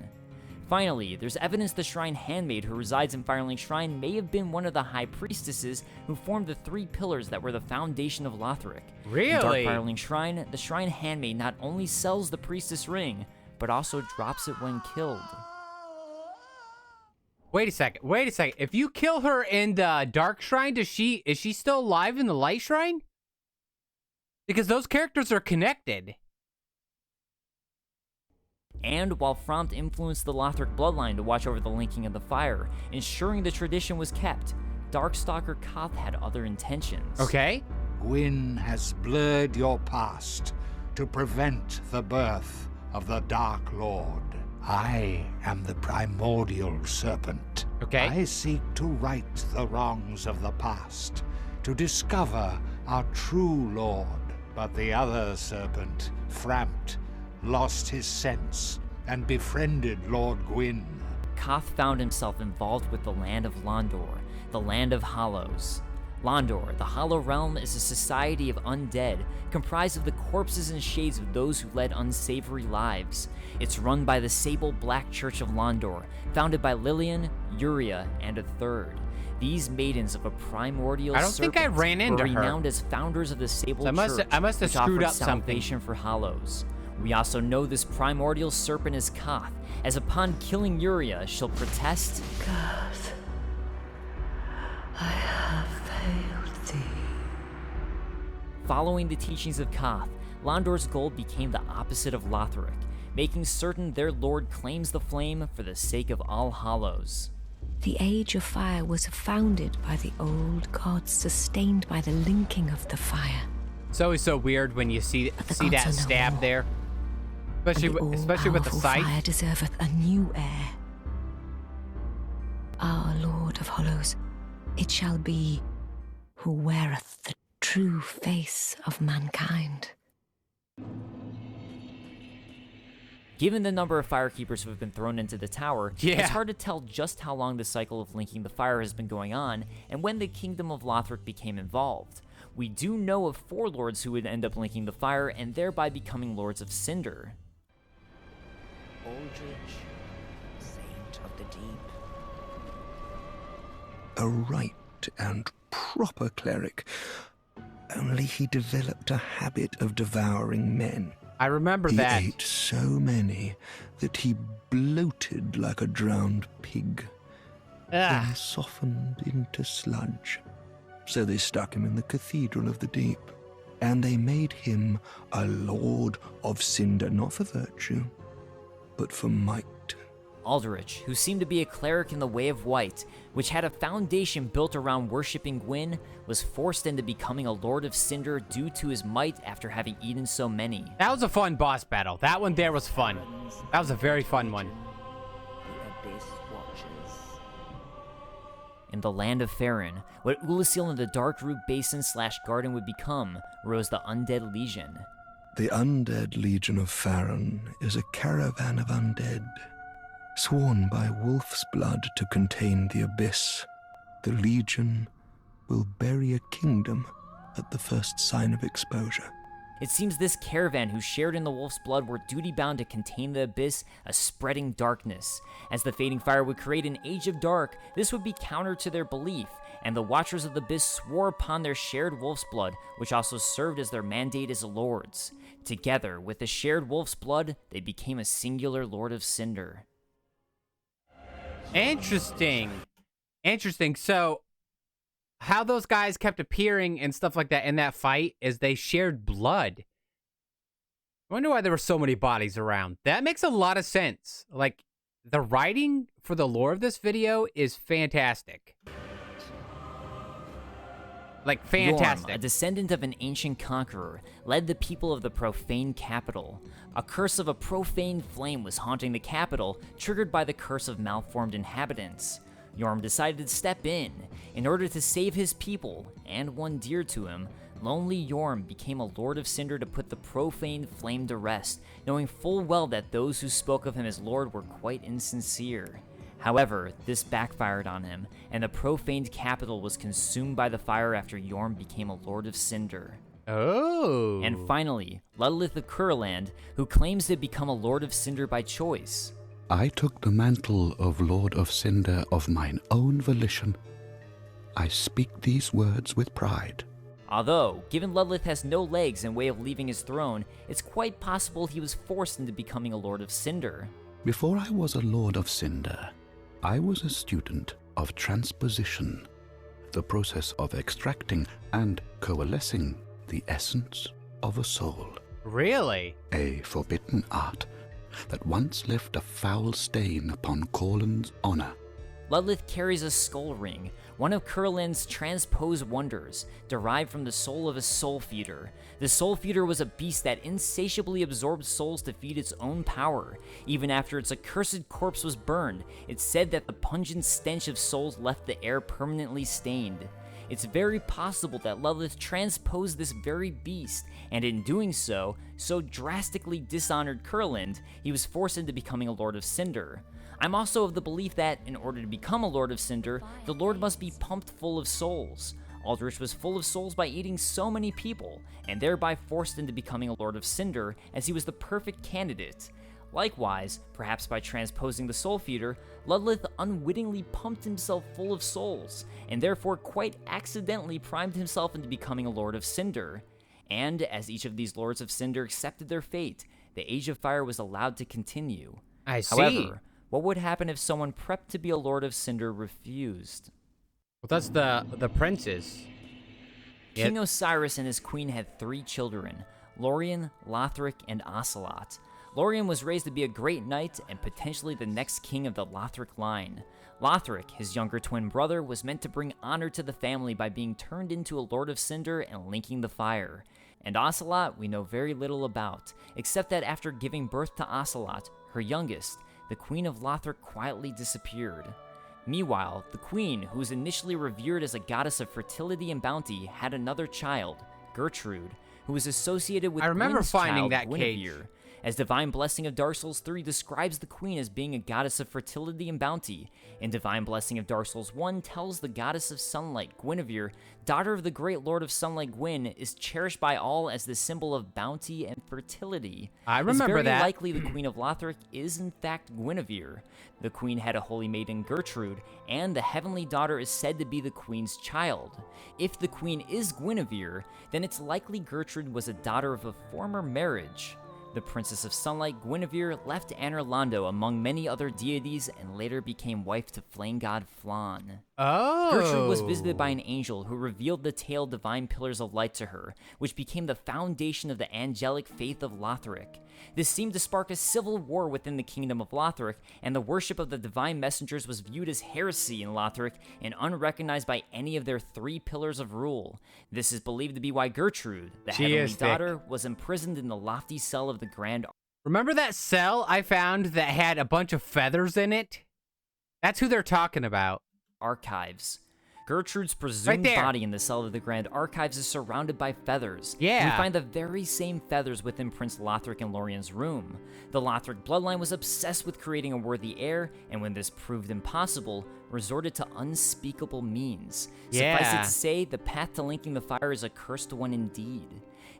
Finally, there's evidence the Shrine Handmaid who resides in Firelink Shrine may have been one of the High Priestesses who formed the 3 pillars that were the foundation of Lothric. In Dark Really? Firelink Shrine, the Shrine Handmaid not only sells the Priestess Ring, but also drops it when killed. Wait a second. If you kill her in the Dark Shrine, is she still alive in the Light Shrine? Because those characters are connected. And while Frompt influenced the Lothric bloodline to watch over the linking of the fire, ensuring the tradition was kept, Darkstalker Koth had other intentions. Okay. Gwyn has blurred your past to prevent the birth of the Dark Lord. I am the primordial serpent. Okay. I seek to right the wrongs of the past, to discover our true lord. But the other serpent, Frampt, lost his sense and befriended Lord Gwyn. Koth found himself involved with the land of Londor, the land of Hollows. Londor, the Hollow Realm, is a society of undead, comprised of the corpses and shades of those who led unsavory lives. It's run by the Sable Black Church of Londor, founded by Lillian, Uria, and a third. These maidens of a primordial I don't think I serpent ran into were her. renowned as founders of the Sable So I must Church, have which screwed offered up something. salvation for Hollows. We also know this primordial serpent is Koth, as upon killing Uria, she'll protest. Koth, I have failed thee. Following the teachings of Koth, Londor's goal became the opposite of Lothric, making certain their lord claims the flame for the sake of all Hollows. The Age of Fire was founded by the old gods, sustained by the linking of the fire. It's always so weird when you see the that gods are no stab more. there, And the especially with the all-powerful sight. fire deserveth a new heir. Our Lord of Hollows, it shall be, who weareth the true face of mankind. Given the number of firekeepers who have been thrown into the tower, Yeah. it's hard to tell just how long the cycle of linking the fire has been going on, and when the Kingdom of Lothric became involved. We do know of 4 lords who would end up linking the fire, and thereby becoming Lords of Cinder. Aldrich, Saint of the Deep. A right and proper cleric, only he developed a habit of devouring men. I remember He that. ate so many that he bloated like a drowned pig, then softened into sludge. So they stuck him in the Cathedral of the Deep, and they made him a Lord of Cinder, not for virtue, but for might. Aldrich, who seemed to be a cleric in the Way of White, which had a foundation built around worshipping Gwyn, was forced into becoming a Lord of Cinder due to his might after having eaten so many. That was a fun boss battle. That one there was fun. That was a very fun one. The Abyss watches. In the land of Farron, what Ulasil and the Darkroot Basin/Garden would become, rose the Undead Legion. The Undead Legion of Farron is a caravan of undead, sworn by wolf's blood to contain the abyss. The Legion will bury a kingdom at the first sign of exposure. It seems this caravan who shared in the wolf's blood were duty-bound to contain the abyss, a spreading darkness. As the fading fire would create an age of dark, this would be counter to their belief, and the Watchers of the Abyss swore upon their shared wolf's blood, which also served as their mandate as lords. Together, with the shared wolf's blood, they became a singular Lord of Cinder. Interesting. Interesting. So, how those guys kept appearing and stuff like that in that fight is they shared blood. I wonder why there were so many bodies around. That makes a lot of sense. Like, the writing for the lore of this video is fantastic. Like, fantastic. Yorm, a descendant of an ancient conqueror, led the people of the profane capital. A curse of a profane flame was haunting the capital, triggered by the curse of malformed inhabitants. Yorm decided to step in order to save his people, and one dear to him. Lonely Yorm became a Lord of Cinder to put the profane flame to rest, knowing full well that those who spoke of him as Lord were quite insincere. However, this backfired on him, and the profaned capital was consumed by the fire after Yorm became a Lord of Cinder. Oh. And finally, Ludlith of Kurland, who claims to become a Lord of Cinder by choice. I took the mantle of Lord of Cinder of mine own volition. I speak these words with pride. Although, given Ludlith has no legs in way of leaving his throne, it's quite possible he was forced into becoming a Lord of Cinder. Before I was a Lord of Cinder, I was a student of transposition, the process of extracting and coalescing the essence of a soul. Really? A forbidden art that once left a foul stain upon Corland's honor. Ludlith carries a skull ring, one of Kurland's transposed wonders, derived from the soul of a soul feeder. The soul feeder was a beast that insatiably absorbed souls to feed its own power. Even after its accursed corpse was burned, it said that the pungent stench of souls left the air permanently stained. It's very possible that Ludlith transposed this very beast, and in doing so drastically dishonored Kurland, he was forced into becoming a Lord of Cinder. I'm also of the belief that, in order to become a Lord of Cinder, the Lord must be pumped full of souls. Aldrich was full of souls by eating so many people, and thereby forced into becoming a Lord of Cinder, as he was the perfect candidate. Likewise, perhaps by transposing the Soul Feeder, Ludlith unwittingly pumped himself full of souls, and therefore quite accidentally primed himself into becoming a Lord of Cinder. And as each of these Lords of Cinder accepted their fate, the Age of Fire was allowed to continue. I see. However, what would happen if someone prepped to be a Lord of Cinder refused? Well, that's the princes. King Osiris and his queen had 3 children, Lorien, Lothric, and Ocelot. Lorien was raised to be a great knight and potentially the next king of the Lothric line. Lothric, his younger twin brother, was meant to bring honor to the family by being turned into a Lord of Cinder and linking the fire. And Ocelot we know very little about, except that after giving birth to Ocelot, her youngest, the Queen of Lothric quietly disappeared. Meanwhile, the queen, who was initially revered as a goddess of fertility and bounty, had another child, Gertrude, who was associated with I remember Gwyn's finding child, that Guinevere. cage. As Divine Blessing of Dark Souls 3 describes the queen as being a goddess of fertility and bounty, and Divine Blessing of Dark Souls 1 tells the goddess of sunlight, Guinevere, daughter of the great Lord of Sunlight Gwyn, is cherished by all as the symbol of bounty and fertility. I remember it's very that. likely the Queen of Lothric is in fact Guinevere. The queen had a holy maiden Gertrude, and the heavenly daughter is said to be the queen's child. If the queen is Guinevere, then it's likely Gertrude was a daughter of a former marriage. The Princess of Sunlight, Guinevere, left Anor Londo among many other deities and later became wife to flame god Flann. Oh. Gertrude was visited by an angel who revealed the tale Divine Pillars of Light to her, which became the foundation of the angelic faith of Lothric. This seemed to spark a civil war within the kingdom of Lothric, and the worship of the divine messengers was viewed as heresy in Lothric and unrecognized by any of their 3 pillars of rule. This is believed to be why Gertrude, the heavenly daughter, was imprisoned in the lofty cell of the Grand. Remember that cell I found that had a bunch of feathers in it? That's who they're talking about. Archives. Gertrude's presumed body in the cell of the Grand Archives is surrounded by feathers. Yeah. We find the very same feathers within Prince Lothric and Lorien's room. The Lothric bloodline was obsessed with creating a worthy heir, and when this proved impossible, resorted to unspeakable means. Yeah. Suffice it to say, the path to linking the fire is a cursed one indeed.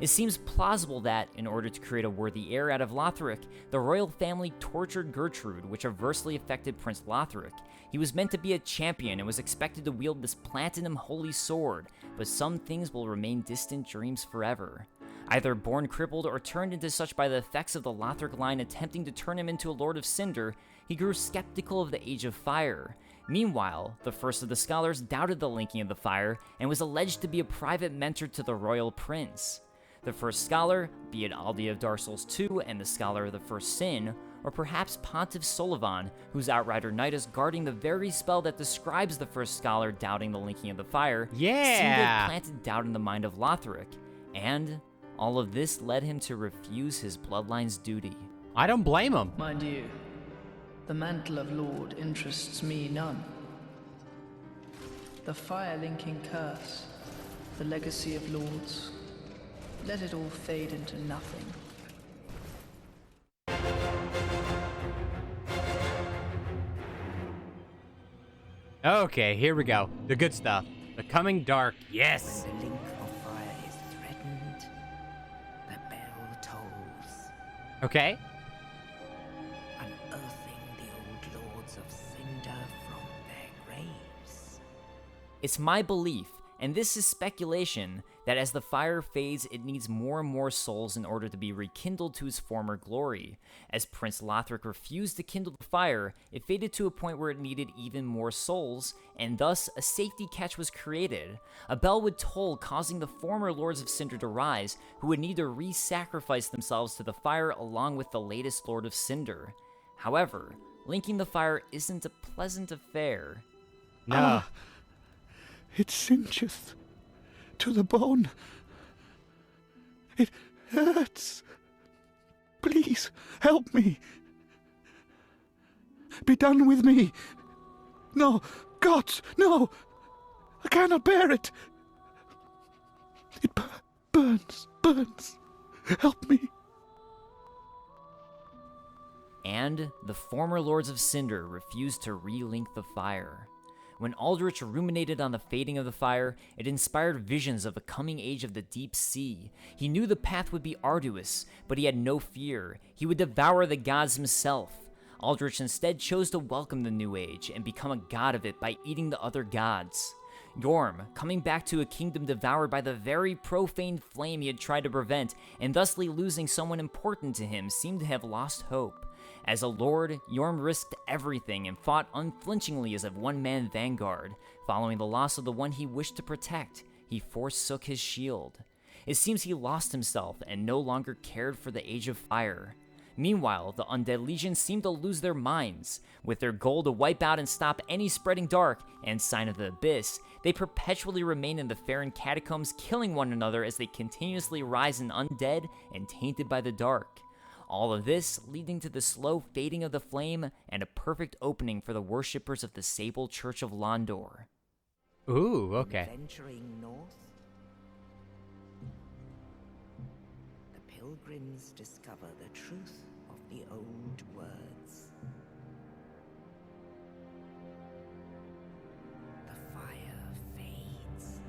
It seems plausible that, in order to create a worthy heir out of Lothric, the royal family tortured Gertrude, which adversely affected Prince Lothric. He was meant to be a champion and was expected to wield this platinum holy sword, but some things will remain distant dreams forever. Either born crippled or turned into such by the effects of the Lothric line attempting to turn him into a Lord of Cinder, he grew skeptical of the Age of Fire. Meanwhile, the first of the scholars doubted the linking of the fire and was alleged to be a private mentor to the royal prince. The first scholar, be it Aldi of Dark Souls 2 and the scholar of the First Sin, or perhaps Pontiff Solivan, whose Outrider Knight is guarding the very spell that describes the first scholar doubting the linking of the fire, seemed to have planted doubt in the mind of Lothric, and all of this led him to refuse his bloodline's duty. I don't blame him. Mind you, the mantle of Lord interests me none. The fire-linking curse, the legacy of lords, let it all fade into nothing. Okay, here we go. The good stuff. The coming dark. Yes. When the link of fire is threatened, the bell tolls, Okay. unearthing the old lords of Cinder from their graves. It's my belief, and this is speculation, that as the fire fades, it needs more and more souls in order to be rekindled to its former glory. As Prince Lothric refused to kindle the fire, it faded to a point where it needed even more souls, and thus a safety catch was created. A bell would toll, causing the former Lords of Cinder to rise, who would need to re-sacrifice themselves to the fire along with the latest Lord of Cinder. However, linking the fire isn't a pleasant affair. No. It singeeth to the bone. It hurts. Please, help me. Be done with me. No, gods, no. I cannot bear it. It burns. Help me. And the former Lords of Cinder refused to re-link the fire. When Aldrich ruminated on the fading of the fire, it inspired visions of the coming age of the deep sea. He knew the path would be arduous, but he had no fear. He would devour the gods himself. Aldrich instead chose to welcome the new age and become a god of it by eating the other gods. Yorm, coming back to a kingdom devoured by the very profane flame he had tried to prevent, and thusly losing someone important to him, seemed to have lost hope. As a lord, Yorm risked everything and fought unflinchingly as a one-man vanguard. Following the loss of the one he wished to protect, he forsook his shield. It seems he lost himself and no longer cared for the Age of Fire. Meanwhile, the Undead Legion seemed to lose their minds. With their goal to wipe out and stop any spreading dark and Sign of the Abyss, they perpetually remain in the Farron catacombs, killing one another as they continuously rise in undead and tainted by the dark. All of this leading to the slow fading of the flame and a perfect opening for the worshippers of the Sable Church of Londor. Ooh, okay. Venturing north, the pilgrims discover the truth of the old words. The fire fades.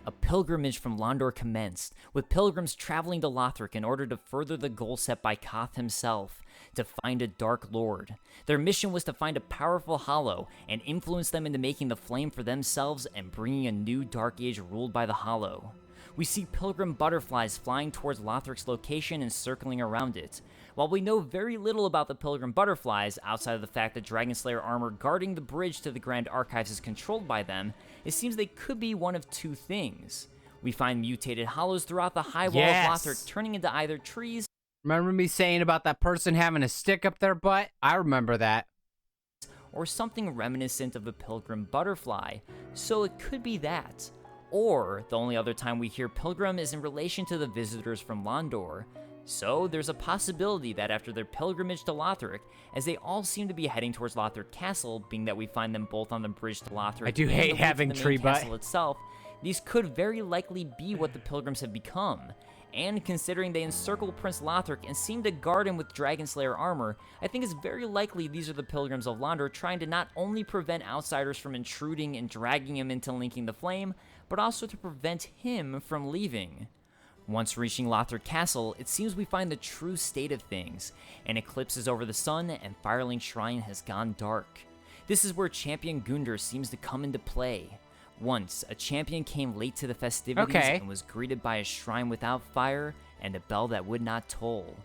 A pilgrimage from Londor commenced, with pilgrims traveling to Lothric in order to further the goal set by Koth himself, to find a Dark Lord. Their mission was to find a powerful Hollow and influence them into making the flame for themselves and bringing a new Dark Age ruled by the Hollow. We see pilgrim butterflies flying towards Lothric's location and circling around it. While we know very little about the pilgrim butterflies, outside of the fact that Dragonslayer armor guarding the bridge to the Grand Archives is controlled by them, it seems they could be one of two things. We find mutated hollows throughout the high wall of Lothric, turning into either trees. Remember me saying about that person having a stick up their butt? I remember that. Or something reminiscent of the pilgrim butterfly, so it could be that. Or, the only other time we hear pilgrim is in relation to the visitors from Londor. So, there's a possibility that after their pilgrimage to Lothric, as they all seem to be heading towards Lothric Castle, being that we find them both on the bridge to Lothric, I do hate having tree butt. Castle itself, these could very likely be what the pilgrims have become. and considering they encircle Prince Lothric and seem to guard him with Dragonslayer armor, I think it's very likely these are the Pilgrims of Londor trying to not only prevent outsiders from intruding and dragging him into linking the flame, but also to prevent him from leaving. Once reaching Lothric Castle, it seems we find the true state of things. An eclipse is over the sun and Firelink Shrine has gone dark. This is where Champion Gunder seems to come into play. Once, a champion came late to the festivities and was greeted by a shrine without fire and a bell that would not toll.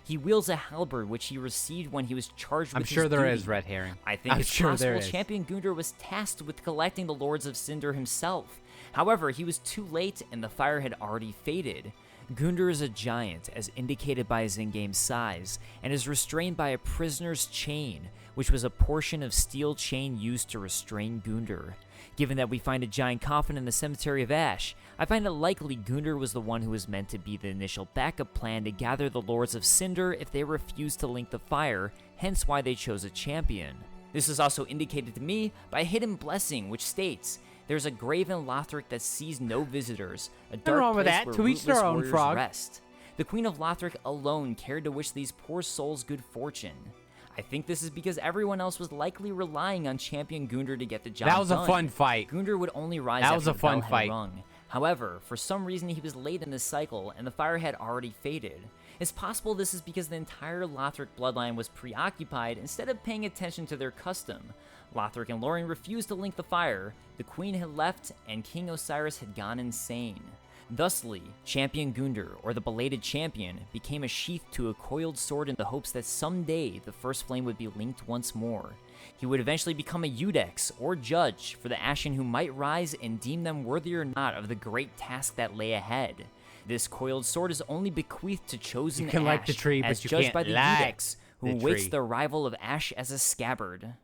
He wields a halberd which he received when he was charged with his duty. I'm sure there is, Red Herring. I think it's possible Champion Gunder was tasked with collecting the Lords of Cinder himself. However, he was too late and the fire had already faded. Gunder is a giant, as indicated by his in-game size, and is restrained by a prisoner's chain, which was a portion of steel chain used to restrain Gunder. Given that we find a giant coffin in the Cemetery of Ash, I find it likely Gunder was the one who was meant to be the initial backup plan to gather the Lords of Cinder if they refused to link the fire, hence why they chose a champion. This is also indicated to me by a hidden blessing which states, "There's a grave in Lothric that sees no visitors, a dark place where rootless warriors rest." The Queen of Lothric alone cared to wish these poor souls good fortune. I think this is because everyone else was likely relying on Champion Gunder to get the job done. That was a fun fight. Gunder would only rise after the bell had rung. However, for some reason he was late in this cycle and the fire had already faded. It's possible this is because the entire Lothric bloodline was preoccupied instead of paying attention to their custom. Lothric and Lorien refused to link the fire, the Queen had left, and King Osiris had gone insane. Thusly, Champion Gunder, or the Belated Champion, became a sheath to a coiled sword in the hopes that someday the First Flame would be linked once more. He would eventually become a Eudex, or judge, for the Ashen who might rise and deem them worthy or not of the great task that lay ahead. This coiled sword is only bequeathed to chosen Ash, like the tree, as but you judged can't by the like Eudex, who awaits the arrival of Ash as a scabbard.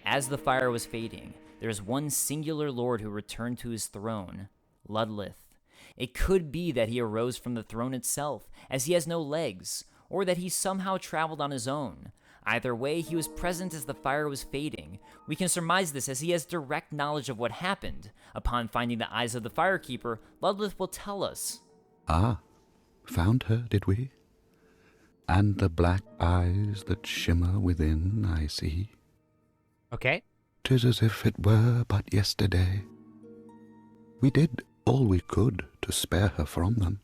As the fire was fading, there is one singular lord who returned to his throne, Ludlith. It could be that he arose from the throne itself, as he has no legs, or that he somehow traveled on his own. Either way, he was present as the fire was fading. We can surmise this as he has direct knowledge of what happened. Upon finding the eyes of the Firekeeper, Ludlith will tell us. Ah, found her, did we? And the black eyes that shimmer within, I see. Okay. 'Tis as if it were but yesterday. We did all we could to spare her from them.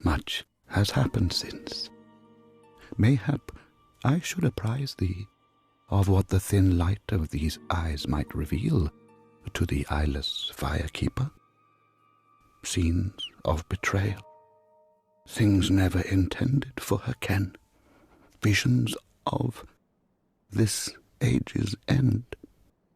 Much has happened since. Mayhap I should apprise thee of what the thin light of these eyes might reveal to the eyeless Firekeeper. Scenes of betrayal, things never intended for her ken, visions of this age's end.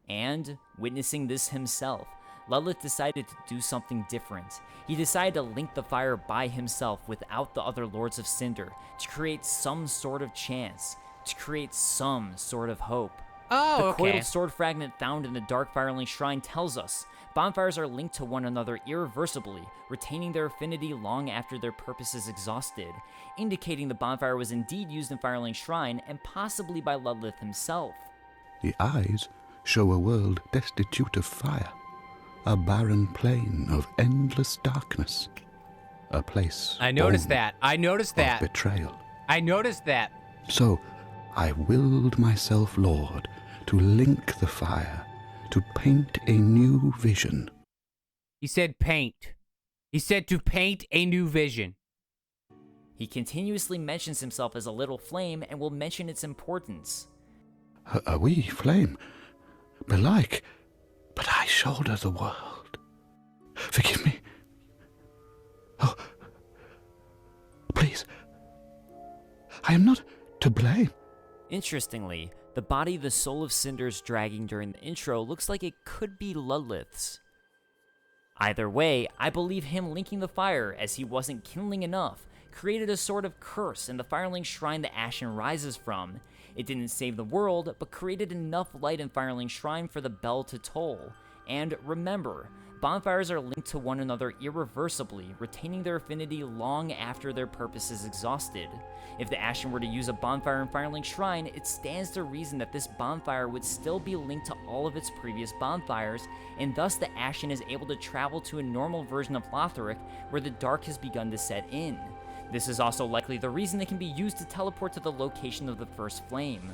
And, witnessing this himself, Ludlith decided to do something different. He decided to link the fire by himself without the other Lords of Cinder, to create some sort of chance, to create some sort of hope. The coiled sword fragment found in the Dark Firelink Shrine tells us bonfires are linked to one another irreversibly, retaining their affinity long after their purpose is exhausted, indicating the bonfire was indeed used in Firelink Shrine and possibly by Ludlith himself. The eyes show a world destitute of fire, a barren plain of endless darkness, a place I noticed born that. I noticed that. of betrayal. I noticed that. So I willed myself, Lord, to link the fire, to paint a new vision. He said paint. He said to paint a new vision. He continuously mentions himself as a little flame and will mention its importance. A wee flame, belike, but I shoulder the world. Forgive me. Oh, please. I am not to blame. Interestingly, the body the Soul of Cinder's dragging during the intro looks like it could be Ludlith's. Either way, I believe him linking the fire, as he wasn't kindling enough, created a sort of curse in the Firelink Shrine that Ashen rises from. It didn't save the world, but created enough light in Firelink Shrine for the bell to toll. And remember, bonfires are linked to one another irreversibly, retaining their affinity long after their purpose is exhausted. If the Ashen were to use a bonfire in Firelink Shrine, it stands to reason that this bonfire would still be linked to all of its previous bonfires, and thus the Ashen is able to travel to a normal version of Lothric where the dark has begun to set in. This is also likely the reason it can be used to teleport to the location of the first flame.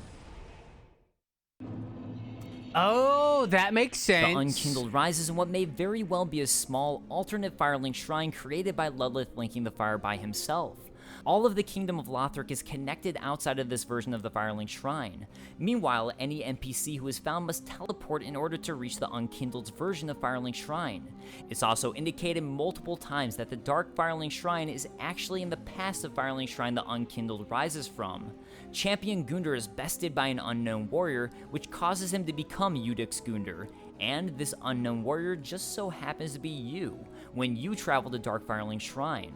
Oh, that makes sense. The Unkindled rises in what may very well be a small, alternate Firelink Shrine created by Ludlith linking the fire by himself. All of the Kingdom of Lothric is connected outside of this version of the Firelink Shrine. Meanwhile, any NPC who is found must teleport in order to reach the Unkindled's version of Firelink Shrine. It's also indicated multiple times that the Dark Firelink Shrine is actually in the past of Firelink Shrine the Unkindled rises from. Champion Gundr is bested by an unknown warrior, which causes him to become Eudix Gundr, and this unknown warrior just so happens to be you, when you travel to Dark Firelink Shrine.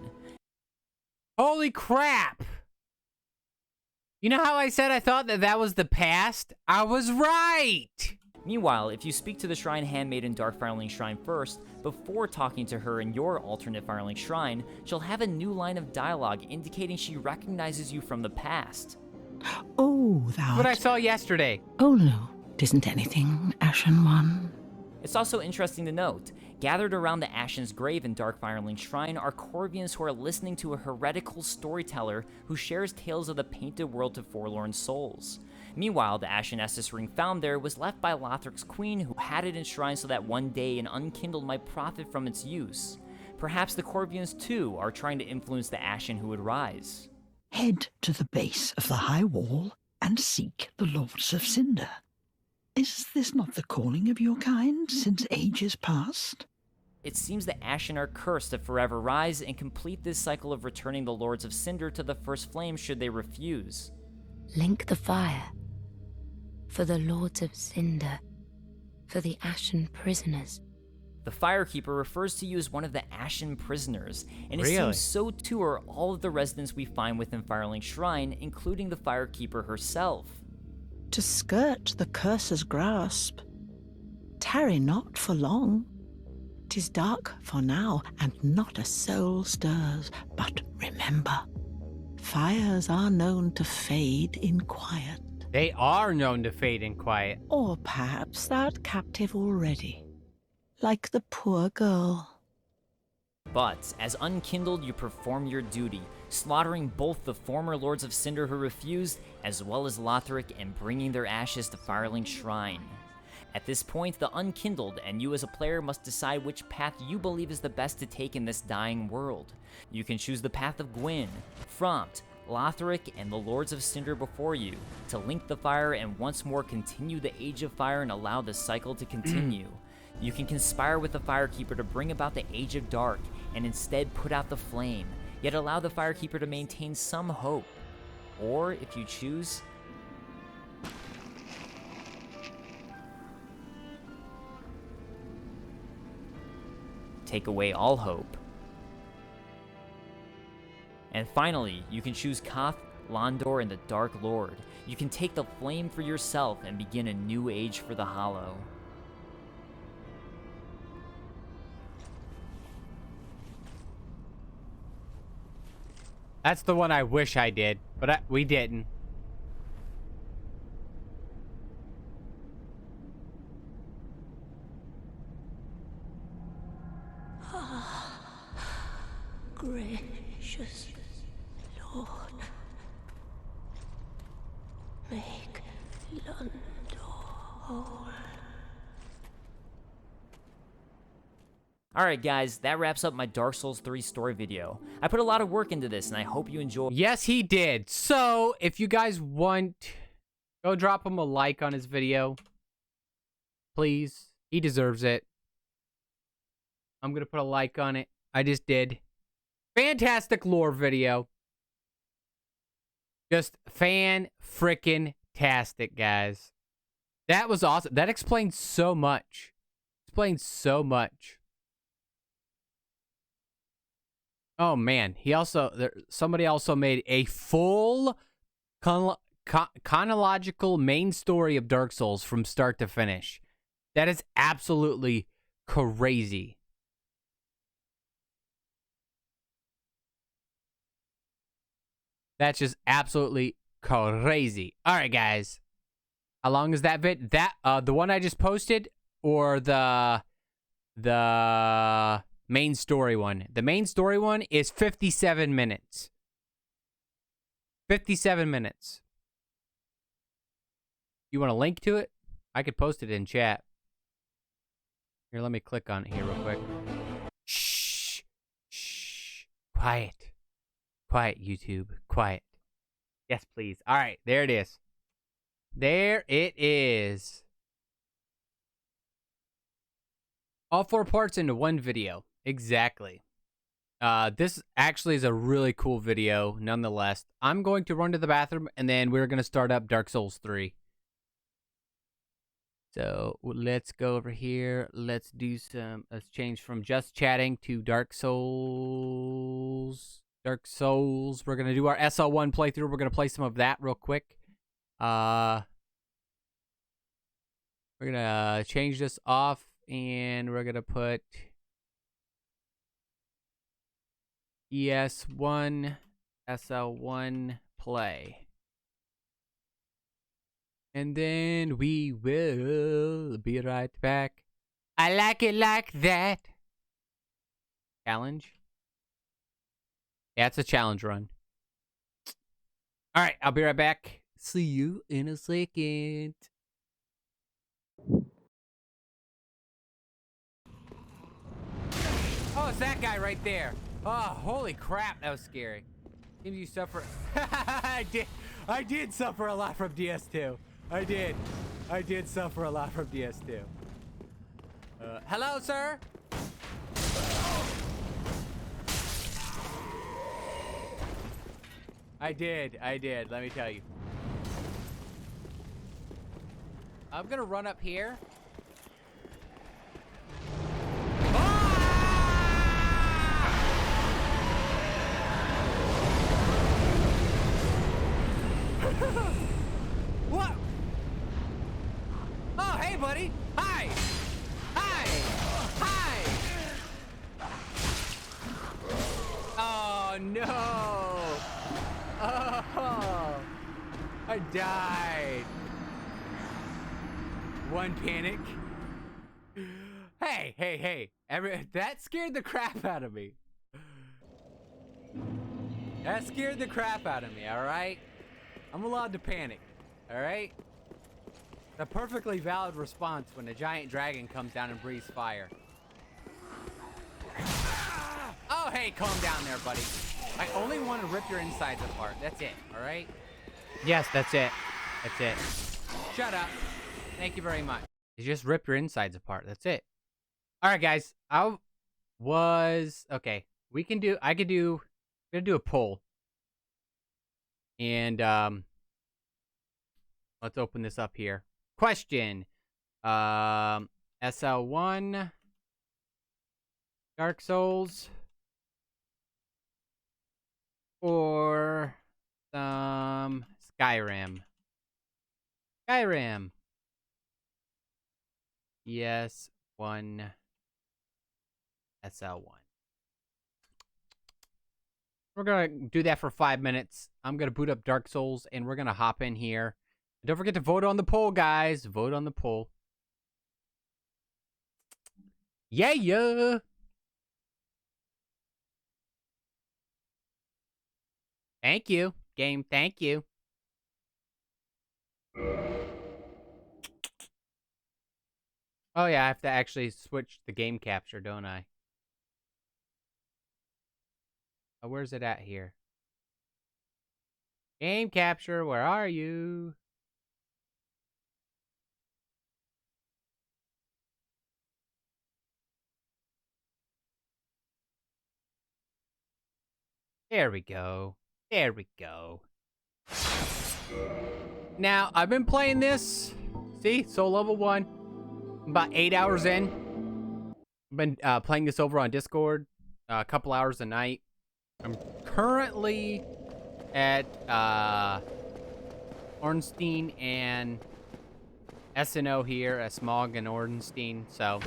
Holy crap! You know how I said I thought that that was the past? I was right! Meanwhile, if you speak to the Shrine Handmaiden Dark Firelink Shrine first, before talking to her in your alternate Firelink Shrine, she'll have a new line of dialogue indicating she recognizes you from the past. Oh, thou... What I saw yesterday. Oh no, tisn't anything, Ashen One. It's also interesting to note, gathered around the Ashen's grave in Dark Firelink Shrine are Corvians who are listening to a heretical storyteller who shares tales of the painted world to forlorn souls. Meanwhile, the Ashen Estus ring found there was left by Lothric's queen, who had it enshrined so that one day an Unkindled might profit from its use. Perhaps the Corvians too are trying to influence the Ashen who would rise. Head to the base of the high wall and seek the Lords of Cinder. Is this not the calling of your kind since ages past? It seems the Ashen are cursed to forever rise and complete this cycle of returning the Lords of Cinder to the First Flame should they refuse. Link the fire. For the Lords of Cinder. For the Ashen prisoners. The Firekeeper refers to you as one of the Ashen prisoners, and it Really? seems so too are all of the residents we find within Firelink Shrine, including the Firekeeper herself. To skirt the curse's grasp. Tarry not for long. 'Tis dark for now, and not a soul stirs. But remember, fires are known to fade in quiet. They are known to fade in quiet. Or perhaps thou'rt captive already, like the poor girl. But, as Unkindled, you perform your duty, slaughtering both the former Lords of Cinder who refused, as well as Lothric, and bringing their ashes to Firelink Shrine. At this point, the Unkindled and you as a player must decide which path you believe is the best to take in this dying world. You can choose the path of Gwyn, Frompt, Lothric, and the Lords of Cinder before you, to link the fire and once more continue the Age of Fire and allow the cycle to continue. You can conspire with the Firekeeper to bring about the Age of Dark, and instead put out the flame, yet allow the Firekeeper to maintain some hope. Or, if you choose, take away all hope. And finally, you can choose Koth, Londor, and the Dark Lord. You can take the flame for yourself and begin a new age for the Hollow. That's the one I wish I did, but we didn't. Gracious Lord, make Londor whole. Alright guys, that wraps up my Dark Souls 3 story video. I put a lot of work into this and I hope you enjoy. Yes, he did. So, if you guys want, go drop him a like on his video. Please. He deserves it. I'm going to put a like on it. I just did. Fantastic lore video. Just fan-frickin-tastic, guys. That was awesome. That explains so much. Explains so much. Oh man, he also somebody also made a full chronological main story of Dark Souls from start to finish. That is absolutely crazy. That's just absolutely crazy. All right, guys. How long is that vid? That the one I just posted or the main story one? The main story one is 57 minutes. 57 minutes. You want a link to it? I could post it in chat. Here, let me click on it here real quick. Shh. Shh. Quiet. Quiet, YouTube. Quiet. Yes, please. All right, there it is. There it is. All 4 parts into one video. Exactly. This actually is a really cool video, nonetheless. I'm going to run to the bathroom, and then we're going to start up Dark Souls 3. So let's go over here. Let's change from just chatting to Dark Souls. Dark Souls. We're going to do our SL1 playthrough. We're going to play some of that real quick. We're going to change this off, and we're going to put ES1, SL1 play. And then we will be right back. I like it like that. Challenge? Yeah, it's a challenge run. All right, I'll be right back. See you in a second. Oh, it's that guy right there. Oh, holy crap, that was scary. Seems you suffer. I did suffer a lot from DS2. I did suffer a lot from DS2. Hello, sir? I did, let me tell you. I'm gonna run up here. What? Oh, hey, buddy. Hi. Hi. Hi. Oh, no. Oh, I died. One panic. Hey. That scared the crap out of me. That scared the crap out of me, all right? I'm allowed to panic, all right? A perfectly valid response when a giant dragon comes down and breathes fire. Oh, hey, calm down there, buddy. I only want to rip your insides apart. That's it, all right? Yes, that's it. That's it. Shut up. Thank you very much. You just rip your insides apart. That's it. All right, guys. Okay. I'm gonna do a poll. And let's open this up here. Question. SL1 Dark Souls or some Skyrim. Yes, one SL1. We're gonna do that for 5 minutes. I'm gonna boot up Dark Souls and we're gonna hop in here. Don't forget to vote on the poll, guys. Vote on the poll. Yeah. Thank you, game. Thank you. Oh, yeah, I have to actually switch the game capture, don't I? Oh, where's it at here? Game capture, where are you? There we go. There we go. Now, I've been playing this. See? Soul level 1. I'm about 8 hours in. I've been playing this over on Discord. A couple hours a night. I'm currently at Ornstein and SNO here at Smog and Ornstein. So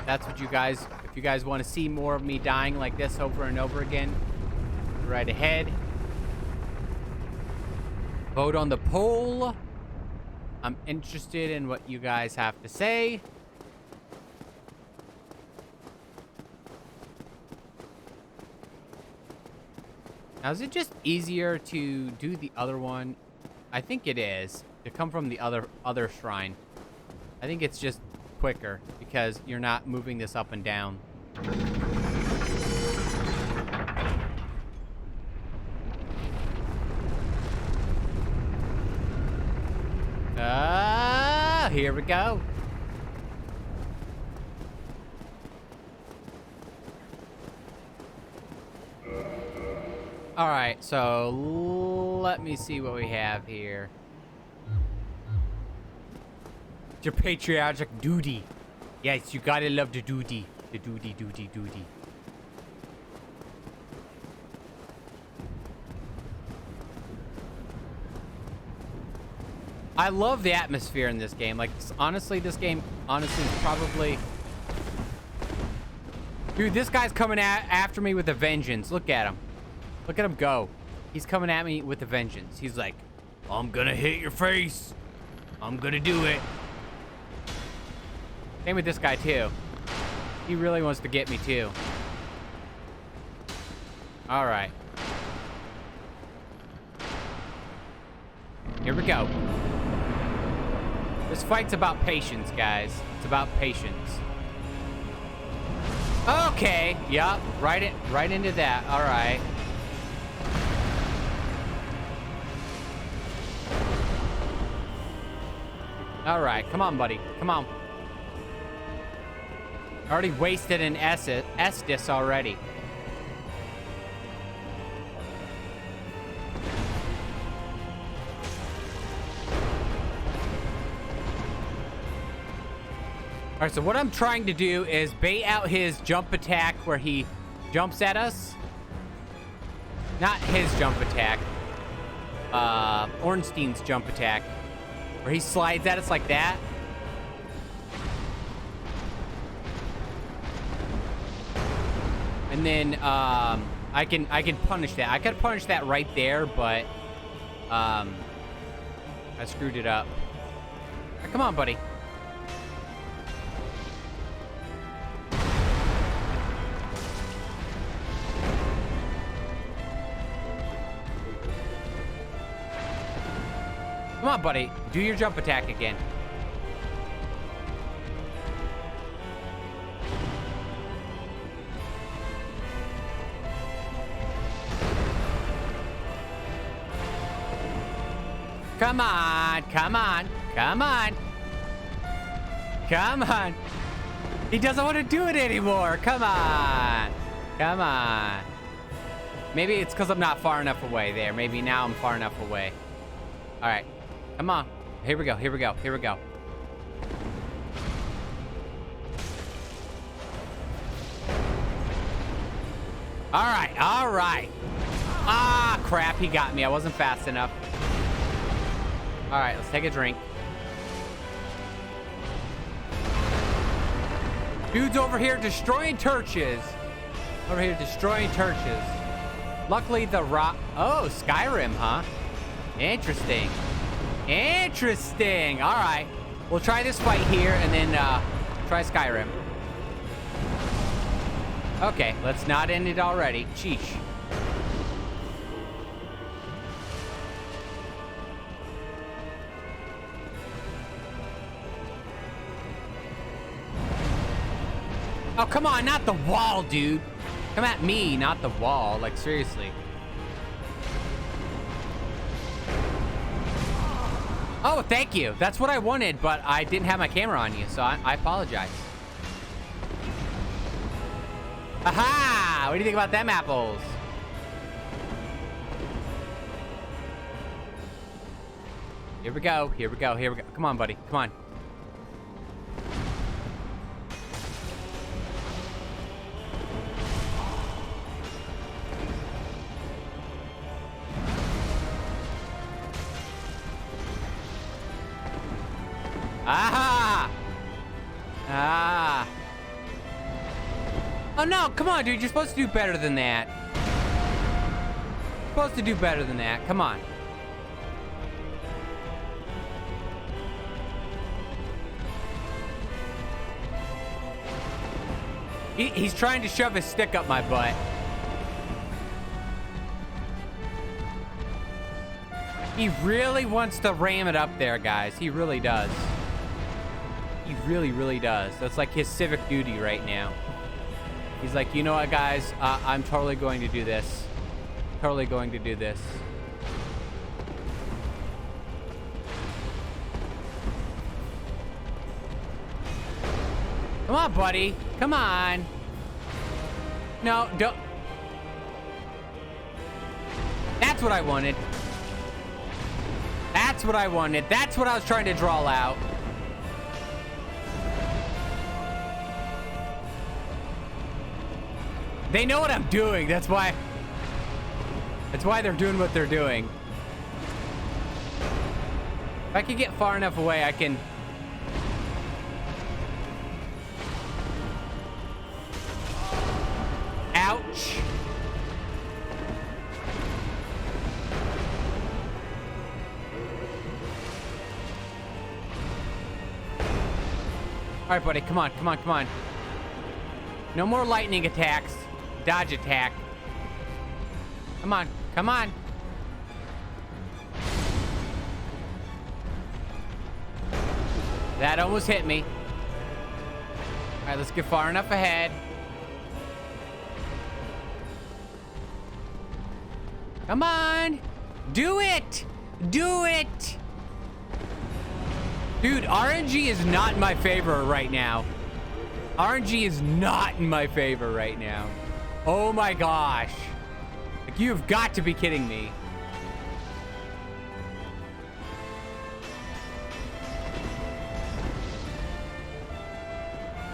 that's what you guys, if you guys want to see more of me dying like this over and over again, right ahead. Vote on the poll. I'm interested in what you guys have to say. Now, is it just easier to do the other one? I think it is. To come from the other shrine. I think it's just quicker because you're not moving this up and down. Here we go. All right, so let me see what we have here. It's your patriotic duty. Yes, you gotta love the duty. The duty. I love the atmosphere in this game. Like, honestly, this game, is probably... Dude, this guy's coming after me with a vengeance. Look at him. Look at him go. He's coming at me with a vengeance. He's like, I'm gonna hit your face. I'm gonna do it. Same with this guy, too. He really wants to get me, too. All right. Here we go. This fight's about patience, guys. It's about patience. Okay. Yup. Right into that. All right. All right. Come on, buddy. Come on. I already wasted an Estus already. All right, so what I'm trying to do is bait out his jump attack where he jumps at us. Not his jump attack. Ornstein's jump attack. Where he slides at us like that. And then I can punish that. I could punish that right there, but I screwed it up. Right, come on, buddy. Come on, buddy. Do your jump attack again. Come on, come on, come on. Come on. He doesn't want to do it anymore. Come on. Come on. Maybe it's because I'm not far enough away there. Maybe now I'm far enough away. All right. Come on. Here we go. Here we go. Here we go. All right. All right. Ah, crap. He got me. I wasn't fast enough. All right. Let's take a drink. Dude's over here destroying churches. Over here destroying churches. Luckily, the rock... Oh, Skyrim, huh? Interesting. Interesting. All right. We'll try this fight here and then try Skyrim. Okay, let's not end it already. Sheesh. Oh, come on, not the wall, dude. Come at me, not the wall. Like, seriously. Oh, thank you. That's what I wanted, but I didn't have my camera on you, so I apologize. Aha! What do you think about them apples? Here we go. Here we go. Here we go. Come on, buddy. Come on. Aha! Ah. Oh, no. Come on, dude. You're supposed to do better than that. supposed to do better than that. Come on. He's trying to shove his stick up my butt. He really wants to ram it up there, guys. He really does. He really, really does. That's like his civic duty right now. He's like, you know what, guys? I'm totally going to do this. Totally going to do this. Come on, buddy. Come on. No, don't. That's what I wanted. That's what I wanted. That's what I was trying to draw out. They know what I'm doing. That's why they're doing what they're doing. If I can get far enough away, I can... Ouch. All right, buddy. Come on, come on, come on. No more lightning attacks. Dodge attack. Come on, come on. That almost hit me. All right, let's get far enough ahead. Come on. Do it. Do it. Dude, RNG is not in my favor right now. RNG is not in my favor right now. Oh my gosh. Like, you've got to be kidding me.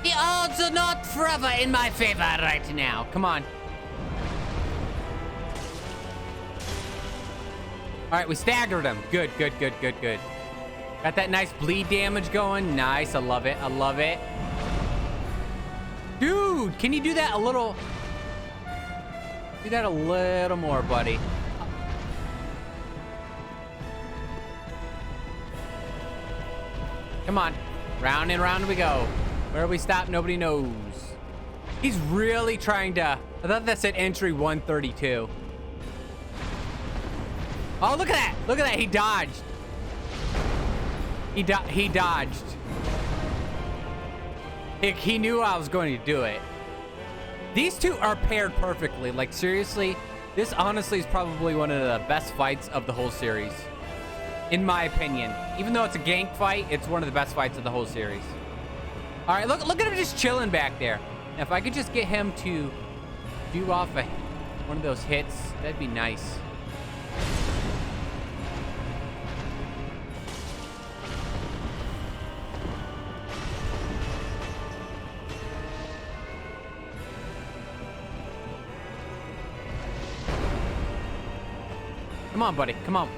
The odds are not forever in my favor right now. Come on. All right, we staggered him. Good, good, good, good, good. Got that nice bleed damage going. Nice, I love it, I love it. Dude, can you do that a little... Do that a little more, buddy. Come on. Round and round we go. Where we stop, nobody knows. He's really trying to... I thought that said entry 132. Oh, look at that. Look at that. He dodged. He dodged. He knew I was going to do it. These two are paired perfectly. Like, seriously, this honestly is probably one of the best fights of the whole series. In my opinion. Even though it's a gank fight, it's one of the best fights of the whole series. All right, look at him just chilling back there. Now, if I could just get him to do off one of those hits, that'd be nice. Come on, buddy. Come on.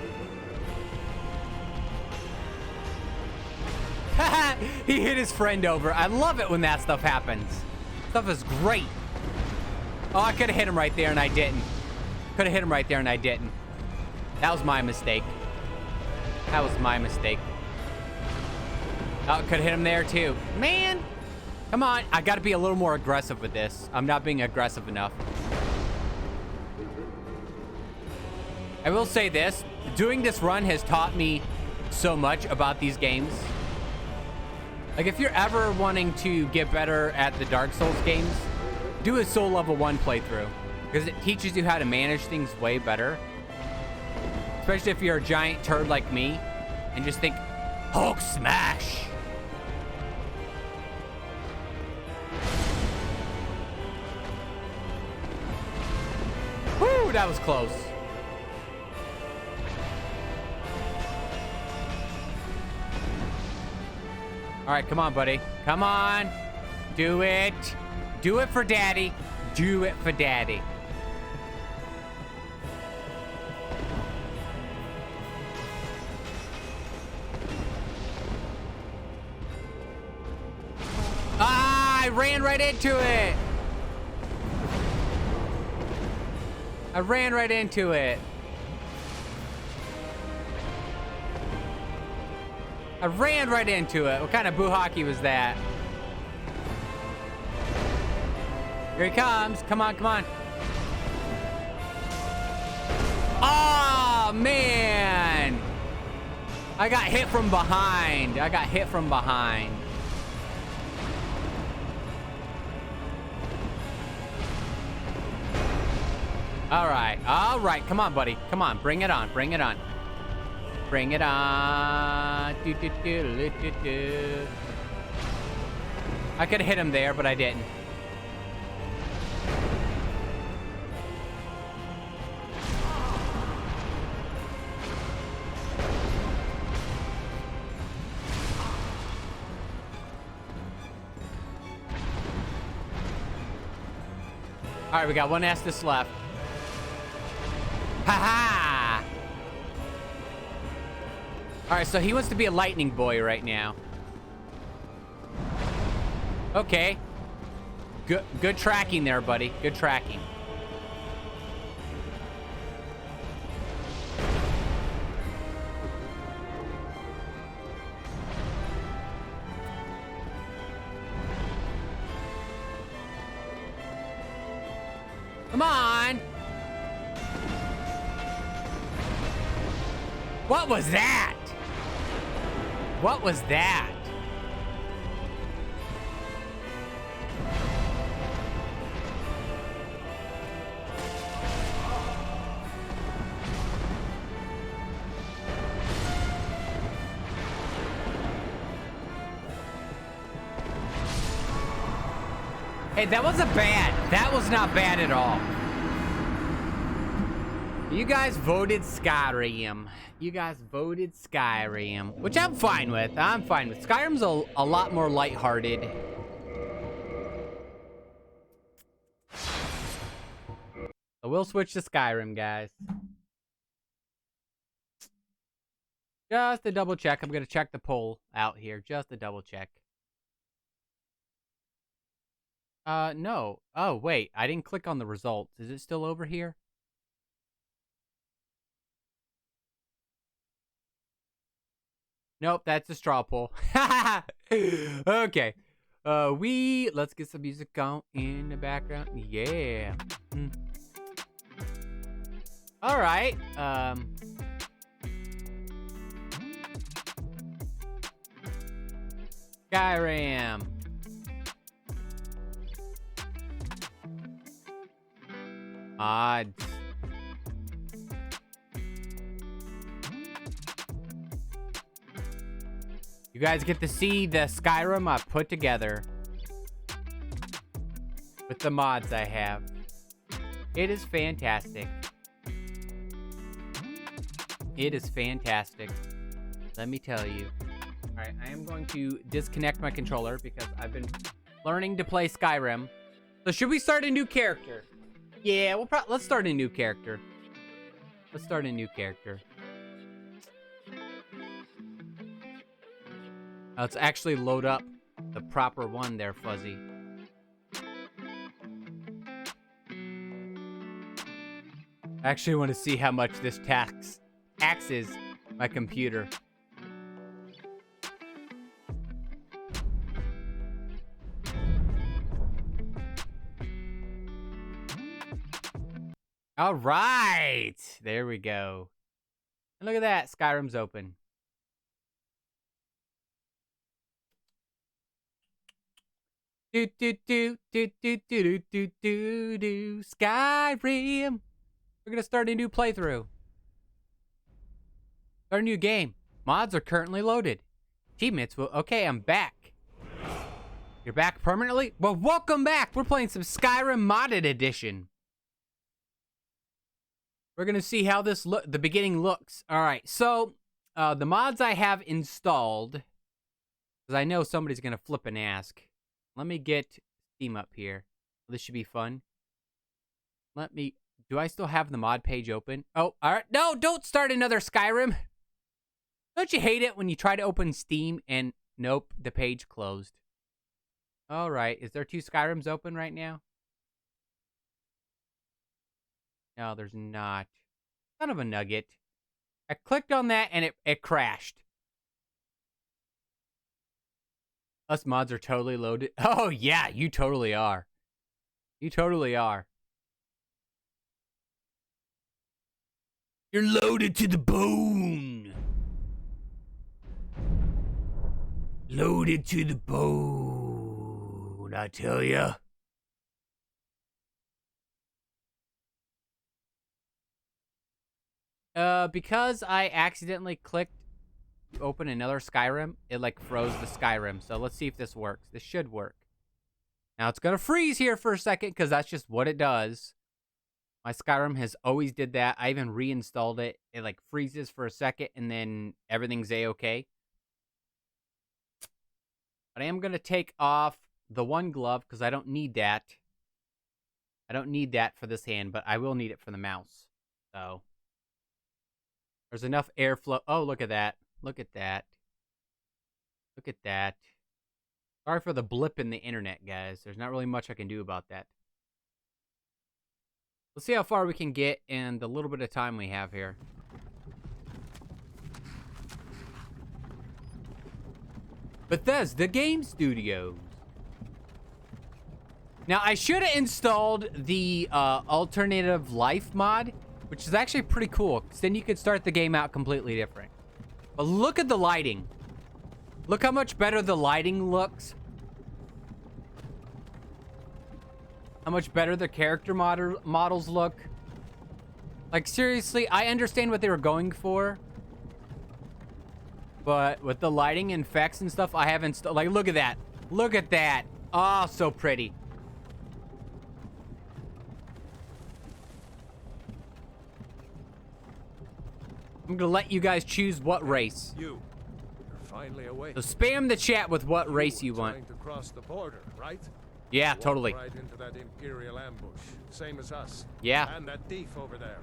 He hit his friend over. I love it when that stuff happens. Stuff is great. Oh, I could have hit him right there and I didn't. Could have hit him right there and I didn't. That was my mistake. That was my mistake. Oh, could have hit him there too. Man. Come on. I got to be a little more aggressive with this. I'm not being aggressive enough. I will say this, doing this run has taught me so much about these games. Like, if you're ever wanting to get better at the Dark Souls games, do a Soul Level 1 playthrough, because it teaches you how to manage things way better. Especially if you're a giant turd like me, and just think, Hulk smash! Woo, that was close. All right, come on, buddy. Come on. Do it. Do it for daddy. Do it for daddy. Ah, I ran right into it. I ran right into it. I ran right into it. What kind of boo-hockey was that? Here he comes. Come on, come on. Oh, man. I got hit from behind. I got hit from behind. All right. All right. Come on, buddy. Come on. Bring it on. Bring it on. Bring it on. Do, do, do, do, do, do. I could have hit him there, but I didn't. All right, we got one Estus left. Ha ha! All right, so he wants to be a lightning boy right now. Okay. Good tracking there, buddy. Good tracking. Come on! What was that? What was that? Hey, that wasn't bad. That was not bad at all. You guys voted Skyrim. You guys voted Skyrim, which I'm fine with. I'm fine with. Skyrim's a lot more lighthearted. So we'll switch to Skyrim, guys. Just to double check. I'm going to check the poll out here. Just to double check. No. Oh, wait. I didn't click on the results. Is it still over here? Nope, that's a straw poll. Okay. Let's get some music on in the background. Yeah. All right. Skyrim. Odds. You guys get to see the Skyrim I've put together with the mods I have. It is fantastic. It is fantastic. Let me tell you. All right, I am going to disconnect my controller because I've been learning to play Skyrim. So should we start a new character? Yeah, let's start a new character. Let's start a new character. Let's actually load up the proper one there, Fuzzy. I actually want to see how much this taxes my computer. All right, there we go. And look at that, Skyrim's open. Do do do do do do do do do Skyrim. We're gonna start a new playthrough. Start a new game. Mods are currently loaded. Teammates will. Okay, I'm back. You're back permanently? Well, welcome back. We're playing some Skyrim Modded Edition. We're gonna see how the beginning looks. All right, so the mods I have installed, because I know somebody's gonna flip and ask. Let me get Steam up here. This should be fun. Do I still have the mod page open? Oh, all right. No, don't start another Skyrim. Don't you hate it when you try to open Steam and nope, the page closed. All right, is there 2 Skyrims open right now? No, there's not. Kind of a nugget. I clicked on that and it crashed. Us mods are totally loaded. Oh, yeah, you totally are. You totally are. You're loaded to the bone. Loaded to the bone, I tell ya. Because I accidentally clicked open another Skyrim, it like froze the Skyrim. So let's see if this works. This should work. Now it's gonna freeze here for a second because that's just what it does. My Skyrim has always did that. I even reinstalled it. It like freezes for a second and then everything's a-okay. But I am gonna take off the one glove because I don't need that. I don't need that for this hand, but I will need it for the mouse. So there's enough airflow. Oh, look at that. Look at that. Look at that. Sorry for the blip in the internet, guys. There's not really much I can do about that. Let's see how far we can get in the little bit of time we have here. Bethesda Game Studios. Now, I should have installed the Alternative Life mod, which is actually pretty cool, because then you could start the game out completely different. But look at the lighting. Look how much better the lighting looks. How much better the character models look. Like, seriously, I understand what they were going for. But with the lighting and effects and stuff, I haven't... Like, look at that. Look at that. Oh, so pretty. I'm gonna let you guys choose what race. You're finally awake. So spam the chat with what race you want. Trying to cross the border, right? Yeah, Walked totally. Right into that Imperial ambush, same as us. Yeah. And that thief over there.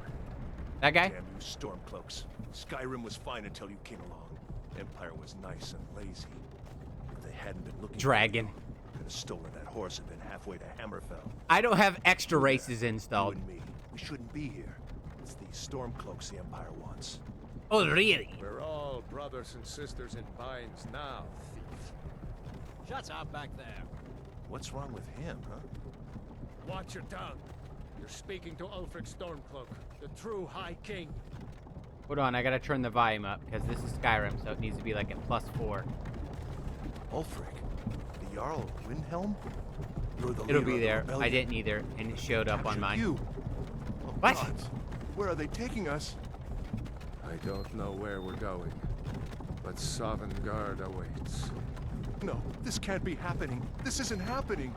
That guy? Damn you Stormcloaks. Skyrim was fine until you came along. Empire was nice and lazy. If they hadn't been looking Dragon. for you, could have stolen that horse and been halfway to Hammerfell. I don't have extra races installed. You and me, we shouldn't be here. It's these Stormcloaks the Empire wants. Oh, really? We're all brothers and sisters in binds now, thief. Shut up back there. What's wrong with him, huh? Watch your tongue. You're speaking to Ulfric Stormcloak, the true High King. Hold on, I gotta turn the volume up, because this is Skyrim, so it needs to be like at +4. Ulfric? The Jarl of Windhelm? You're the It'll leader be of the there. rebellion. I didn't either, and it showed up on mine. You. Oh, What? God. Where are they taking us? I don't know where we're going, but Sovngarde awaits. No, this can't be happening. This isn't happening.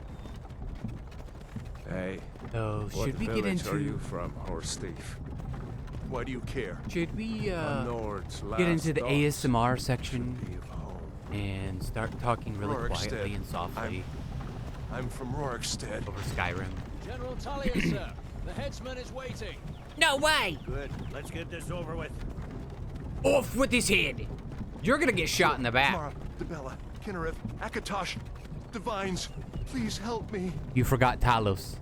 Hey, Oh, what should we get village into... are you from, horse thief? Why do you care? Should we, A Nord's get last into the dogs ASMR section should be of home. and start talking really Rorikstead. quietly and softly I'm from Rorikstead. over Skyrim? General Tullius, sir. The headsman is waiting. No way! Good. Let's get this over with. Off with his head! You're gonna get shot in the back. Mara, Dibella, Kinnereth, Akatosh, Divines, please help me. You forgot Talos.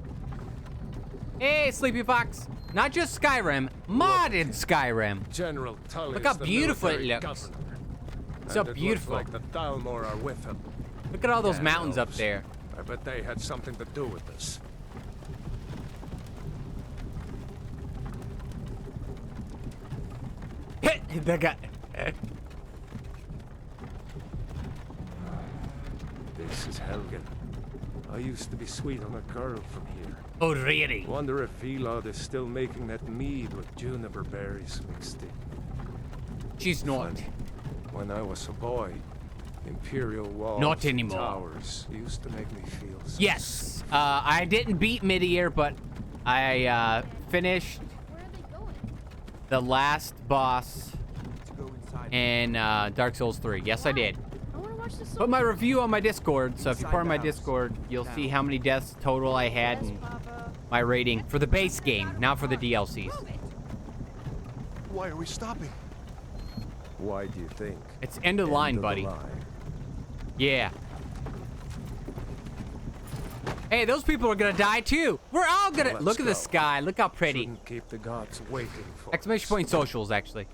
Hey, Sleepy Fox. Not just Skyrim, modded Skyrim. General Tullius, Look how the beautiful it military looks. governor. So And it beautiful. looks like the Thalmor are with him. Look at all those Damn mountains up elves. there. I bet they had something to do with this. That guy. This is Helgen. I used to be sweet on a girl from here. Oh, really? Wonder if Elod is still making that mead with juniper berries mixed in. She's not. Funny. When I was a boy, Imperial walls Not and anymore. towers used to make me feel so Yes. I didn't beat Midir, but I finished the last boss in Dark Souls 3. Yes, I did. Put my review on my Discord, so if you're part of my Discord, you'll see how many deaths total I had and my rating for the base game, not for the DLCs. Why are we stopping? Why do you think? It's end of the line, buddy. Yeah. Hey, those people are gonna die too. We're all gonna Let's look at the go. sky. Look how pretty. Shouldn't keep the gods waiting for Exclamation point socials, actually.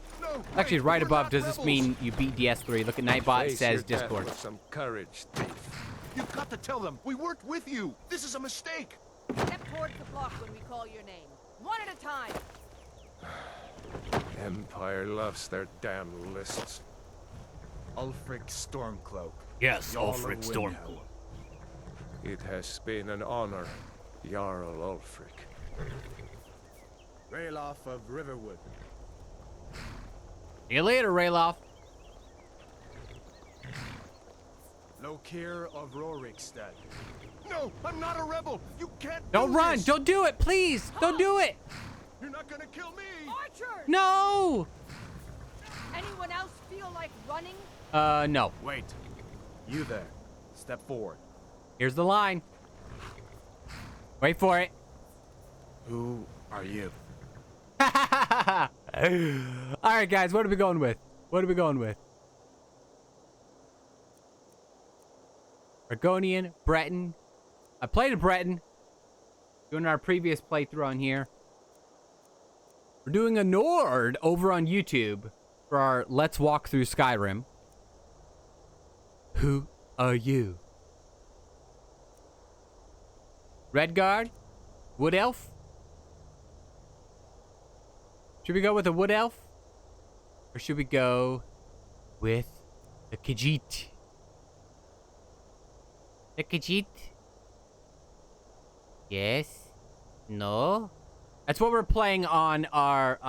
Actually, right above. Does this mean you beat DS3? Look at Nightbot Face says your death Discord. with some courage, thief. You've got to tell them we worked with you. This is a mistake. Step towards the block when we call your name. One at a time. Empire loves their damn lists. Ulfric Stormcloak. Yes, Jarl of Ulfric Windhelm. Stormcloak. It has been an honor, Jarl Ulfric. Ralof of Riverwood. See you later, Ralof. Lokir of Rorikstead. No, I'm not a rebel. You can't Don't do run. this. Don't do it, please. Don't do it. You're not gonna kill me. Archers! No. Anyone else feel like running? No. Wait. You there. Step forward. Here's the line. Wait for it. Who are you? All right, guys. What are we going with? What are we going with? Argonian, Breton. I played a Breton. Doing our previous playthrough on here. We're doing a Nord over on YouTube for our Let's Walk Through Skyrim. Who are you? Redguard? Wood Elf? Should we go with a Wood Elf? Or should we go with the Khajiit? The Khajiit? Yes? No? That's what we're playing on our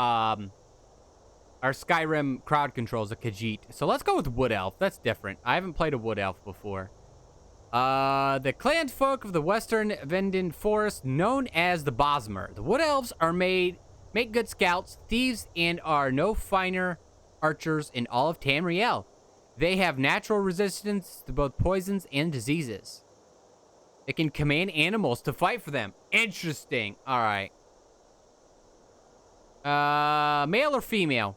Skyrim crowd controls, a Khajiit. So let's go with Wood Elf. That's different. I haven't played a Wood Elf before. The clan folk of the Western Vendin Forest, known as the Bosmer. The Wood Elves are make good scouts, thieves, and are no finer archers in all of Tamriel. They have natural resistance to both poisons and diseases. They can command animals to fight for them. Interesting. All right. Male or female?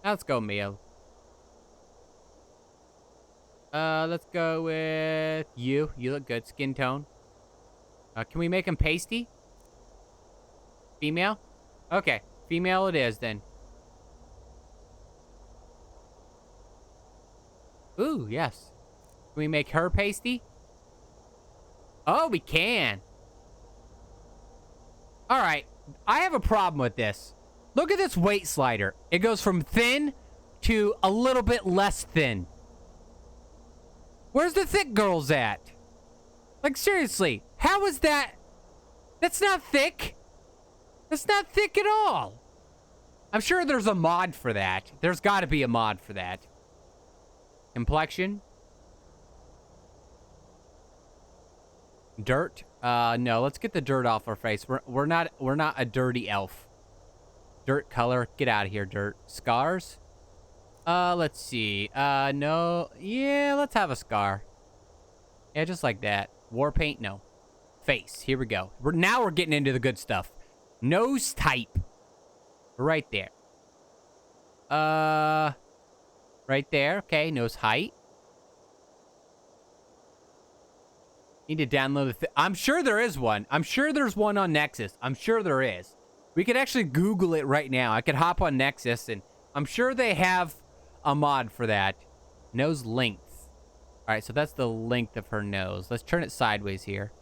Let's go male. Let's go with you. You look good. Skin tone. Can we make him pasty? Female? Okay. Female it is then. Ooh, yes. Can we make her pasty? Oh, we can. All right. I have a problem with this. Look at this weight slider. It goes from thin to a little bit less thin. Where's the thick girls at? Like, seriously, how is that? That's not thick. That's not thick at all. I'm sure there's a mod for that. There's got to be a mod for that. Complexion. Dirt. No, let's get the dirt off our face. We're not a dirty elf. Dirt color. Get out of here, dirt. Scars. Let's see. No. Yeah, let's have a scar. Yeah, just like that. War paint. No. Face. Here we go. Now we're getting into the good stuff. Nose type. Right there. Right there. Okay, nose height. Need to download the I'm sure there is one. I'm sure there's one on Nexus. I'm sure there is. We could actually Google it right now. I could hop on Nexus and I'm sure they have a mod for that. Nose length. All right, so that's the length of her nose. Let's turn it sideways here.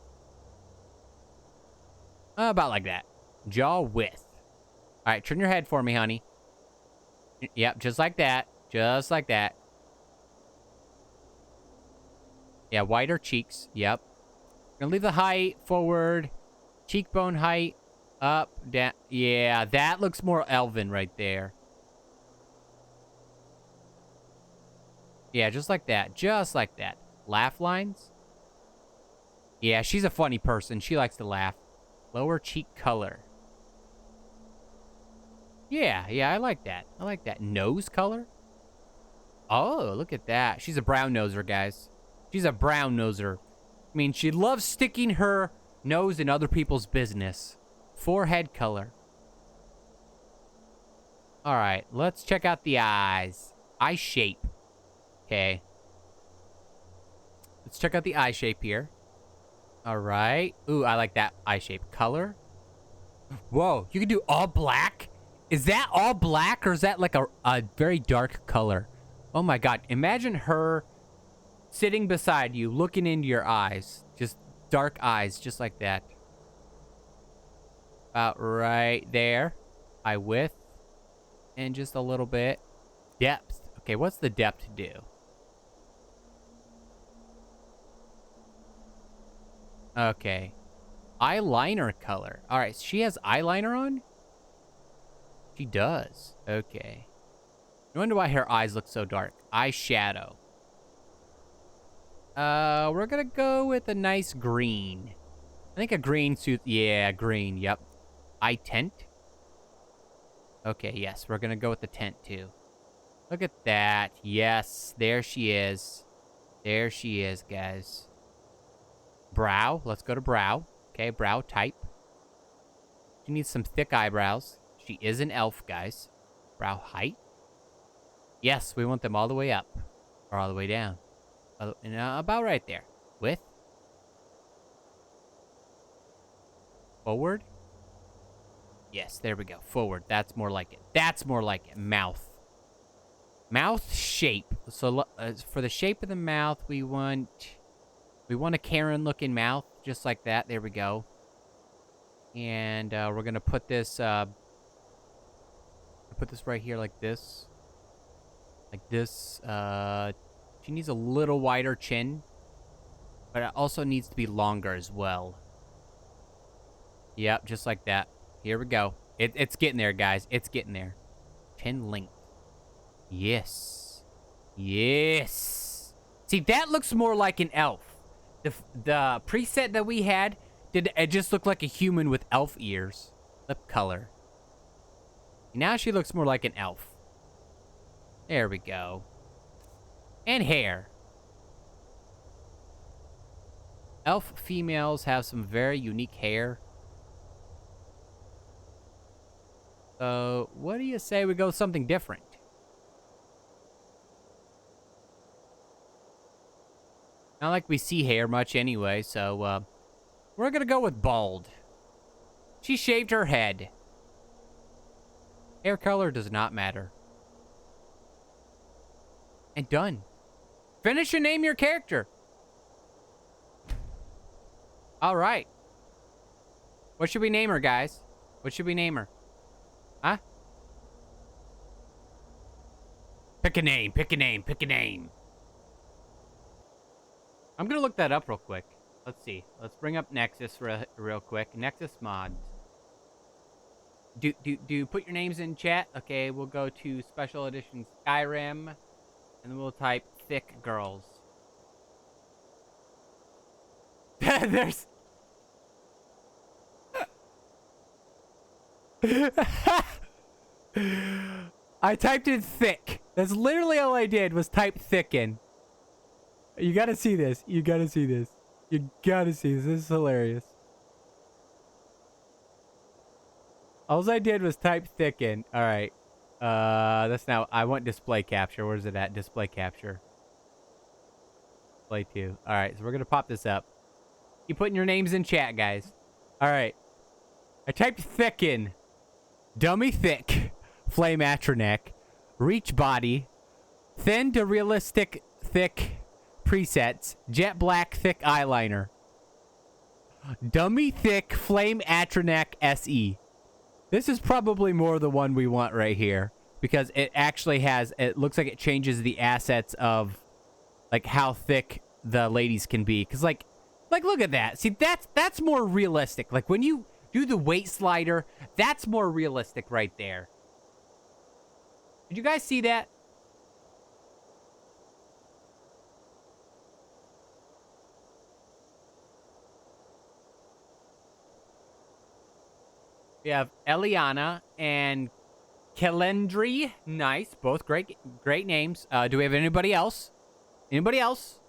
About like that. Jaw width. All right, turn your head for me, honey. Yep, just like that. Just like that. Yeah, wider cheeks. Yep. Gonna leave the height forward. Cheekbone height up, down. Yeah, that looks more elven right there. Yeah, just like that. Just like that. Laugh lines. Yeah, she's a funny person. She likes to laugh. Lower cheek color. Yeah, I like that. I like that. Nose color. Oh, look at that. She's a brown noser, guys. She's a brown noser. I mean, she loves sticking her nose in other people's business. Forehead color. All right, let's check out the eyes. Eye shape. Okay. Let's check out the eye shape here. All right. Ooh, I like that eye shape. Color. Whoa, you can do all black? Is that all black or is that like a very dark color? Oh my god, imagine her sitting beside you, looking into your eyes. Just dark eyes, just like that. About right there. Eye width. And just a little bit. Depth. Okay, what's the depth do? Okay. Eyeliner color. Alright, she has eyeliner on? She does. Okay. I wonder why her eyes look so dark. Eyeshadow. We're gonna go with a nice green. I think a green suit. Yeah, green. Yep. Eye tint. Okay, yes. We're gonna go with the tint, too. Look at that. Yes. There she is. There she is, guys. Brow. Let's go to brow. Okay, brow type. She needs some thick eyebrows. She is an elf, guys. Brow height. Yes, we want them all the way up. Or all the way down. About right there. Width. Forward. Yes, there we go. Forward. That's more like it. That's more like it. Mouth. Mouth shape. So for the shape of the mouth, we want a Karen-looking mouth, just like that. There we go. And we're gonna put this right here, like this. Like this. She needs a little wider chin, but it also needs to be longer as well. Yep, just like that. Here we go. It's getting there, guys. It's getting there. Chin length. Yes. Yes. See, that looks more like an elf. The preset that we had, it just looked like a human with elf ears. Lip color. Now she looks more like an elf. There we go. And hair. Elf females have some very unique hair. So, what do you say we go with something different? Not like we see hair much anyway, so, we're gonna go with bald. She shaved her head. Hair color does not matter. And done. Finish and name your character. All right. What should we name her, guys? What should we name her? Huh? Pick a name, pick a name, pick a name. I'm gonna look that up real quick. Let's see. Let's bring up Nexus real quick. Nexus mods. Do put your names in chat. Okay, we'll go to Special Edition Skyrim. And then we'll type thick girls. There's... I typed in thick. That's literally all I did was type thicken. You gotta see this. You gotta see this. You gotta see this. This is hilarious. All I did was type thicken. All right. That's now. I want display capture. Where's it at? Display capture. Play 2. All right. So we're gonna pop this up. Keep putting your names in chat, guys. All right. I typed thicken. Dummy thick. Flame Atronek. Reach body. Thin to realistic thick presets. Jet black thick eyeliner. Dummy thick Flame Atronek SE. This is probably more the one we want right here. Because it actually has... It looks like it changes the assets of... Like, how thick the ladies can be. Because, like, look at that. See, that's more realistic. Like, when you do the weight slider, that's more realistic right there. Did you guys see that? We have Eliana and Kelendry. Nice. Both great names. Do we have anybody else? Anybody else?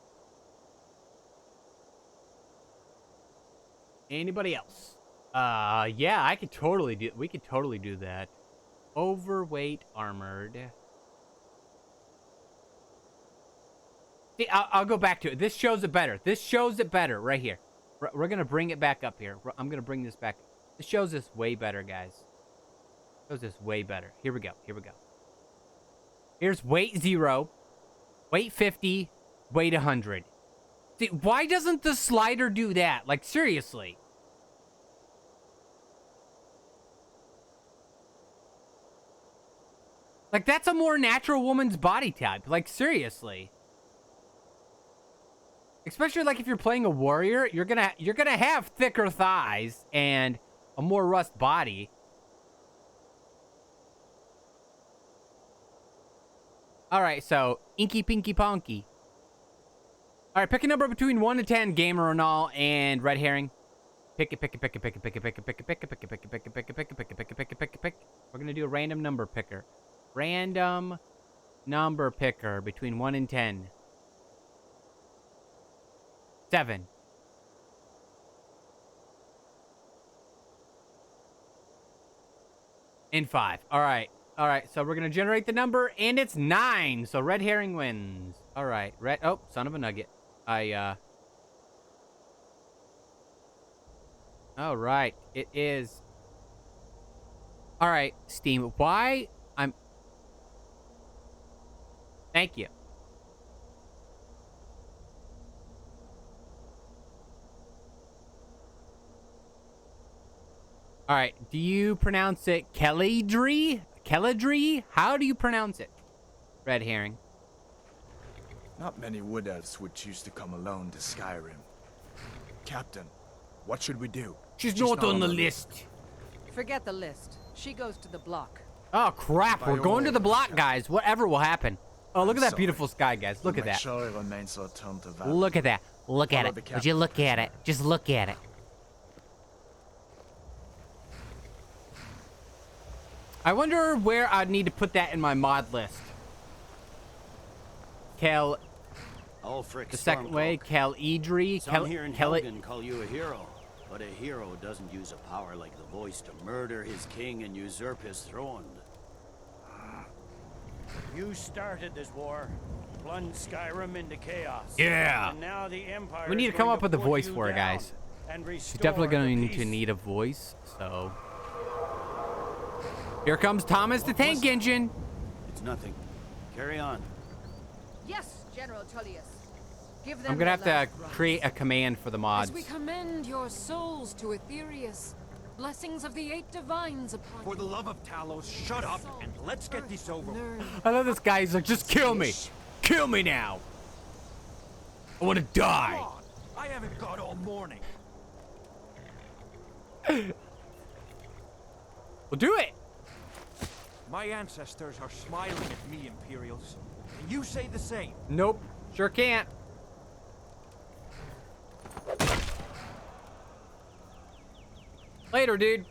Anybody else? Yeah, I could totally do... We could totally do that. Overweight armored. See, I'll go back to it. This shows it better. This shows it better right here. We're going to bring it back up here. I'm going to bring this back. This shows this way better, guys. Shows this way better. Here we go. Here we go. Here's weight 0. Weight 50, weight 100. See, why doesn't the slider do that? Like, seriously. Like, that's a more natural woman's body type. Like, seriously. Especially, like, if you're playing a warrior, you're gonna have thicker thighs and a more rust body. Alright, so, Inky Pinky Ponky. Alright, pick a number between 1 and 10, Gamer and all, and Red Herring. Pick it, pick it, pick it, pick it, pick it, pick it, pick it, pick it, pick it, pick it, pick it, pick it, pick it, pick it, pick it, pick it, pick it, pick. We're gonna do a random number picker. Random number picker between 1 and 10. 7. And 5. Alright. Alright, so we're gonna generate the number, and it's 9. So Red Herring wins. Alright, red. Oh, son of a nugget. Alright, it is. Alright, Steam. Why? Thank you. Alright, do you pronounce it Kelladry? Kelladry? How do you pronounce it? Red Herring. Not many wood elves would choose to come alone to Skyrim. Captain, what should we do? She's not on the list. Forget the list. She goes to the block. Oh, crap. We're going to the block, guys. Whatever will happen. Oh, look at that beautiful sky, guys. Look at that. Look at that. Look at it. Would you look at it? Just look at it. I wonder where I'd need to put that in my mod list. The second way, Kelladry. Some here in Helgen call you a hero, but a hero doesn't use a power like the voice to murder his king and usurp his throne. You started this war, plunged Skyrim into chaos. Yeah. And now the Empire We need to come up with a voice for it, guys. She's definitely going to need a voice, so. Here comes Thomas the Tank Engine. It's nothing. Carry on. Yes, General Tullius. Give them I'm gonna their have to last create a command for the mods. As we commend your souls to Aetherius, blessings of the 8 divines upon you. For the love of Talos, shut up and let's get this over with. I love this guy. He's like, just kill me. Kill me now. I want to die. Come on. I haven't got all morning. We'll do it. My ancestors are smiling at me, Imperials. Can you say the same? Nope. Sure can't. Later, dude.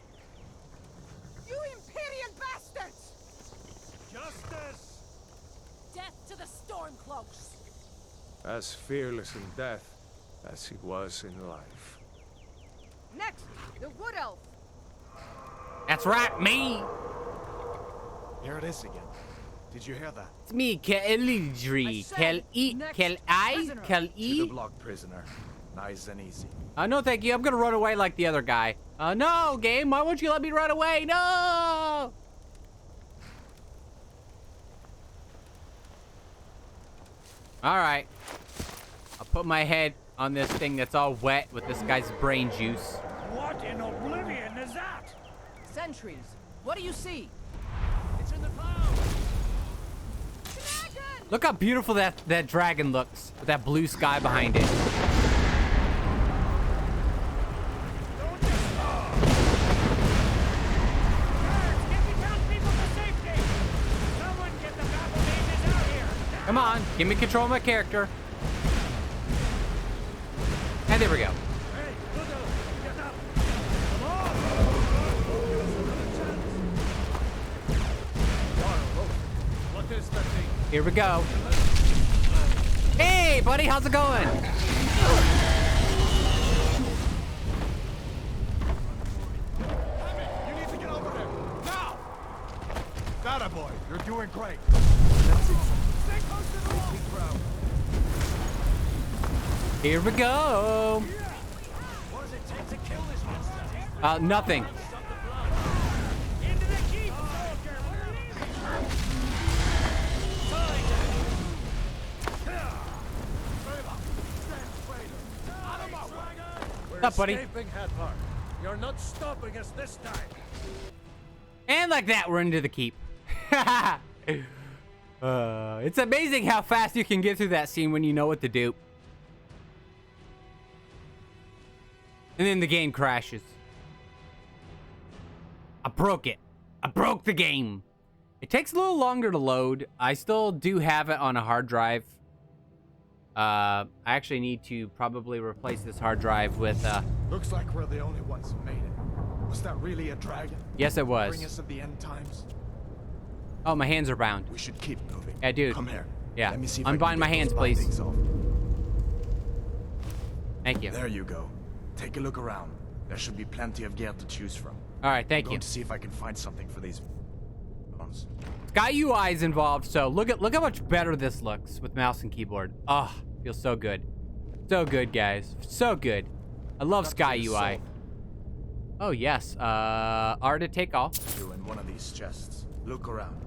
You Imperial bastards! Justice! Death to the Stormcloaks! As fearless in death as he was in life. Next, the Wood Elf. That's right, me. Here it is again. Did you hear that? It's me, Kelladry. To the block, prisoner. Nice and easy. No, thank you. I'm gonna run away like the other guy. No, game. Why won't you let me run away? No. All right. I'll put my head on this thing that's all wet with this guy's brain juice. What in oblivion is that? Sentries. What do you see? It's in the clouds. Look how beautiful that dragon looks with that blue sky behind it. Come on, give me control of my character. And there we go. What is the thing? Here we go. Hey, buddy, how's it going? You need to get over there. Now! That boy, you're doing great. Stay close to the wall. Here we go. What does it take to kill this monster? Nothing. Into the keep, soldier! What's up, buddy? Escaping, Hadvar. You're not stopping us this time. And like that, we're into the keep. It's amazing how fast you can get through that scene when you know what to do. And then the game crashes. I broke it. I broke the game. It takes a little longer to load. I still do have it on a hard drive. I actually need to probably replace this hard drive with Looks like we're the only ones who made it. Was that really a dragon? Yes, it was. Bring us at the end times. Oh, my hands are bound. We should keep moving. Yeah, dude. Come here. Yeah. Let me see if I can Unbind my get hands, those please. bindings off. Thank you. There you go. Take a look around. There should be plenty of gear to choose from. All right, thank I'm you. going to see if I can find something for these bones. Sky UI is involved, so look how much better this looks with mouse and keyboard. Oh, feels so good. So good, guys. So good. I love Sky UI. Oh, yes. R to take off. You in one of these chests. Look around.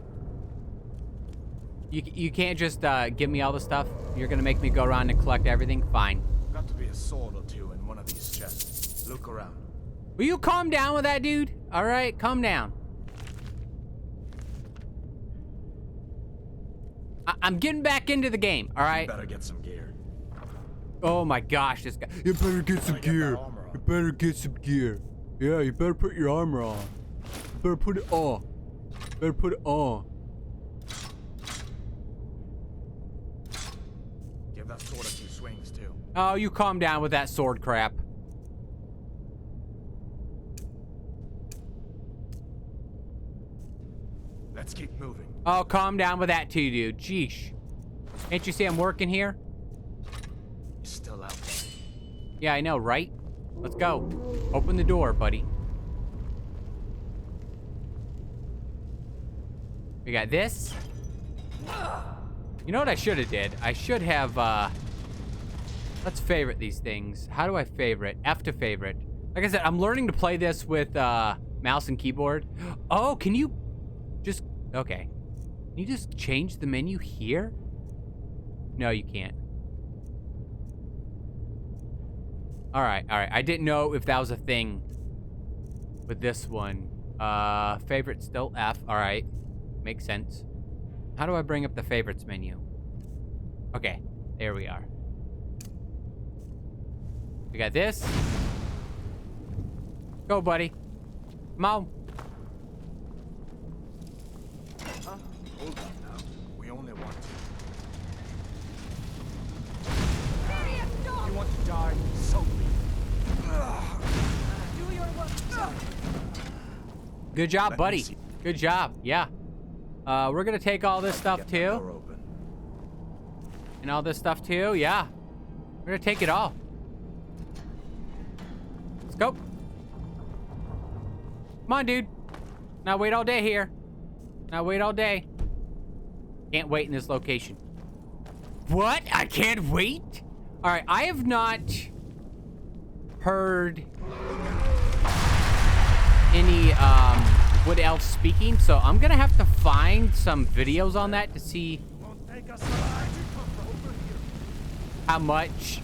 You can't just give me all the stuff. You're gonna make me go around and collect everything? Fine. Got to be a sword or two in one of these chests. Look around. Will you calm down with that, dude? All right, calm down. I'm getting back into the game, all right? You better get some gear. Oh my gosh, this guy. You better get some gear. You better get some gear. Yeah, you better put your armor on. You better put it on. You better put it on. Give that sword a few swings, too. Oh, you calm down with that sword crap. Let's keep moving. Oh, calm down with that too, dude. Jeesh. Can't you see I'm working here? He's still out there. Yeah, I know, right? Let's go. Open the door, buddy. We got this. You know what I should have did? I should have, let's favorite these things. How do I favorite? F to favorite. Like I said, I'm learning to play this with, mouse and keyboard. Oh, can you just, okay. Can you just change the menu here? No, you can't. All right. I didn't know if that was a thing with this one. Favorite still F. All right. Makes sense. How do I bring up the favorites menu? Okay, there we are. We got this. Go, buddy. Come on. Hold on now. We only want to. You want to die? So be. Do your work. Good job, buddy. Good job. Yeah. We're gonna take all this stuff too. And all this stuff too. Yeah. We're gonna take it all. Let's go. Come on, dude. Not wait all day here. Not wait all day. Can't wait in this location. What? I can't wait? All right, I have not heard any wood elf speaking, so I'm gonna have to find some videos on that to see how much,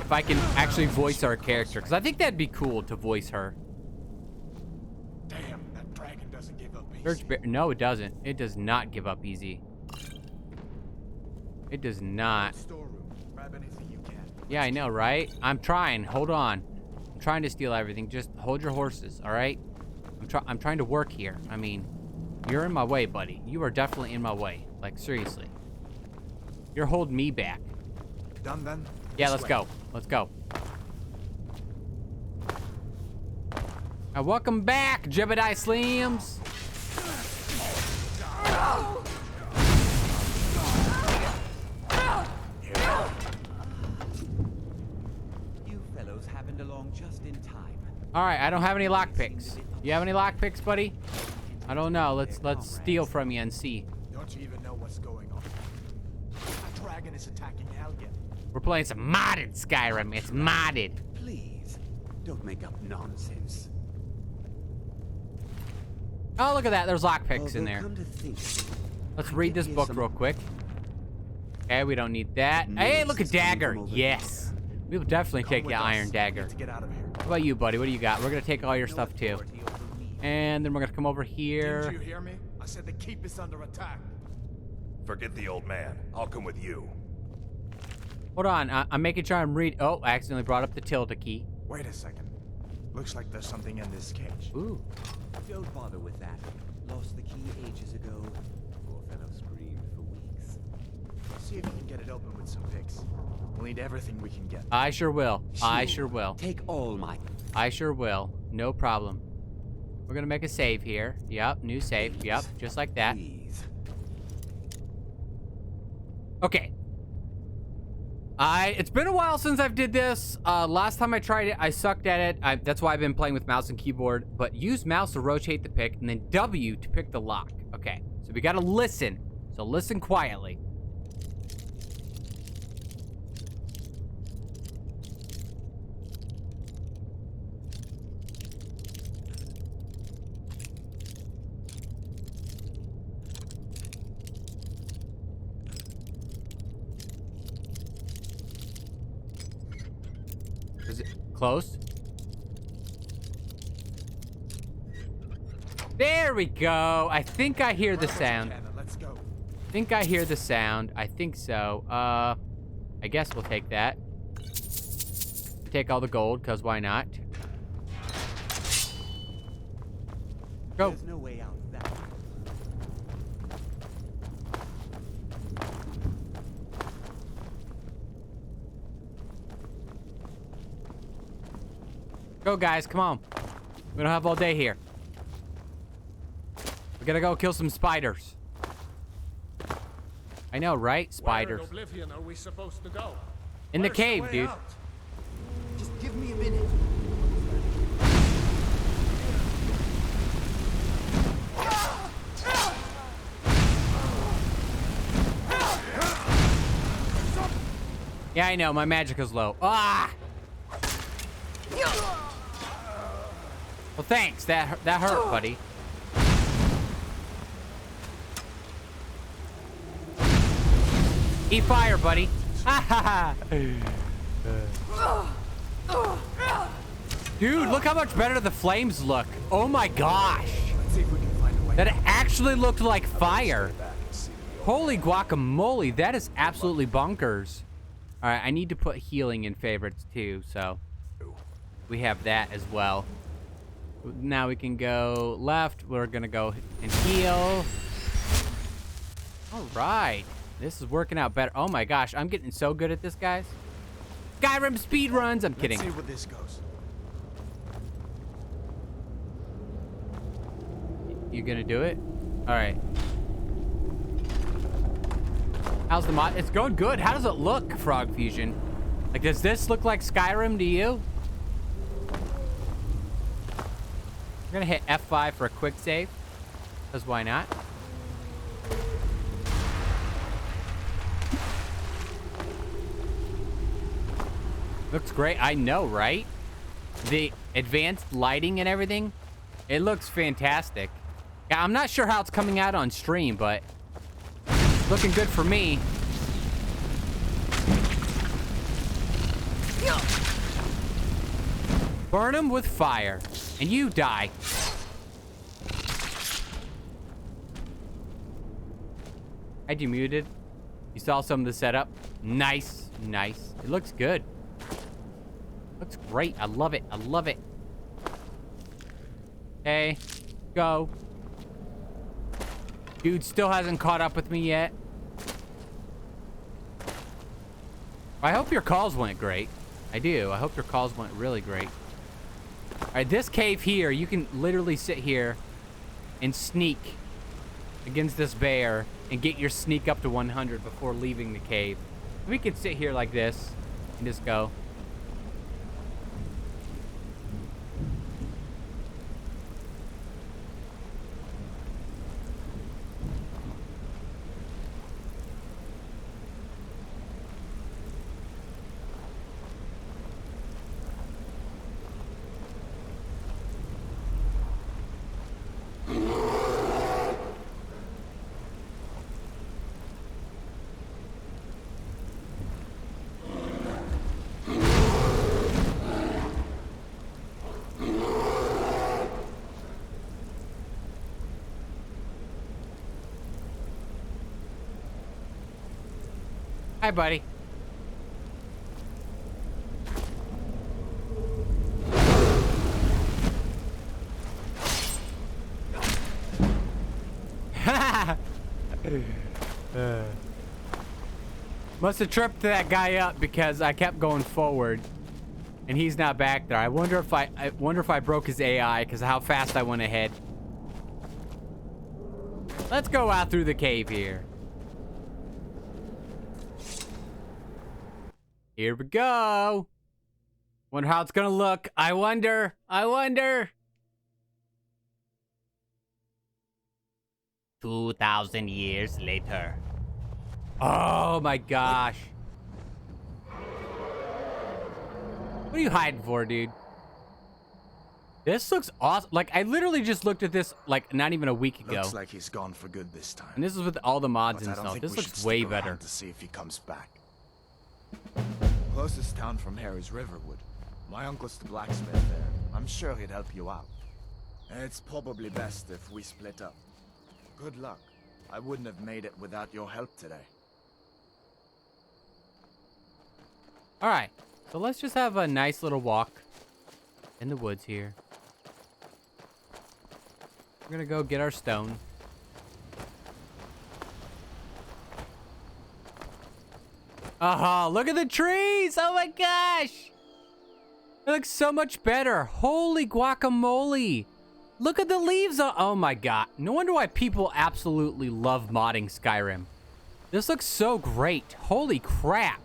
if I can actually voice our character, because I think that'd be cool to voice her. Damn, that dragon doesn't give up easy. No, it doesn't. It does not give up easy. It does not. Grab anything you can. Yeah, I know, right? I'm trying. Hold on. I'm trying to steal everything. Just hold your horses, all right? I'm trying to work here. I mean, you're in my way, buddy. You are definitely in my way. Like, seriously. You're holding me back. Done then? Yeah, let's go. Let's go. Now, welcome back, Jebediah Slims. You fellows happened along just in time. All right, I don't have any lockpicks. You have any lockpicks, buddy? I don't know. Let's steal from you and see. Don't you even know what's going on? A dragon is attacking Helgen. We're playing some modded Skyrim. It's modded. Please, don't make up nonsense. Oh, look at that. There's lockpicks in there. Come to think, Let's read this book real quick. Okay, we don't need that. Hey, look, a dagger. Yes. We will definitely take the with us. iron dagger. To get out of here. What about you, buddy? What do you got? We're gonna take all your stuff too. And then we're gonna come over here. Didn't you hear me? I said the keep is under attack. Forget the old man. I'll come with you. Hold on, I'm making sure I'm read. Oh, I accidentally brought up the tilde key. Wait a second. Looks like there's something in this cage. Ooh. Don't bother with that. Lost the key ages ago. Poor fellow screamed for weeks. See if you can get it open with some picks. We'll need everything we can get. I sure will. I sure will. Take all my... I sure will. No problem. We're gonna make a save here. Yep, new save. Yep, just like that. Okay. It's been a while since I've did this. Last time I tried it, I sucked at it. That's why I've been playing with mouse and keyboard. But use mouse to rotate the pick, and then W to pick the lock. Okay, so we gotta listen. So listen quietly. Is it close? There we go. I think I hear the sound. Let's go. I think I hear the sound. I think so. I guess we'll take that. Take all the gold, because why not? Go. There's no way out of that. Go, guys. Come on. We don't have all day here. We gotta go kill some spiders. I know, right? Spiders. Where in Oblivion are we supposed to go? In the Where's cave, way dude. out? Just give me a minute. Yeah, I know. My magic is low. Ah! Well, thanks. That hurt, buddy. Eat fire, buddy. Ha ha ha. Dude, look how much better the flames look. Oh my gosh. Let's see if we can find a way. That actually looked like fire. Holy guacamole. That is absolutely bonkers. All right, I need to put healing in favorites too, so we have that as well. Now we can go left. We're gonna go and heal. All right, this is working out better. Oh my gosh, I'm getting so good at this, guys. Skyrim speed runs. I'm kidding. Let's see where this goes. You gonna do it? All right. How's the mod? It's going good. How does it look, Frog Fusion? Like, does this look like Skyrim to you? I'm gonna hit F5 for a quick save. Because why not? Looks great. I know, right? The advanced lighting and everything. It looks fantastic. Yeah, I'm not sure how it's coming out on stream, but looking good for me. Burn him with fire, and you die. I demuted. You saw some of the setup. Nice, nice. It looks good. Looks great. I love it. I love it. Okay, go. Dude still hasn't caught up with me yet. I hope your calls went great. I do. I hope your calls went really great. All right, this cave here, you can literally sit here and sneak against this bear and get your sneak up to 100 before leaving the cave. We can sit here like this and just go. Hi, buddy. Must have tripped that guy up because I kept going forward, and he's not back there. I wonder if I broke his AI because of how fast I went ahead. Let's go out through the cave here. Here we go. Wonder how it's gonna look. I wonder. 2,000 years later. Oh my gosh. What are you hiding for, dude? This looks awesome. Like, I literally just looked at this, like, not even a week ago. Looks like he's gone for good this time. And this is with all the mods But I don't installed. think This we looks should way stick around better. to see if he comes back. Closest town from here is Riverwood. My uncle's the blacksmith there. I'm sure he'd help you out. It's probably best if we split up. Good luck. I wouldn't have made it without your help today. All right, so let's just have a nice little walk in the woods here. We're gonna go get our stone. Look at the trees! Oh my gosh! It looks so much better. Holy guacamole! Look at the leaves. Oh my god. No wonder why people absolutely love modding Skyrim. This looks so great. Holy crap.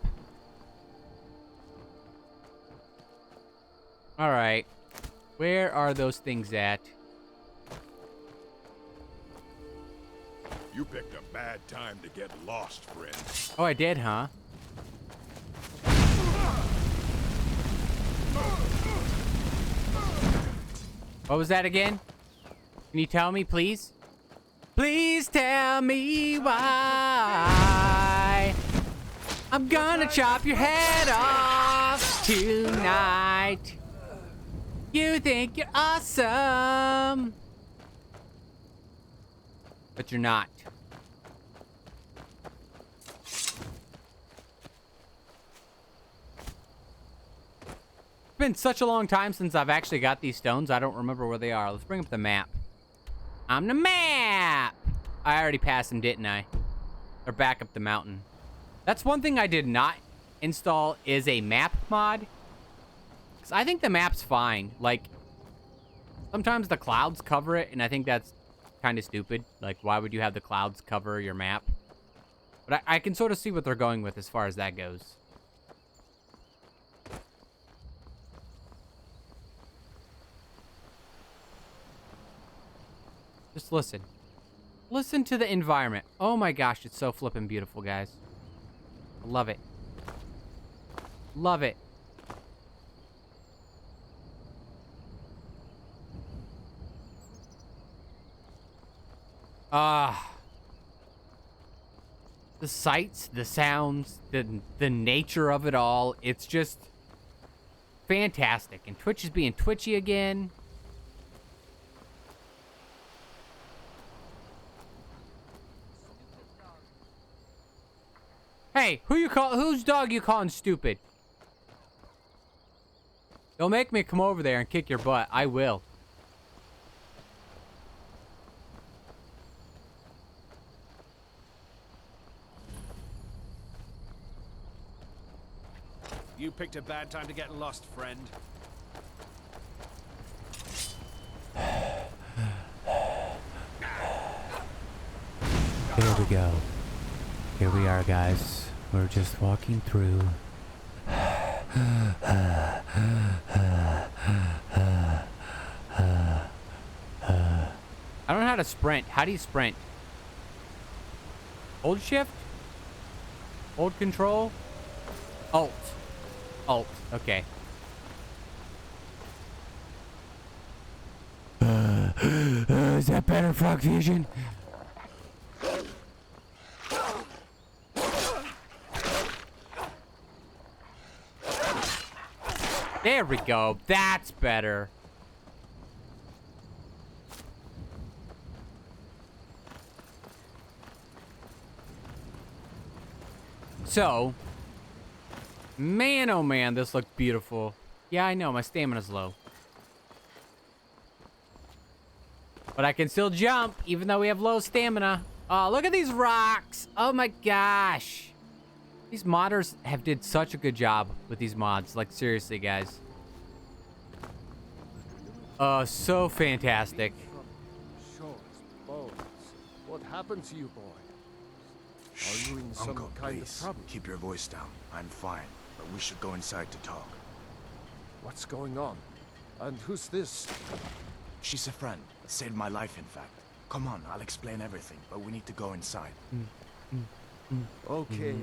All right. Where are those things at? You picked a bad time to get lost, friend. Oh, I did, huh? What was that again? Can you tell me, please? Please tell me why I'm gonna chop your head off tonight. You think you're awesome, but you're not. It's been such a long time since I've actually got these stones. I don't remember where they are. Let's bring up the map. I'm the map. I already passed them, didn't I? Or back up the mountain. That's one thing I did not install is a map mod. Because I think the map's fine. Like, sometimes the clouds cover it, and I think that's kind of stupid. Like, why would you have the clouds cover your map? But I can sort of see what they're going with as far as that goes. Just listen. Listen to the environment. Oh my gosh, it's so flippin' beautiful, guys. I love it. Love it. The sights, the sounds, the nature of it all. It's just fantastic. And Twitch is being twitchy again. Hey, whose dog you calling stupid? Don't make me come over there and kick your butt. I will. You picked a bad time to get lost, friend. Here we go. Here we are, guys. We're just walking through. I don't know how to sprint. How do you sprint? Hold shift? Hold control? Alt. Alt. Okay. Is that better, Frog Fusion? There we go. That's better. So, man, oh man, this looks beautiful. Yeah, I know, my stamina's low. But I can still jump, even though we have low stamina. Oh, look at these rocks. Oh my gosh. These modders have did such a good job with these mods. Like, seriously, guys. So fantastic. Shores, bones. What happened to you, boy? Are you in some Uncle, kind please, of trouble? keep your voice down. I'm fine, but we should go inside to talk. What's going on? And who's this? She's a friend. Saved my life, in fact. Come on, I'll explain everything, but we need to go inside. Okay,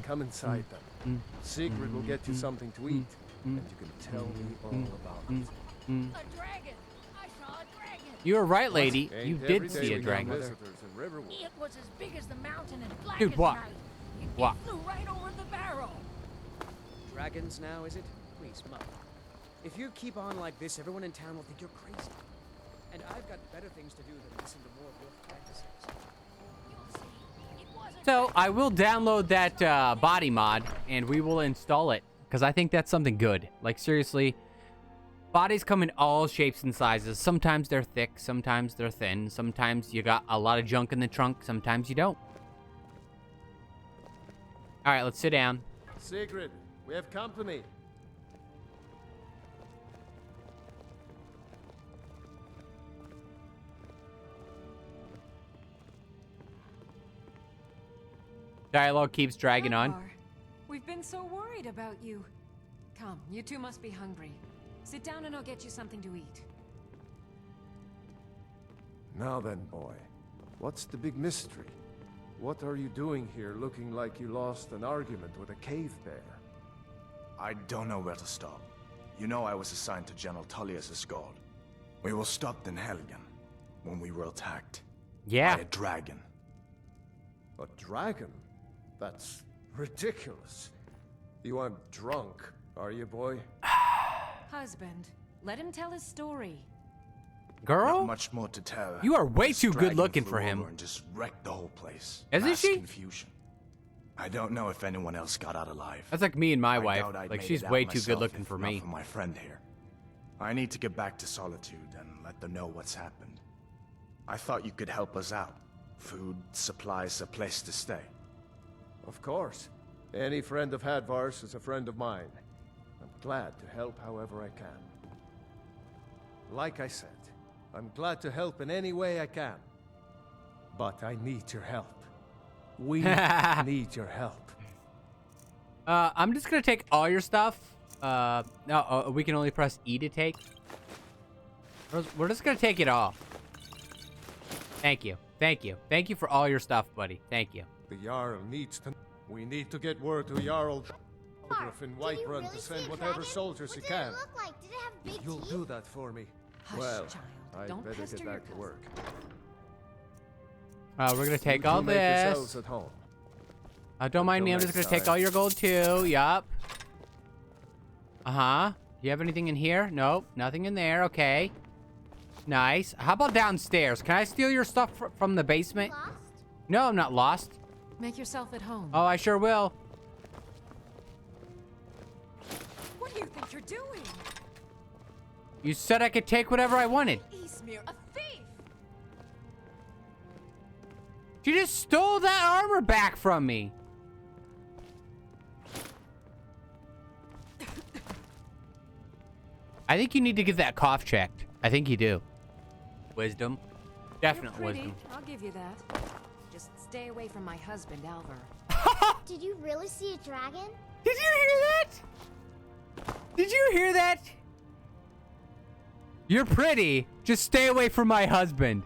come inside then. Sigrid will get you something to eat, and you can tell me all about it. A dragon! I saw a dragon! You were right, lady. Ain't You every did day see a we got dragon. visitors in Riverwood. It was as big as the mountain and black Dude, as what? night. What? It flew right over the barrel. Dragons now, is it? Please, Mother. If you keep on like this, everyone in town will think you're crazy. And I've got better things to do than listen to more of your fantasies. So I will download that body mod and we will install it because I think that's something good. Like, seriously, bodies come in all shapes and sizes. Sometimes they're thick, sometimes they're thin, sometimes you got a lot of junk in the trunk, sometimes you don't. All right, let's sit down. Sigrid, we have company. Dialogue keeps dragging on. Ivar, we've been so worried about you. Come, you two must be hungry. Sit down and I'll get you something to eat. Now then, boy, what's the big mystery? What are you doing here looking like you lost an argument with a cave bear? I don't know where to stop. You know I was assigned to General Tullius' guard. We were stopped in Helgen when we were attacked. Yeah. By a dragon. A dragon? That's ridiculous. You aren't drunk, are you, boy? Husband, let him tell his story. Girl? Not much more to tell. You are way This too good dragon looking flew for him. over and just wrecked the whole place. Isn't Mass she? Confusion. I don't know if anyone else got out alive. That's like me and my I wife. doubt I'd Like, made she's it out way too myself good looking if for not me. For my friend here. I need to get back to Solitude and let them know what's happened. I thought you could help us out. Food, supplies, a place to stay. Of course. Any friend of Hadvar's is a friend of mine. I'm glad to help however I can. Like I said, I'm glad to help in any way I can. But I need your help. We need your help. I'm just gonna take all your stuff. No, we can only press E to take. We're just gonna take it all. Thank you. Thank you. Thank you for all your stuff, buddy. Thank you. The Jarl needs to... We need to get word to Jarl in Whiterun to send whatever soldiers he can. Like? Did it have big You'll teeth? do that for me. Hush, Well, child. I'd Don't better pester get your back to work. We're gonna take You all two make yourselves this. at home. Don't mind me. I'm Until just gonna next take all time. your gold too. Yup. Do you have anything in here? Nope. Nothing in there. Okay. Nice. How about downstairs? Can I steal your stuff from the basement? Lost? No, I'm not lost. Make yourself at home. Oh, I sure will. What do you think you're doing? You said I could take whatever I wanted. Eastmere, a thief! She just stole that armor back from me. I think you need to get that cough checked. I think you do. Wisdom. Definite You're pretty. wisdom. I'll give you that. Just stay away from my husband, Alvar. Did you really see a dragon? Did you hear that? Did you hear that? You're pretty. Just stay away from my husband.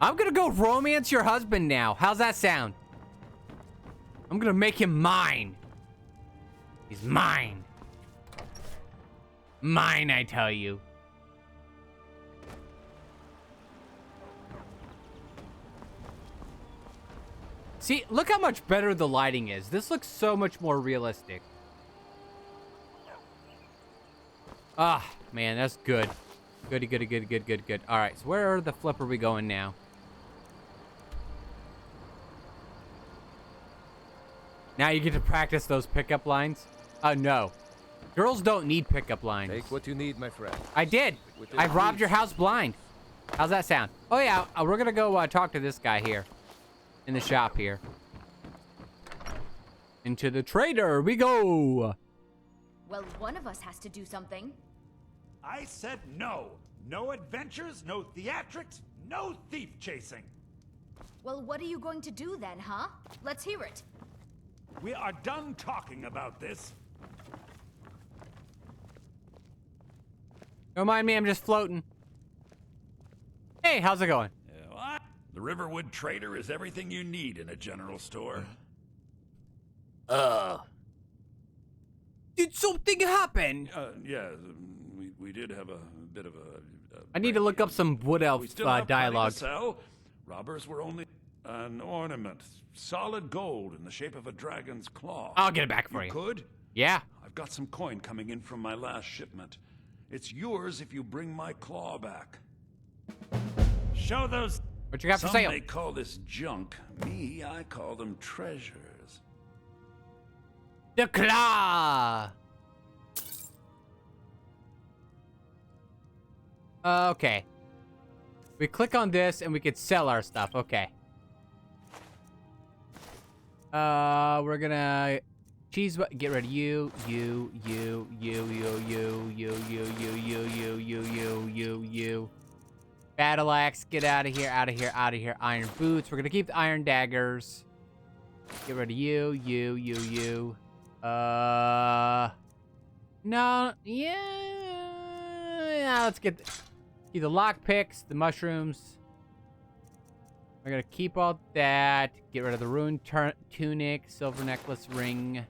I'm gonna go romance your husband now. How's that sound? I'm gonna make him mine. He's mine. Mine, I tell you. See, look how much better the lighting is. This looks so much more realistic. Ah, man, that's good. Goody, goody, good, good, good, good. All right, so where the flip are we going now? Now you get to practice those pickup lines. No. Girls don't need pickup lines. Take what you need, my friend. I did. I robbed your house blind. How's that sound? Oh, yeah. We're going to go talk to this guy here. In the shop here. Into the trader we go. Well, one of us has to do something. I said no. No adventures, no theatrics, no thief chasing. Well, what are you going to do then, huh? Let's hear it. We are done talking about this. Don't mind me, I'm just floating. Hey, how's it going? What? The Riverwood Trader is everything you need in a general store. Did something happen? Yeah, we did have a bit of a I need to look up some Wood Elf we still have plenty to dialogue. sell. Robbers were only an ornament. Solid gold in the shape of a dragon's claw. I'll get it back for you. Could? Yeah. I've got some coin coming in from my last shipment. It's yours if you bring my claw back. Show those. What you got for Some sale? may call this junk. Me, I call them treasures. The claw. Okay. We click on this and we could sell our stuff. Okay. We're gonna get rid of you. Battle axe, get out of here, out of here, out of here. Iron boots. We're gonna keep the iron daggers. Get rid of you. No, yeah. Let's get the lock picks, the mushrooms. We're gonna keep all that. Get rid of the ruined tunic, silver necklace, ring,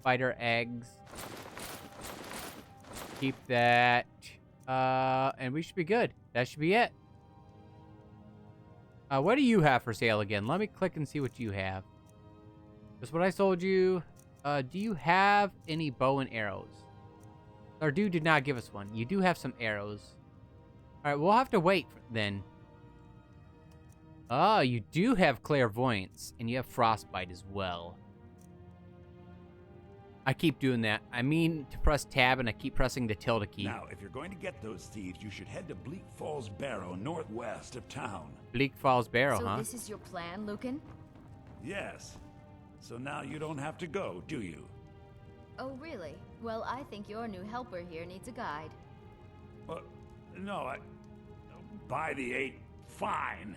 spider eggs. Keep that. And we should be good. That should be it. What do you have for sale again? Let me click and see what you have. That's what I sold you. Do you have any bow and arrows? Our dude did not give us one. You do have some arrows. All right, we'll have to wait then. Oh, you do have clairvoyance, and you have frostbite as well. I keep doing that. I mean to press tab, and I keep pressing the tilde key. Now, if you're going to get those thieves, you should head to Bleak Falls Barrow, northwest of town. Bleak Falls Barrow, So huh? this is your plan, Lucan? Yes. So now you don't have to go, do you? Oh, really? Well, I think your new helper here needs a guide. No, by the 8, fine.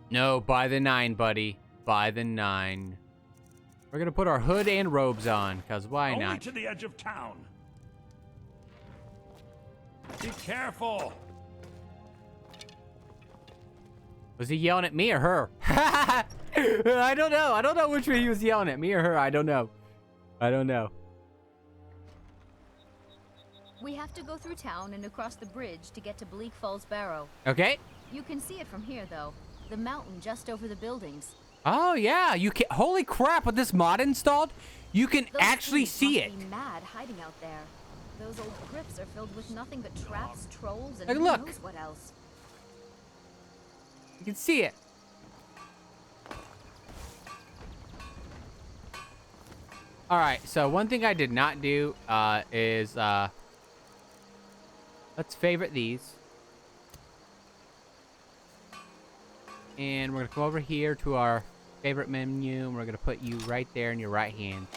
No, by the 9, buddy. By the 9. We're gonna put our hood and robes on, because why Only not? to the edge of town. Be careful. Was he yelling at me or her? I don't know. I don't know which way he was yelling at, me or her. I don't know. We have to go through town and across the bridge to get to Bleak Falls Barrow. Okay. You can see it from here, though. The mountain just over the buildings. Oh, yeah. You can. Holy crap, with this mod installed, you can Those actually thieves see must it. be mad hiding out there. Those old crypts are filled with nothing but traps, trolls, and Like, who look. knows what else. You can see it. All right, so one thing I did not do is let's favorite these. And we're gonna come over here to our favorite menu, and we're gonna put you right there in your right hand.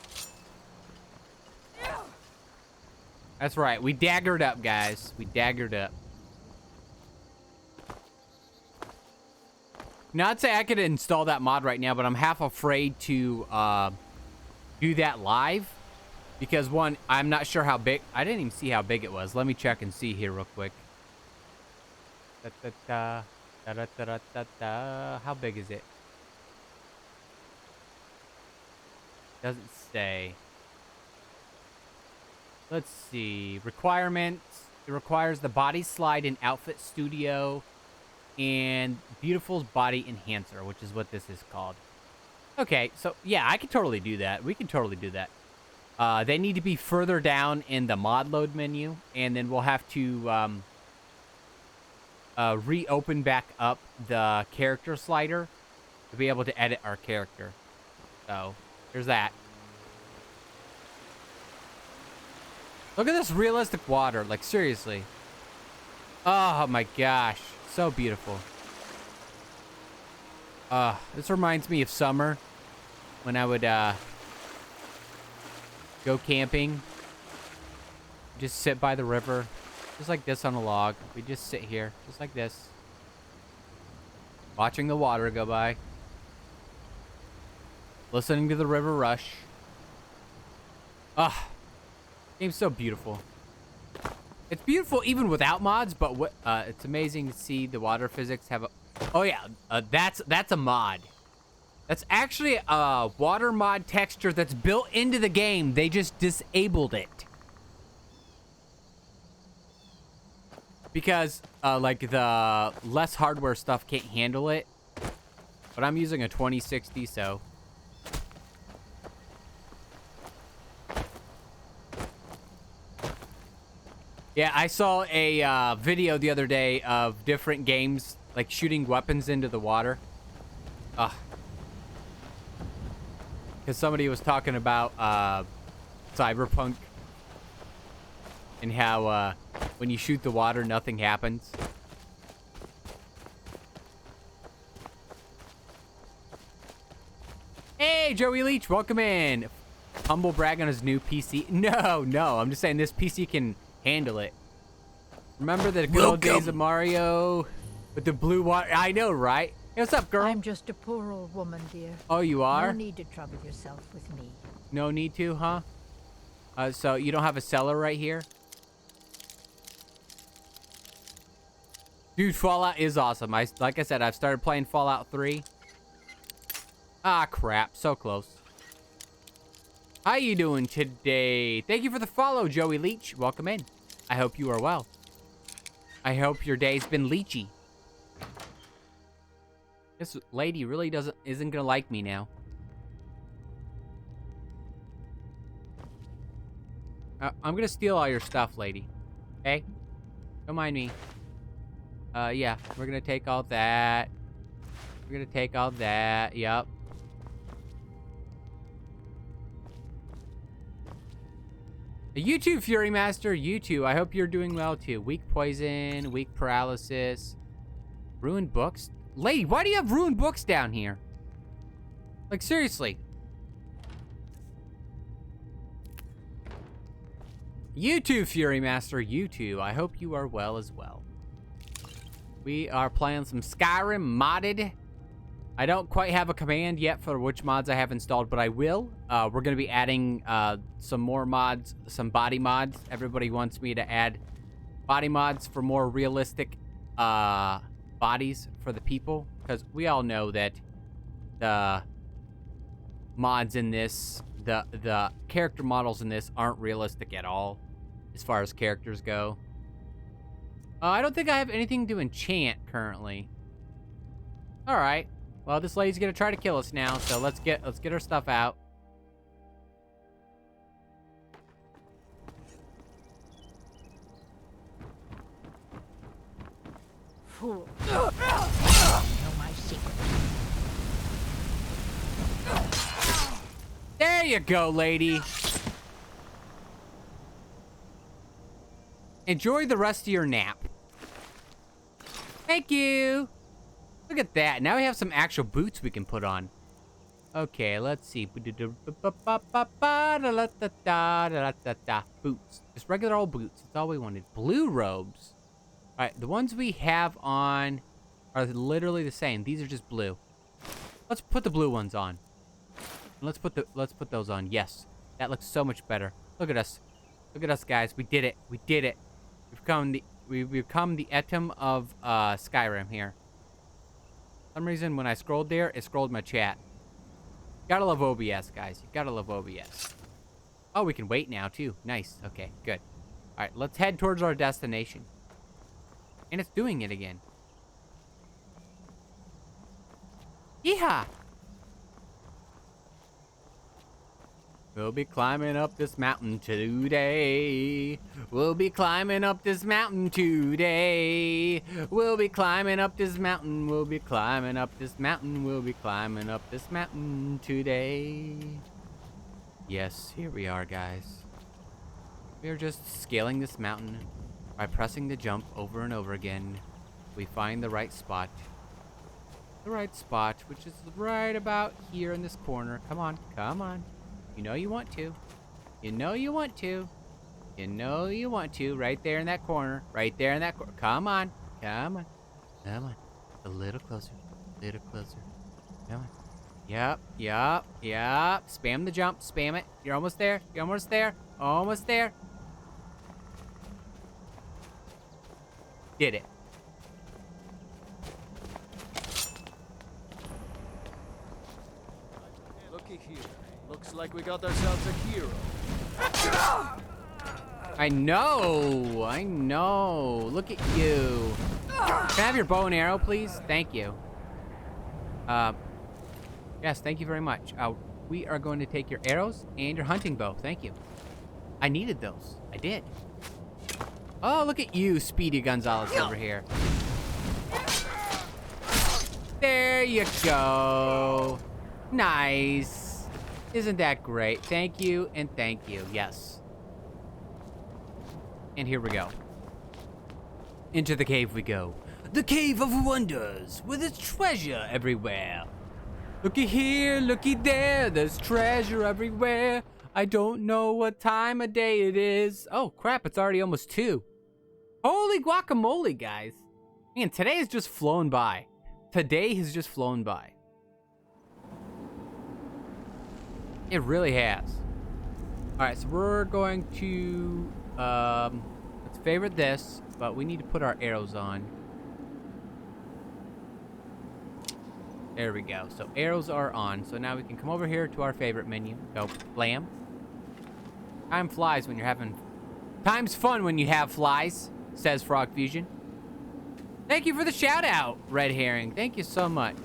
That's right, we daggered up, guys. We daggered up. Now, I'd say I could install that mod right now, but I'm half afraid to do that live. Because, one, I'm not sure how big... I didn't even see how big it was. Let me check and see here real quick. How big is it? Doesn't say. Let's see. Requirements. It requires the body slide in Outfit Studio and Beautiful's body enhancer, which is what this is called. Okay, so yeah, I could totally do that. We can totally do that. They need to be further down in the mod load menu, and then we'll have to reopen back up the character slider to be able to edit our character. So there's that. Look at this realistic water. Like, seriously. Oh, my gosh. So beautiful. This reminds me of summer. When I would, go camping. Just sit by the river. Just like this on a log. We just sit here. Just like this. Watching the water go by. Listening to the river rush. Ah. Game's so beautiful. It's beautiful even without mods, but what it's amazing to see the water physics have a... Oh yeah, that's a mod. That's actually a water mod texture that's built into the game. They just disabled it. Because, like, the less hardware stuff can't handle it. But I'm using a 2060, so... Yeah, I saw a video the other day of different games, like, shooting weapons into the water. Because somebody was talking about Cyberpunk. And how, when you shoot the water, nothing happens. Hey, Joey Leach, welcome in. Humble brag on his new PC. No, I'm just saying this PC can handle it. Remember the good old days of Mario with the blue water? I know, right? Hey, what's up, girl? I'm just a poor old woman, dear. Oh, you are? No need to trouble yourself with me. No need to, huh? So you don't have a cellar right here? Dude, Fallout is awesome. Like I said, I've started playing Fallout 3. Ah, crap. So close. How you doing today? Thank you for the follow, Joey Leach. Welcome in. I hope you are well. I hope your day's been leechy. This lady really isn't gonna like me now. I'm gonna steal all your stuff, lady. Okay? Don't mind me. Yeah, we're gonna take all that. We're gonna take all that. Yup. YouTube Fury Master, you too. I hope you're doing well too. Weak poison, weak paralysis, ruined books. Lady, why do you have ruined books down here? Like, seriously. You too, Fury Master, you too. I hope you are well as well. We are playing some Skyrim modded. I don't quite have a command yet for which mods I have installed, but I will. We're going to be adding some more mods, some body mods. Everybody wants me to add body mods for more realistic bodies for the people, because we all know that the mods in this, the character models in this aren't realistic at all as far as characters go. I don't think I have anything to enchant currently. All right. Well, this lady's gonna try to kill us now, so let's get her stuff out. Fool. You know my secret. There you go, lady. Enjoy the rest of your nap. Thank you. Look at that. Now we have some actual boots we can put on. Okay, let's see. Boots. Just regular old boots. That's all we wanted. Blue robes. All right, the ones we have on are literally the same. These are just blue. Let's put the blue ones on. Let's put those on. Yes. That looks so much better. Look at us. Look at us, guys. We did it. We did it. We've become the Etum of Skyrim here. For some reason, when I scrolled there, it scrolled my chat. Gotta love OBS, guys. You gotta love OBS. Oh, we can wait now, too. Nice. Okay, good. All right, let's head towards our destination. And it's doing it again. Yeehaw! We'll be climbing up this mountain today. We'll be climbing up this mountain today. We'll be climbing up this mountain. We'll be climbing up this mountain. We'll be climbing up this mountain today. Yes, here we are, guys. We are just scaling this mountain by pressing the jump over and over again. We find the right spot. The right spot, which is right about here in this corner. Come on, come on. You know you want to. You know you want to. You know you want to. Right there in that corner. Right there in that corner. Come on. Come on. Come on. A little closer. A little closer. Come on. Yep. Yep. Yep. Spam the jump. Spam it. You're almost there. You're almost there. Almost there. Did it. Looky here. Looks like we got ourselves a hero. I know. I know. Look at you. Can I have your bow and arrow, please? Thank you. Yes, thank you very much. We are going to take your arrows and your hunting bow. Thank you. I needed those. I did. Oh, look at you, Speedy Gonzalez over here. There you go. Nice. Isn't that great? Thank you and thank you. Yes. And here we go. Into the cave we go. The Cave of Wonders, with its treasure everywhere. Looky here, looky there, there's treasure everywhere. I don't know what time of day it is. Oh crap, it's already almost 2. Holy guacamole, guys. Man, today has just flown by. Today has just flown by. It really has. Alright, so we're going to, let's favorite this, but we need to put our arrows on. There we go. So arrows are on. So now we can come over here to our favorite menu. Go blam. Time flies when you're having... Time's fun when you have flies, says Frog Fusion. Thank you for the shout out, Red Herring. Thank you so much.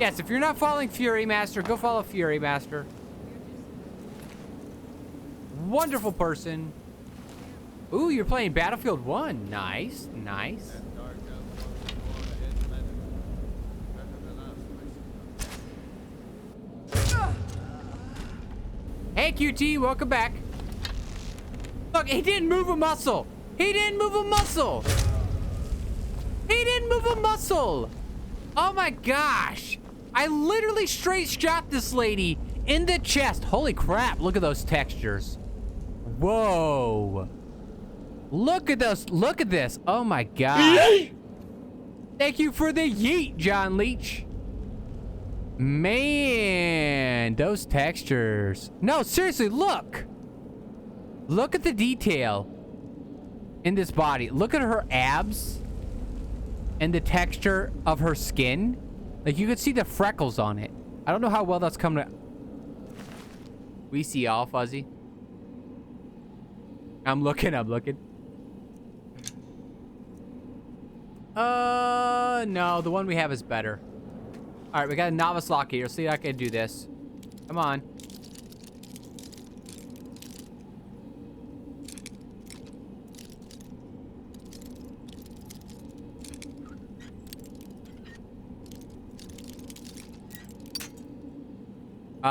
Yes, if you're not following Fury Master, go follow Fury Master. Wonderful person. Ooh, you're playing Battlefield 1. Nice, nice. Hey, QT, welcome back. Look, he didn't move a muscle. He didn't move a muscle. He didn't move a muscle. Oh my gosh. I literally straight shot this lady in the chest. Holy crap, look at those textures. Whoa. Look at those, look at this. Oh my gosh. Thank you for the yeet, John Leach. Man, those textures. No, seriously, look. Look at the detail in this body. Look at her abs and the texture of her skin. Like, you can see the freckles on it. I don't know how well that's coming to... We see all fuzzy. I'm looking. No, the one we have is better. All right, we got a novice lock here. See if I can do this. Come on.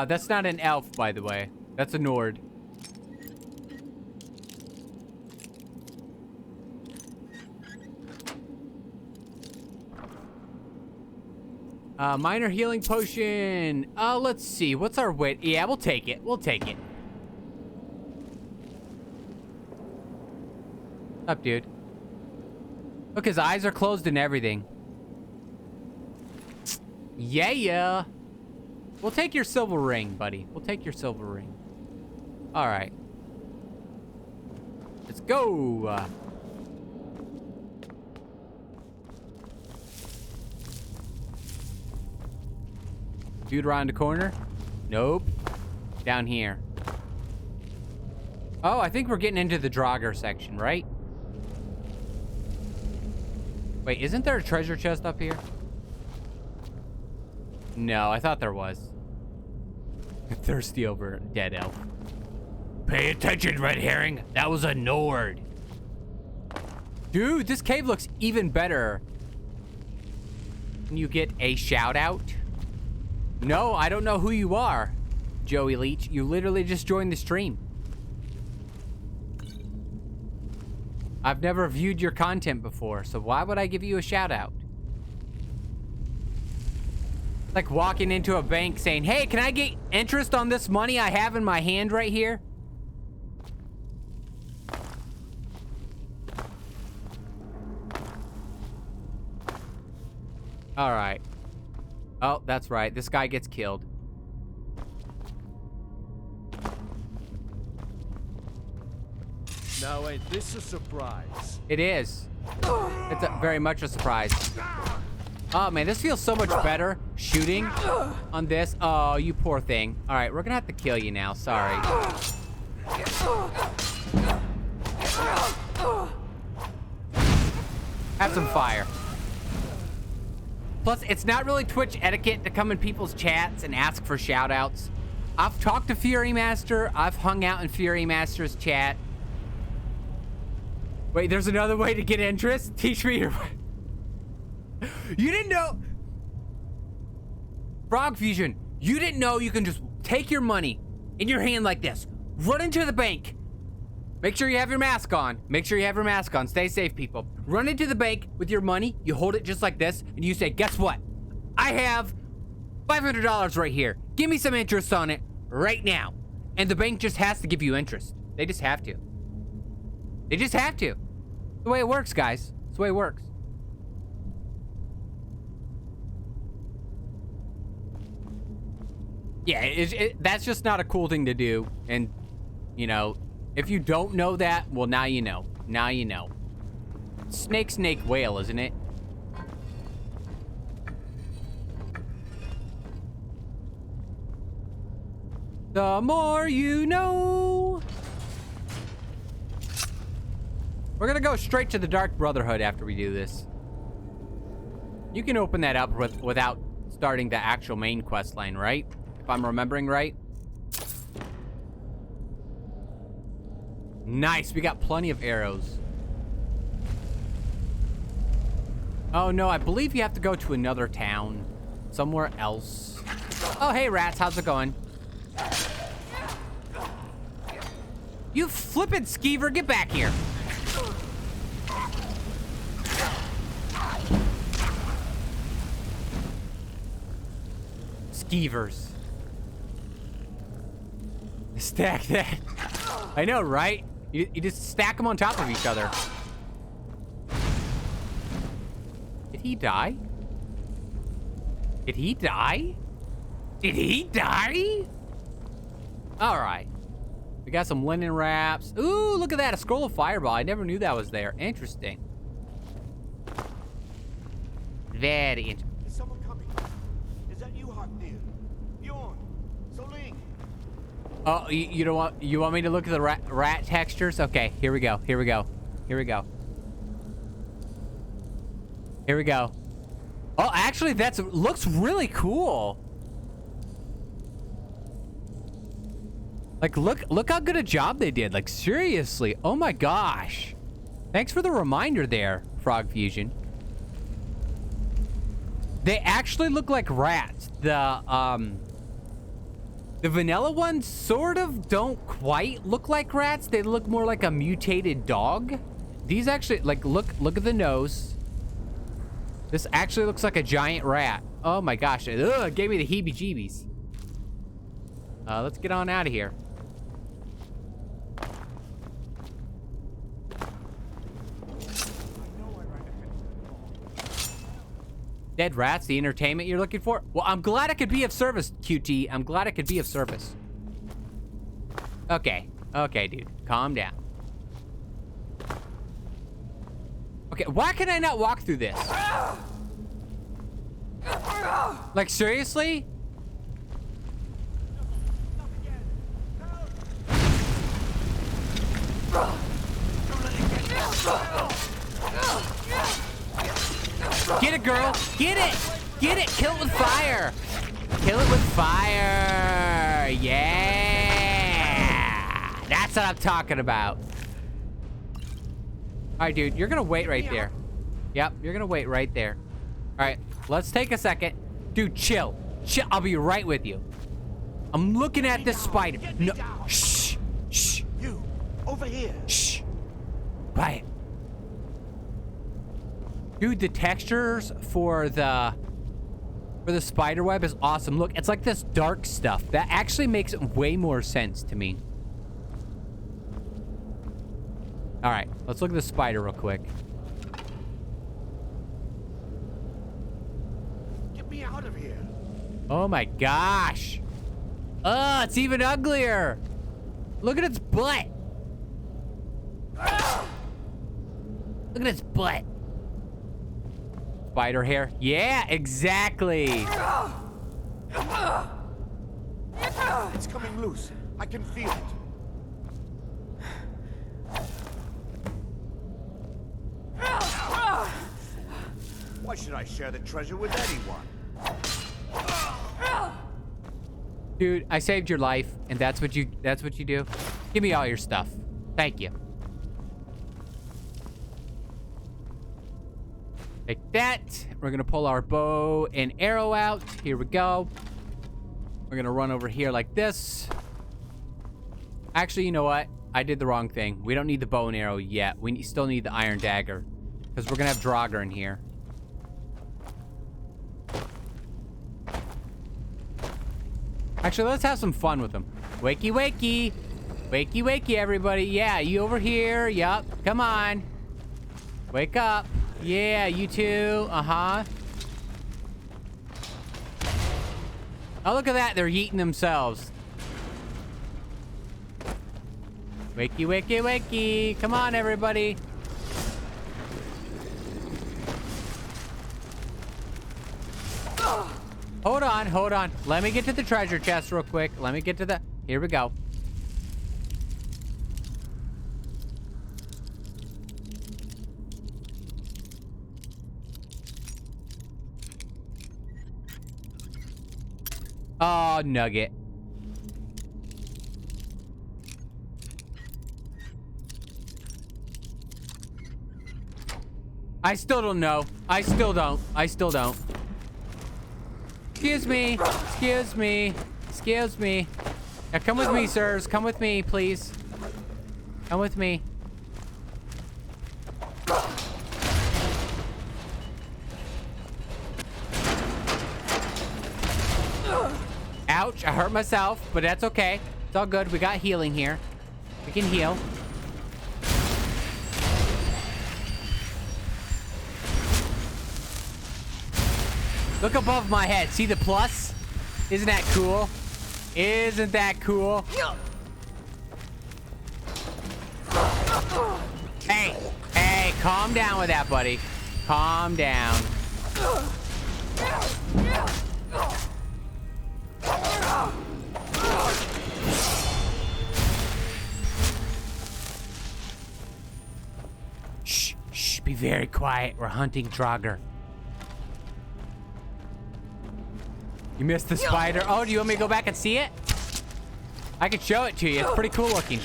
That's not an elf, by the way. That's a Nord. Minor healing potion. Let's see. What's our wit? Yeah, we'll take it. We'll take it. Up, dude. Look, his eyes are closed and everything. Yeah. We'll take your silver ring, buddy. We'll take your silver ring. All right. Let's go. Dude around the corner? Nope. Down here. Oh, I think we're getting into the Draugr section, right? Wait, isn't there a treasure chest up here? No, I thought there was. Thirsty over dead elf. Pay attention, Red Herring. That was a Nord. Dude, this cave looks even better. Can you get a shout out? No, I don't know who you are, Joey Leach. You literally just joined the stream. I've never viewed your content before, so why would I give you a shout out? Like walking into a bank saying, hey, can I get interest on this money I have in my hand right here? All right. Oh, that's right. This guy gets killed. Now ain't this a surprise? It is. It's very much a surprise. Oh man, this feels so much better shooting on this. Oh, you poor thing. All right, we're gonna have to kill you now. Sorry. Have some fire. Plus, it's not really Twitch etiquette to come in people's chats and ask for shout outs. I've talked to Fury Master. I've hung out in Fury Master's chat. Wait, there's another way to get interest? Teach me your way. You didn't know. Frog Fusion, you didn't know you can just take your money in your hand like this, run into the bank. Make sure you have your mask on. Make sure you have your mask on. Stay safe, people. Run into the bank with your money. You hold it just like this, and you say, guess what? I have $500 right here. Give me some interest on it right now. And the bank just has to give you interest. They just have to. They just have to. It's the way it works, guys. It's the way it works. Yeah, that's just not a cool thing to do. And, you know, if you don't know that, well, now you know. Now you know. Snake, snake, whale, isn't it? The more you know. We're gonna go straight to the Dark Brotherhood after we do this. You can open that up without starting the actual main quest line, right? If I'm remembering right. Nice, we got plenty of arrows. Oh no, I believe you have to go to another town. Somewhere else. Oh, hey rats, how's it going? You flippin' skeever, get back here. Skeevers. Stack that. I know, right? You just stack them on top of each other. Did he die? Did he die? Did he die? All right. We got some linen wraps. Ooh, look at that. A scroll of fireball. I never knew that was there. Interesting. Very interesting. Is someone coming? Is that you, Haknir? Bjorn? Soling? Oh, you don't want, you want me to look at the rat textures? Okay, here we go. Here we go. Here we go. Here we go. Oh, actually, that's looks really cool. Like, look how good a job they did. Like, seriously. Oh my gosh. Thanks for the reminder there, Frog Fusion. They actually look like rats. The vanilla ones sort of don't quite look like rats. They look more like a mutated dog. These actually, like, look at the nose. This actually looks like a giant rat. Oh my gosh. Ugh, it gave me the heebie-jeebies. Let's get on out of here. Dead rats, the entertainment you're looking for? Well, I'm glad I could be of service, QT. I'm glad I could be of service. Okay. Okay, dude. Calm down. Okay, why can I not walk through this? Like, seriously? Get it, girl. Get it. Get it. Kill it with fire. Kill it with fire. Yeah. That's what I'm talking about. All right, dude. You're going to wait right there. Yep. You're going to wait right there. All right. Let's take a second. Dude, chill. Chill. I'll be right with you. I'm looking at this spider. No. Shh. Shh. You. Over here. Shh. Quiet. Dude, the textures for the spider web is awesome. Look, it's like this dark stuff. That actually makes way more sense to me. All right, let's look at the spider real quick. Get me out of here. Oh my gosh. Oh, it's even uglier. Look at its butt. Look at its butt. Spider hair. Yeah, exactly. It's coming loose. I can feel it. Why should I share the treasure with anyone? Dude, I saved your life, and that's what you do. Give me all your stuff. Thank you. Take that. We're gonna pull our bow and arrow out. Here we go. We're gonna run over here like this. Actually, you know what? I did the wrong thing. We don't need the bow and arrow yet. We still need the iron dagger, because we're gonna have Draugr in here. Actually, let's have some fun with him. Wakey, wakey. Wakey, wakey, everybody. Yeah, you over here. Yup. Come on. Wake up. Yeah, you too. Uh-huh. Oh, look at that. They're yeeting themselves. Wakey, wakey, wakey. Come on, everybody. Hold on, hold on. Let me get to the treasure chest real quick. Let me get to the... Here we go. Oh, nugget. I still don't know. I still don't. Excuse me. Excuse me. Excuse me. Now come with me, sirs. Come with me, please. Come with me. Ouch, I hurt myself, but that's okay. It's all good. We got healing here. We can heal. Look above my head. See the plus? Isn't that cool? Isn't that cool? Hey, hey, calm down with that, buddy. Calm down. Shh, shh, be very quiet. We're hunting Draugr. You missed the spider. Oh, do you want me to go back and see it? I can show it to you. It's pretty cool looking.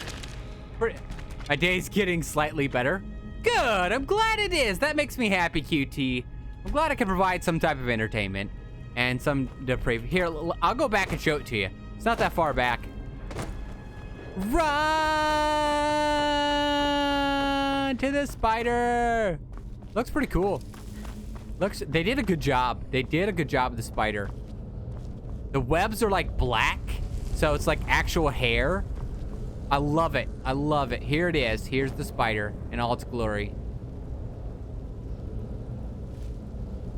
My day's getting slightly better. Good. I'm glad it is. That makes me happy, QT. I'm glad I can provide some type of entertainment and some depraved. Here, I'll go back and show it to you. It's not that far back. Run to the spider. Looks pretty cool. They did a good job. They did a good job of the spider. The webs are like black, so it's like actual hair. I love it. I love it. Here it is. Here's the spider in all its glory.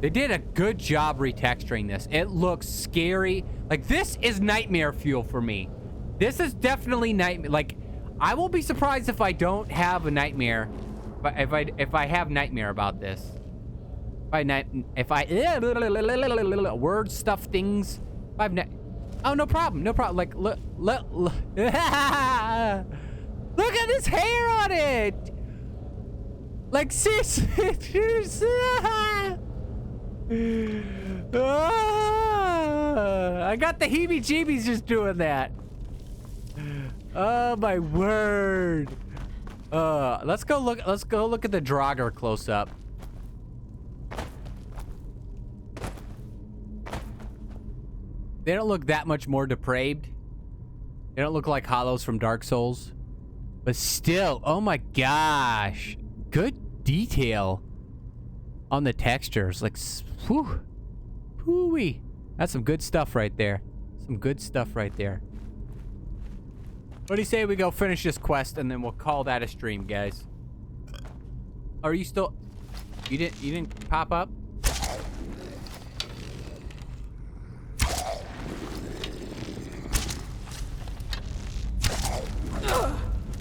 They did a good job retexturing this. It looks scary. Like, this is nightmare fuel for me. This is definitely nightmare. Like, I won't be surprised if I don't have a nightmare. But if I have nightmare about this. Word stuff things. Oh, no problem. No problem. Like, look at this hair on it. Like, seriously. I got the heebie-jeebies just doing that. Oh, my word. Let's go look at the Draugr close up. They don't look that much more depraved. They don't look like hollows from Dark Souls. But still, oh my gosh. Good detail. on the textures. Like, whew. Hoo-wee. That's some good stuff right there. Some good stuff right there. What do you say we go finish this quest and then we'll call that a stream, guys? Are you still... You didn't pop up?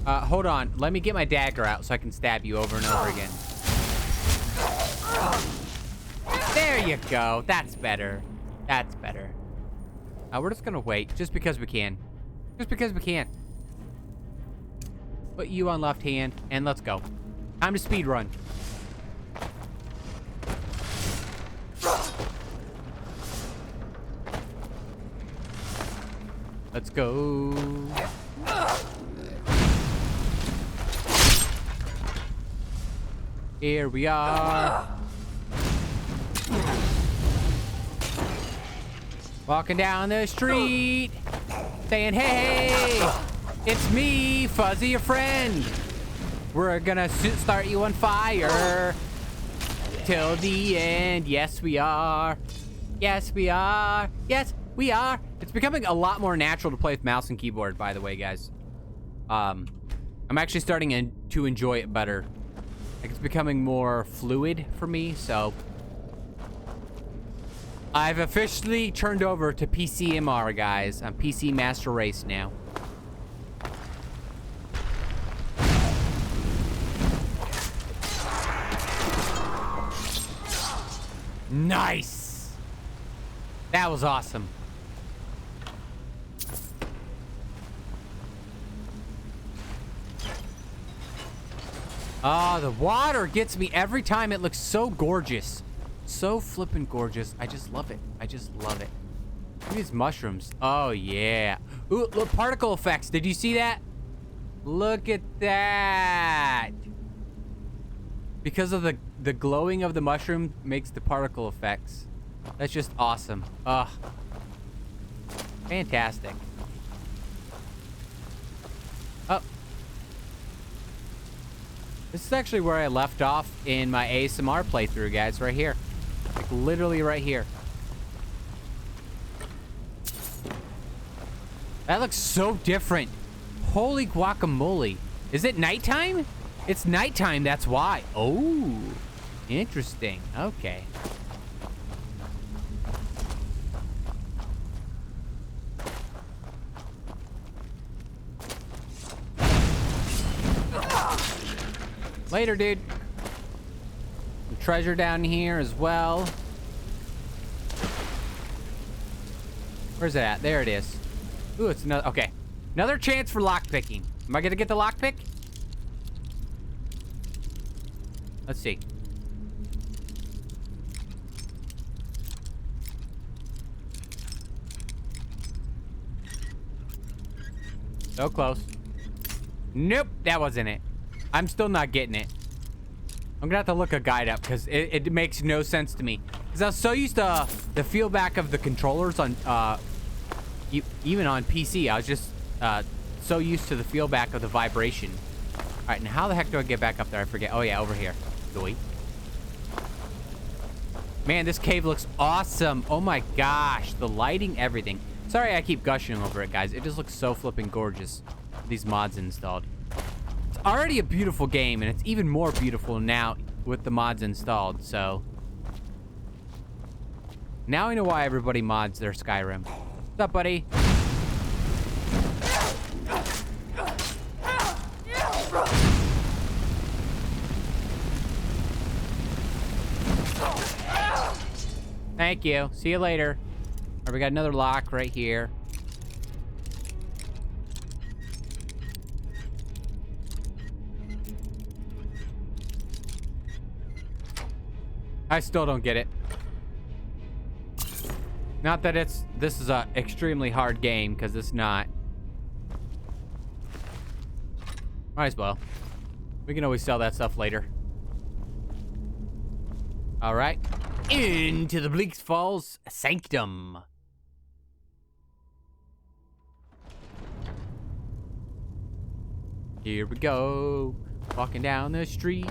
Hold on. Let me get my dagger out so I can stab you over and over again. There you go. That's better. That's better. We're just gonna wait, just because we can. Just because we can. Put you on left hand, and let's go. Time to speed run. Let's go. Here we are. Walking down the street, saying, hey, it's me, Fuzzy, your friend. We're gonna start you on fire till the end. Yes, we are. Yes, we are. Yes, we are. It's becoming a lot more natural to play with mouse and keyboard, by the way, guys. I'm actually starting to enjoy it better. Like, it's becoming more fluid for me, so... I've officially turned over to PCMR, guys. I'm PC Master Race now. Nice! That was awesome. Oh, the water gets me every time. It looks so gorgeous. So flippin' gorgeous. I just love it. I just love it. Look at these mushrooms. Oh, yeah. Ooh, look, particle effects. Did you see that? Look at that. Because of the glowing of the mushroom makes the particle effects. That's just awesome. Ugh. Fantastic. Oh. This is actually where I left off in my ASMR playthrough, guys. Right here. Like, literally right here. That looks so different. Holy guacamole. Is it nighttime? It's nighttime, that's why. Oh, interesting. Okay. Later, dude. Some treasure down here as well. Where's it at? There it is. Ooh, it's another. Okay. Another chance for lockpicking. Am I gonna get the lockpick? Let's see. So close. Nope, that wasn't it. I'm still not getting it. I'm gonna have to look a guide up because it makes no sense to me. Because I was so used to the feelback of the controllers on, even on PC. I was just so used to the feelback of the vibration. All right, now how the heck do I get back up there? I forget. Oh yeah, over here. Doy. Man, this cave looks awesome. Oh my gosh, the lighting, everything. Sorry I keep gushing over it, guys. It just looks so flipping gorgeous. These mods installed. It's already a beautiful game, and it's even more beautiful now with the mods installed, so. Now I know why everybody mods their Skyrim. What's up, buddy? Thank you. See you later. All right, we got another lock right here. I still don't get it. Not that this is a extremely hard game, because it's not. Might as well. We can always sell that stuff later. All right. Into the Bleak Falls Sanctum. Here we go. Walking down the street.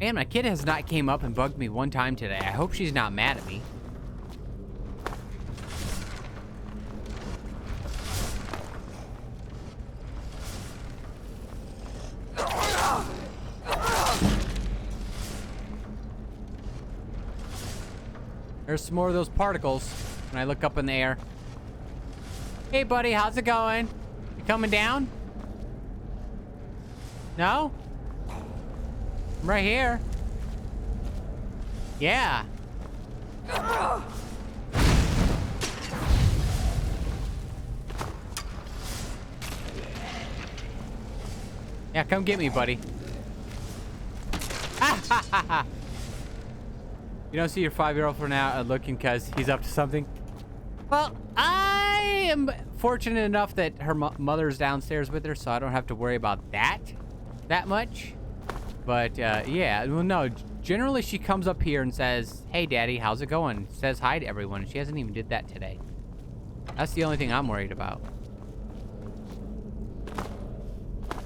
Man, my kid has not came up and bugged me one time today. I hope she's not mad at me. There's some more of those particles when I look up in the air. Hey, buddy, how's it going? You coming down? No? I'm right here. Yeah. Yeah, come get me, buddy. You don't see your 5-year-old for now looking because he's up to something? Well, I am fortunate enough that her mother's downstairs with her, so I don't have to worry about that much. But, yeah, well, no, generally she comes up here and says, hey, Daddy, how's it going? Says hi to everyone. She hasn't even did that today. That's the only thing I'm worried about.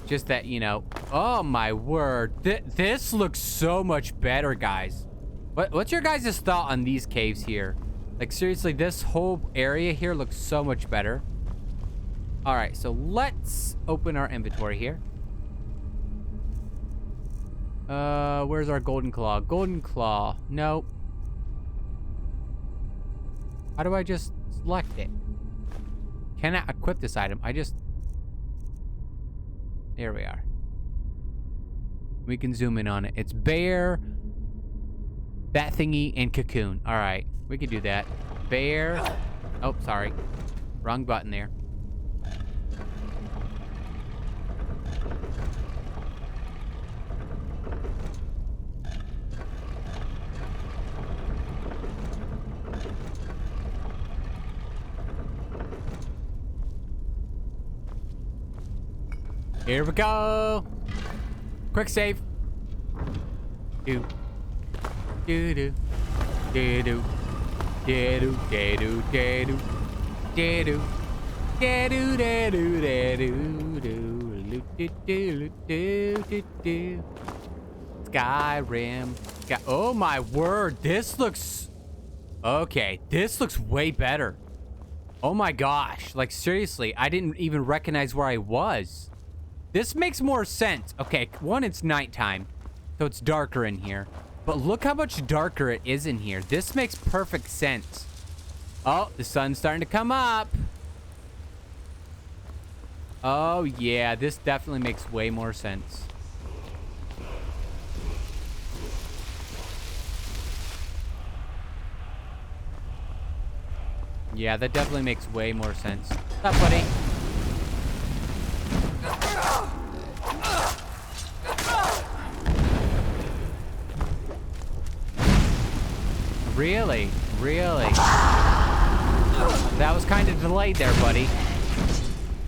Just that, you know, oh, my word. This looks so much better, guys. What's your guys' thought on these caves here? Like, seriously, this whole area here looks so much better. All right, so let's open our inventory here. Where's our golden claw? Golden claw. Nope. How do I just select it? Cannot equip this item. There we are. We can zoom in on it. It's bear, that thingy, and cocoon. All right, we can do that. Bear. Oh, sorry. Wrong button there. Here we go. Quick save. Do. Do do. Do do. Do do. Do do. Do do. Do. Skyrim. Oh my word, this looks... Okay, this looks way better. Oh my gosh, like seriously, I didn't even recognize where I was. This makes more sense. Okay, one, it's nighttime, so it's darker in here. But look how much darker it is in here. This makes perfect sense. Oh, the sun's starting to come up. Oh yeah, this definitely makes way more sense. Yeah, that definitely makes way more sense. What's up, buddy? Really? Really? That was kind of delayed there, buddy.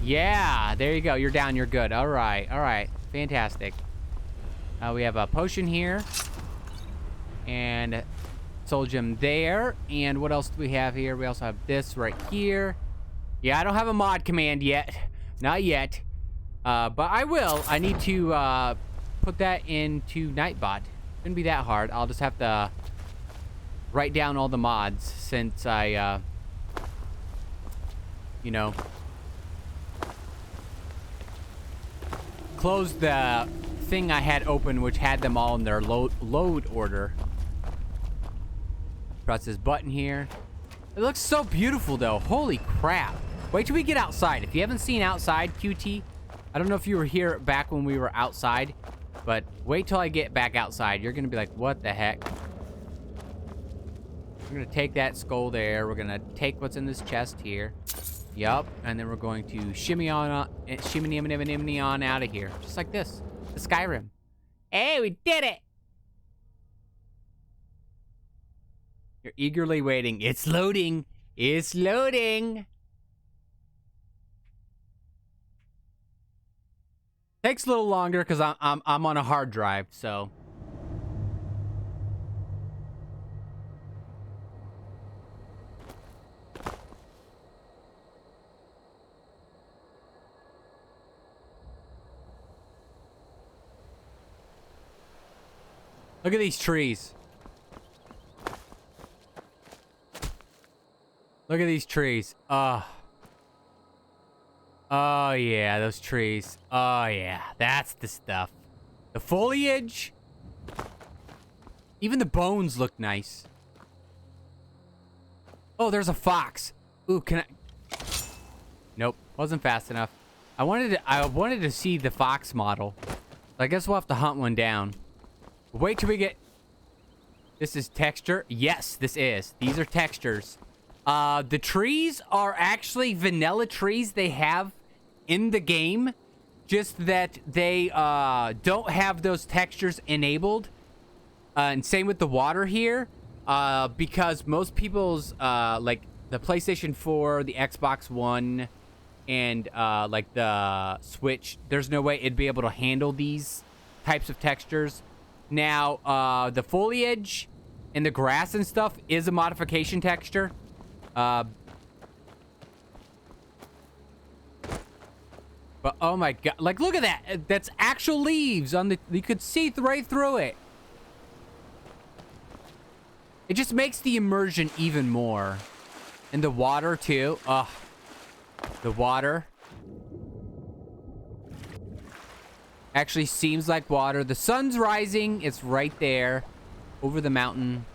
Yeah, there you go. You're down. You're good. All right. All right. Fantastic. We have a potion here. And soul gem there. And what else do we have here? We also have this right here. Yeah, I don't have a mod command yet. Not yet. But I will. I need to put that into Nightbot. Shouldn't be that hard. I'll just have to write down all the mods since I, you know, closed the thing I had open, which had them all in their load order. Press this button here. It looks so beautiful, though. Holy crap. Wait till we get outside. If you haven't seen outside, QT, I don't know if you were here back when we were outside, but wait till I get back outside. You're going to be like, what the heck? We're going to take that skull there. We're going to take what's in this chest here. Yup. And then we're going to shimmy on out of here. Just like this. The Skyrim. Hey, we did it! You're eagerly waiting. It's loading. It's loading. Takes a little longer because I'm on a hard drive, so. Look at these trees. Look at these trees. Oh yeah, those trees. Oh yeah, that's the stuff. The foliage. Even the bones look nice. Oh, there's a fox. Ooh, can I? Nope, wasn't fast enough. I wanted to see the fox model. I guess we'll have to hunt one down. Wait till we get... This is texture? Yes, this is. These are textures. The trees are actually vanilla trees they have in the game. Just that they don't have those textures enabled. And same with the water here. Because most people's, like, the PlayStation 4, the Xbox One, and, like, the Switch, there's no way it'd be able to handle these types of textures. Now, the foliage and the grass and stuff is a modification texture. But, oh my god. Like, look at that. That's actual leaves on the... You could see right through it. It just makes the immersion even more. And the water, too. Ugh. The water. Actually seems like water. The sun's rising. It's right there. Over the mountain.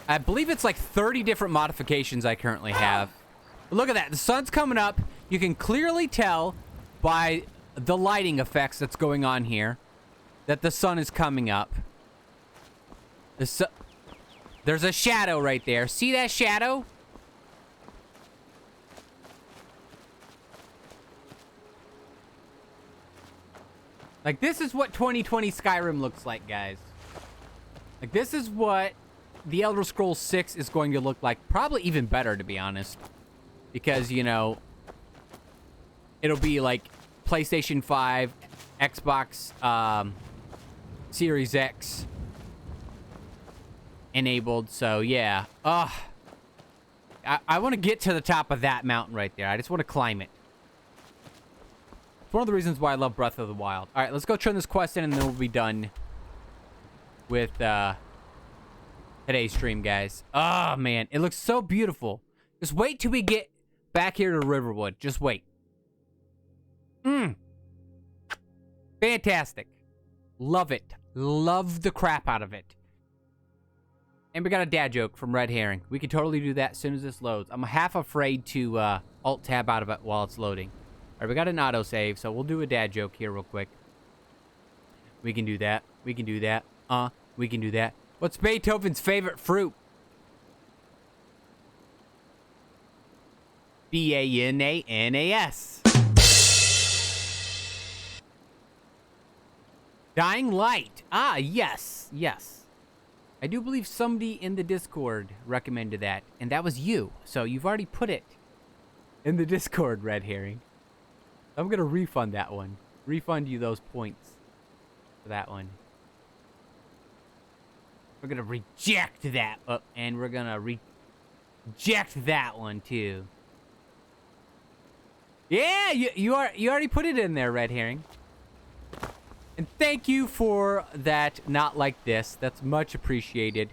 I believe it's like 30 different modifications I currently have. But look at that. The sun's coming up. You can clearly tell by the lighting effects that's going on here that the sun is coming up. There's a shadow right there. See that shadow? Like, this is what 2020 Skyrim looks like, guys. Like, this is what the Elder Scrolls 6 is going to look like. Probably even better, to be honest. Because, you know, it'll be like PlayStation 5, Xbox Series X enabled. So, yeah. I want to get to the top of that mountain right there. I just want to climb it. It's one of the reasons why I love Breath of the Wild. All right, let's go turn this quest in, and then we'll be done with today's stream, guys. Oh, man. It looks so beautiful. Just wait till we get back here to Riverwood. Just wait. Fantastic. Love it. Love the crap out of it. And we got a dad joke from Red Herring. We can totally do that as soon as this loads. I'm half afraid to alt-tab out of it while it's loading. All right, we got an autosave, so we'll do a dad joke here real quick. We can do that. We can do that. We can do that. What's Beethoven's favorite fruit? B-A-N-A-N-A-S. Dying Light. Ah, yes. Yes. I do believe somebody in the Discord recommended that, and that was you. So you've already put it in the Discord, Red Herring. I'm going to refund that one. Refund you those points for that one. We're going to reject that. And we're going to reject that one, too. Yeah, you already put it in there, Red Herring. And thank you for that not like this. That's much appreciated.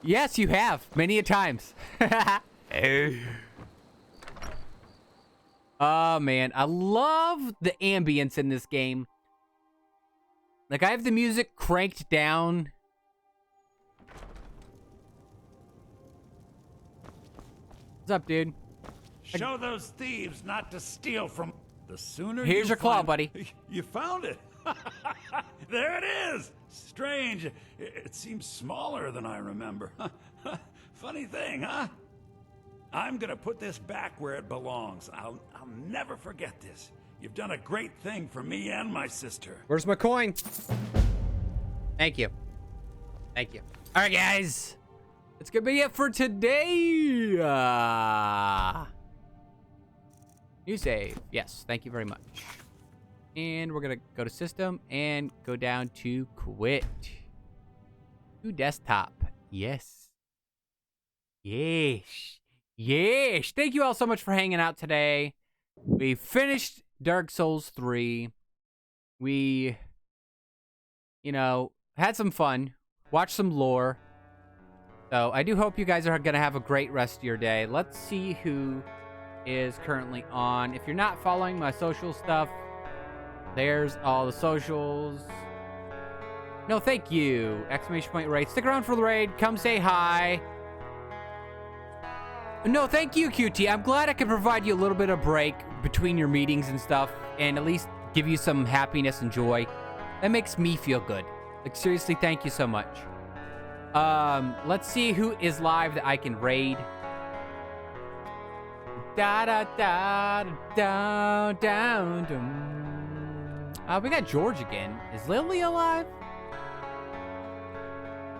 Yes, you have. Many a times. Oh, man. I love the ambience in this game. Like, I have the music cranked down. What's up, dude? Show those thieves not to steal from... The sooner Here's your claw, buddy. You found it. There it is. Strange. It seems smaller than I remember. Funny thing, huh? I'm gonna put this back where it belongs. I'll never forget this. You've done a great thing for me and my sister. Where's my coin? Thank you. Thank you. All right, guys. That's gonna be it for today. New save. Yes, thank you very much. And we're gonna go to system and go down to quit. To desktop. Yes. Yes. Yes. Thank you all so much for hanging out today. We finished Dark Souls 3. We, you know, had some fun. Watched some lore. So I do hope you guys are going to have a great rest of your day. Let's see who is currently on. If you're not following my social stuff, there's all the socials. No, thank you. Exclamation point raid. Stick around for the raid. Come say hi. No, thank you, QT. I'm glad I could provide you a little bit of break between your meetings and stuff, and at least give you some happiness and joy. That makes me feel good. Like, seriously, thank you so much. Let's see who is live that I can raid. Da da da da down down. We got George again. Is Lily alive?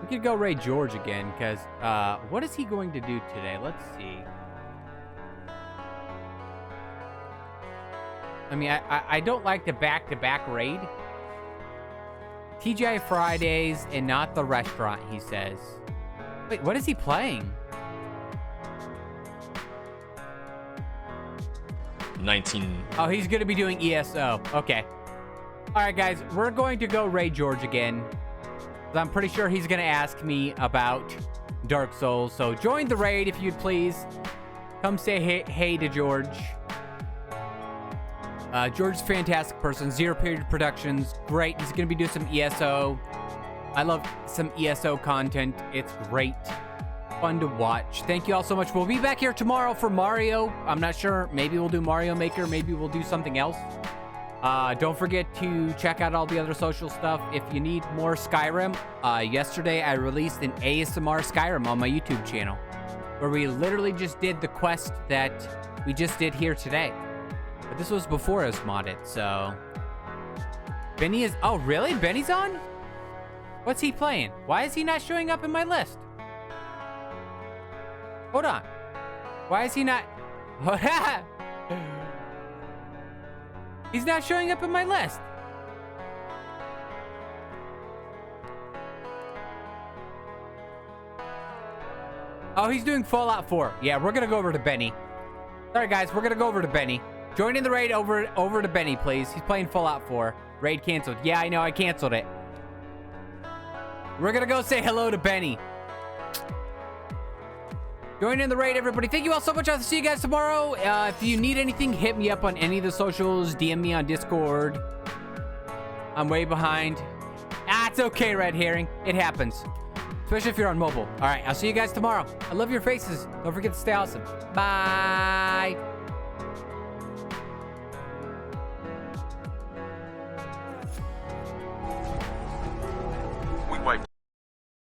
We could go raid George again, because what is he going to do today? Let's see. I mean, I don't like the back-to-back raid. TGI Fridays and not the restaurant, he says. Wait, what is he playing? 19. Oh, he's going to be doing ESO. Okay. All right, guys. We're going to go raid George again. I'm pretty sure he's going to ask me about Dark Souls. So join the raid if you'd please. Come say hey to George. George's a fantastic person. Zero Period Productions. Great. He's going to be doing some ESO. I love some ESO content. It's great. Fun to watch. Thank you all so much. We'll be back here tomorrow for Mario. I'm not sure. Maybe we'll do Mario Maker. Maybe we'll do something else. Don't forget to check out all the other social stuff. If you need more Skyrim, yesterday I released an ASMR Skyrim on my YouTube channel, where we literally just did the quest that we just did here today. But this was before it was modded, so... Benny is... Oh, really? Benny's on? What's he playing? Why is he not showing up in my list? Hold on. Why is he not... He's not showing up in my list. Oh, he's doing Fallout 4. Yeah, we're gonna go over to Benny. Sorry, guys, we're gonna go over to Benny. Join in the raid over to Benny, please. He's playing Fallout 4. Raid canceled. Yeah, I know, I canceled it. We're gonna go say hello to Benny. Join in the raid, everybody. Thank you all so much. I'll see you guys tomorrow. If you need anything, hit me up on any of the socials. DM me on Discord. I'm way behind. It's okay, Red Herring. It happens. Especially if you're on mobile. All right, I'll see you guys tomorrow. I love your faces. Don't forget to stay awesome. Bye.